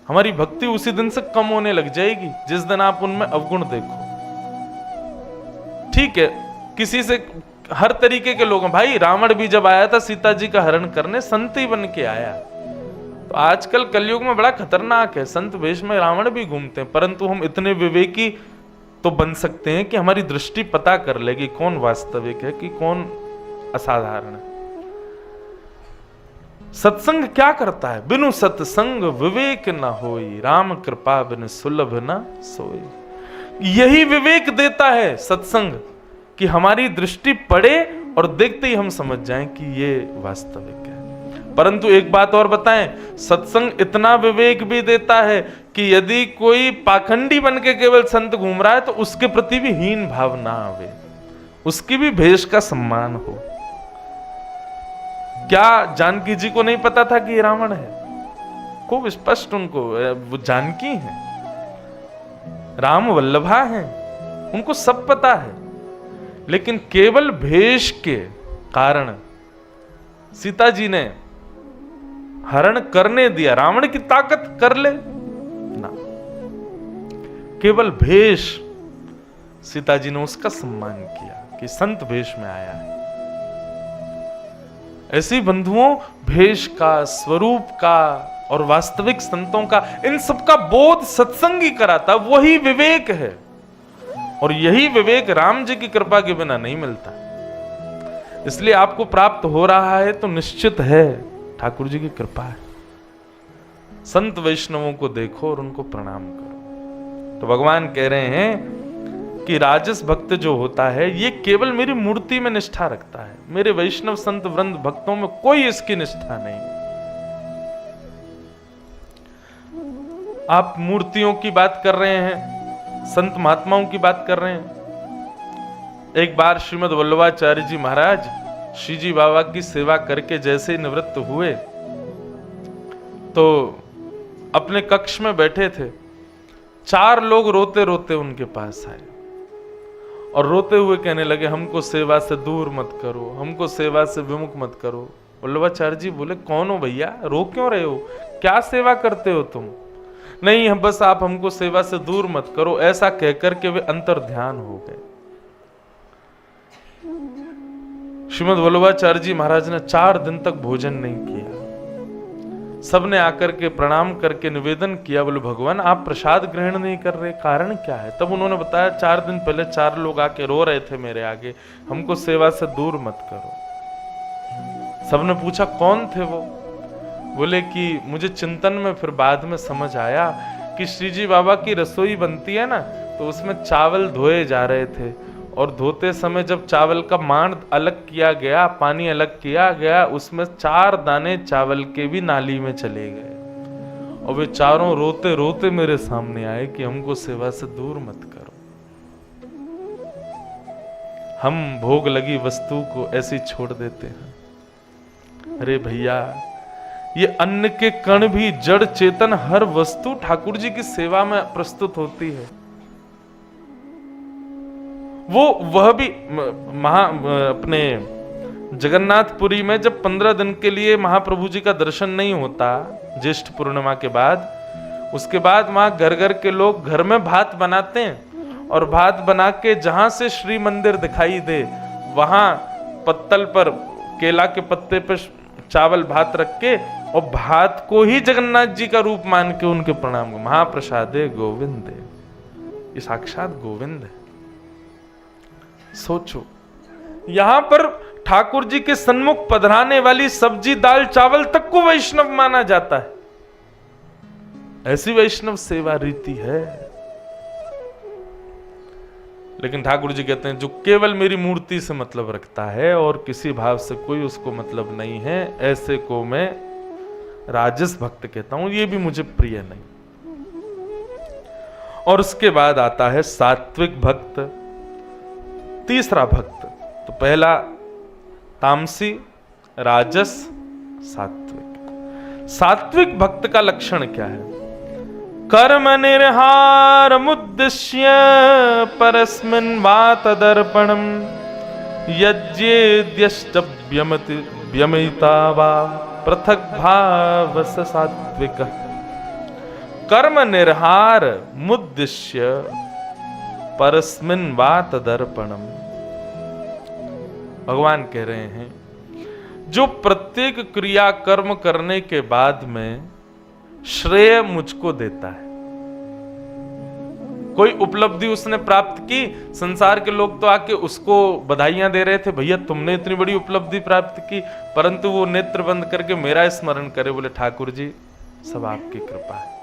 हमारी भक्ति उसी दिन से कम होने लग जाएगी जिस दिन आप उनमें अवगुण देखो। ठीक है, किसी से हर तरीके के लोग हैं भाई। रावण भी जब आया था सीता जी का हरण करने, संत ही बन के आया। तो आजकल कलयुग में बड़ा खतरनाक है, संत वेश में रावण भी घूमते हैं, परंतु हम इतने विवेकी तो बन सकते हैं कि हमारी दृष्टि पता कर लेगी कौन वास्तविक है कि कौन असाधारण है। सत्संग क्या करता है? बिनु सत्संग विवेक न होई, राम कृपा बिन सुलभ न सोई। यही विवेक देता है सत्संग, कि हमारी दृष्टि पड़े और देखते ही हम समझ जाएं कि ये वास्तविक है। परंतु एक बात और बताएं, सत्संग इतना विवेक भी देता है कि यदि कोई पाखंडी बन के केवल संत घूम रहा है तो उसके प्रति भी हीन भाव ना आवे, उसकी भी भेष का सम्मान हो। क्या जानकी जी को नहीं पता था कि ये रावण है? खूब स्पष्ट उनको, वो जानकी हैं, राम वल्लभा हैं, उनको सब पता है, लेकिन केवल भेष के कारण सीता जी ने हरण करने दिया। रावण की ताकत कर ले ना, केवल भेष सीता जी ने उसका सम्मान किया कि संत भेष में आया है। ऐसी बंधुओं, भेष का, स्वरूप का और वास्तविक संतों का, इन सबका बोध सत्संगी कराता, वही विवेक है। और यही विवेक राम जी की कृपा के बिना नहीं मिलता। इसलिए आपको प्राप्त हो रहा है तो निश्चित है ठाकुर जी की कृपा है। संत वैष्णवों को देखो और उनको प्रणाम करो। तो भगवान कह रहे हैं कि राजस भक्त जो होता है ये केवल मेरी मूर्ति में निष्ठा रखता है, मेरे वैष्णव संत वृंद भक्तों में कोई इसकी निष्ठा नहीं। आप मूर्तियों की बात कर रहे हैं, संत महात्माओं की बात कर रहे हैं। एक बार श्रीमद् वल्लभाचार्य जी महाराज श्री जी बाबा की सेवा करके जैसे ही निवृत्त हुए तो अपने कक्ष में बैठे थे। 4 लोग रोते रोते उनके पास आए और रोते हुए कहने लगे, हमको सेवा से दूर मत करो, हमको सेवा से विमुख मत करो। वल्लभाचार्य जी बोले, कौन हो भैया, रो क्यों रहे हो, क्या सेवा करते हो तुम? नहीं बस आप हमको सेवा से दूर मत करो, ऐसा कहकर के वे अंतर ध्यान हो गए। श्रीमद् वल्लभाचार्य जी महाराज ने 4 दिन तक भोजन नहीं किया। सबने आकर के प्रणाम करके निवेदन किया, बोले भगवान आप प्रसाद ग्रहण नहीं कर रहे, कारण क्या है? तब उन्होंने बताया 4 दिन पहले 4 लोग आके रो रहे थे मेरे आगे, हमको सेवा से दूर मत करो। सबने पूछा कौन थे वो? बोले कि मुझे चिंतन में फिर बाद में समझ आया कि श्री जी बाबा की रसोई बनती है ना, तो उसमें चावल धोए जा रहे थे, और धोते समय जब चावल का मांड अलग किया गया, पानी अलग किया गया, उसमें 4 दाने चावल के भी नाली में चले गए, और वे चारों रोते रोते मेरे सामने आए कि हमको सेवा से दूर मत करो। हम भोग लगी वस्तु को ऐसी छोड़ देते हैं। अरे भैया, ये अन्न के कण भी, जड़ चेतन हर वस्तु ठाकुर जी की सेवा में प्रस्तुत होती है। वह भी अपने जगन्नाथपुरी में जब 15 दिन के लिए महाप्रभु जी का दर्शन नहीं होता ज्येष्ठ पूर्णिमा के बाद, उसके बाद वहां घर घर के लोग घर में भात बनाते हैं, और भात बना के जहां से श्री मंदिर दिखाई दे वहां पत्तल पर, केला के पत्ते पर चावल भात रख के, और भात को ही जगन्नाथ जी का रूप मान के उनके प्रणाम को, महाप्रसादे गोविंद, ये साक्षात गोविंद है। सोचो, यहां पर ठाकुर जी के सन्मुख पधराने वाली सब्जी दाल चावल तक को वैष्णव माना जाता है। ऐसी वैष्णव सेवा रीति है। लेकिन ठाकुर जी कहते हैं जो केवल मेरी मूर्ति से मतलब रखता है और किसी भाव से कोई उसको मतलब नहीं है, ऐसे को मैं राजस भक्त कहता हूं, ये भी मुझे प्रिय नहीं। और उसके बाद आता है सात्विक भक्त, तीसरा भक्त। तो पहला तामसी, राजस, सात्विक। सात्विक भक्त का लक्षण क्या है? कर्म निर्हार मुद्दिश्य परस्मिन् वा तदर्पणम यज्ञेद्यष्टव्यमिता वा पृथक भाव स सात्विक। कर्म निर्हार मुद्दिश्य परस्मिन् वा तदर्पणम। भगवान कह रहे हैं जो प्रत्येक क्रिया कर्म करने के बाद में श्रेय मुझको देता है, कोई उपलब्धि उसने प्राप्त की, संसार के लोग तो आके उसको बधाइयां दे रहे थे, भैया तुमने इतनी बड़ी उपलब्धि प्राप्त की, परंतु वो नेत्र बंद करके मेरा स्मरण करे, बोले ठाकुर जी सब आपकी कृपा है,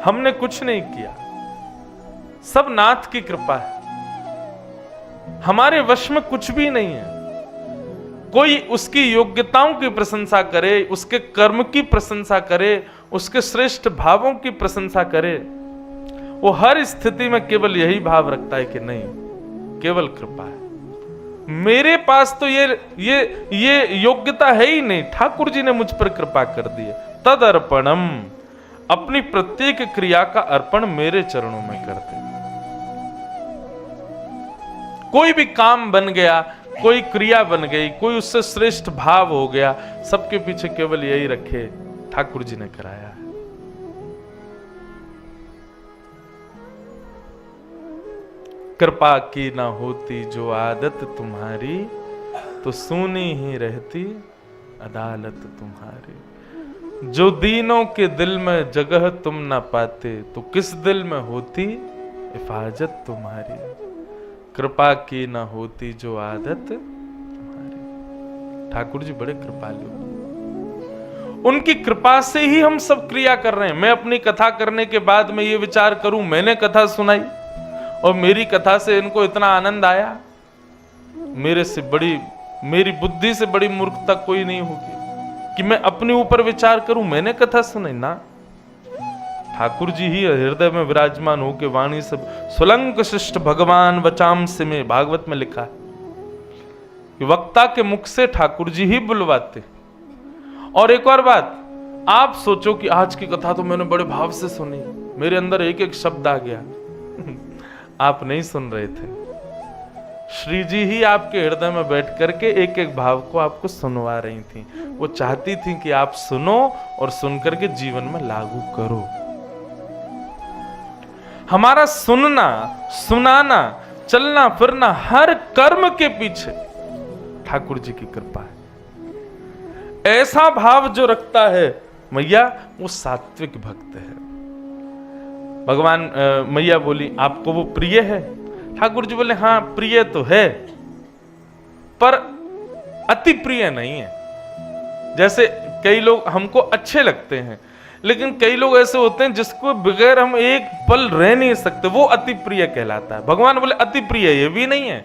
हमने कुछ नहीं किया, सब नाथ की कृपा है, हमारे वश में कुछ भी नहीं है। कोई उसकी योग्यताओं की प्रशंसा करे, उसके कर्म की प्रशंसा करे, उसके श्रेष्ठ भावों की प्रशंसा करे, वो हर स्थिति में केवल यही भाव रखता है कि नहीं, केवल कृपा है, मेरे पास तो ये योग्यता है ही नहीं, ठाकुर जी ने मुझ पर कृपा कर दी है। तद अर्पणम, अपनी प्रत्येक क्रिया का अर्पण मेरे चरणों में करते। कोई भी काम बन गया, कोई क्रिया बन गई, कोई उससे श्रेष्ठ भाव हो गया, सबके पीछे केवल यही रखे ठाकुर जी ने कराया है। कृपा की ना होती जो आदत तुम्हारी, तो सूनी ही रहती अदालत तुम्हारी। जो दीनों के दिल में जगह तुम ना पाते, तो किस दिल में होती हिफाजत तुम्हारी। कृपा की ना होती जो आदत तुम्हारी। ठाकुर जी बड़े कृपालु, उनकी कृपा से ही हम सब क्रिया कर रहे हैं। मैं अपनी कथा करने के बाद में ये विचार करूं, मैंने कथा सुनाई और मेरी कथा से इनको इतना आनंद आया, मेरी बुद्धि से बड़ी मूर्खता कोई नहीं होगी कि मैं अपने ऊपर विचार करूं, मैंने कथा सुनाई ना। ठाकुर जी ही हृदय में विराजमान होकर वाणी से सुलंक शिष्ट भगवान वचाम से में, भागवत में लिखा है कि वक्ता के मुख से ठाकुर जी ही बुलवाते। और एक और बात, आप सोचो कि आज की कथा तो मैंने बड़े भाव से सुनी, मेरे अंदर एक एक शब्द आ गया। आप नहीं सुन रहे थे, श्री जी ही आपके हृदय में बैठ करके एक एक भाव को आपको सुनवा रही थी। वो चाहती थी कि आप सुनो और सुन करके जीवन में लागू करो। हमारा सुनना, सुनाना, चलना फिरना, हर कर्म के पीछे ठाकुर जी की कृपा है। ऐसा भाव जो रखता है मैया, वो सात्विक भक्त है। भगवान मैया बोली, आपको वो प्रिय है? ठाकुर जी बोले, हाँ प्रिय तो है, पर अति प्रिय नहीं है। जैसे कई लोग हमको अच्छे लगते हैं, लेकिन कई लोग ऐसे होते हैं जिसको बगैर हम एक पल रह नहीं सकते, वो अति प्रिय कहलाता है। भगवान बोले अति प्रिय ये भी नहीं है,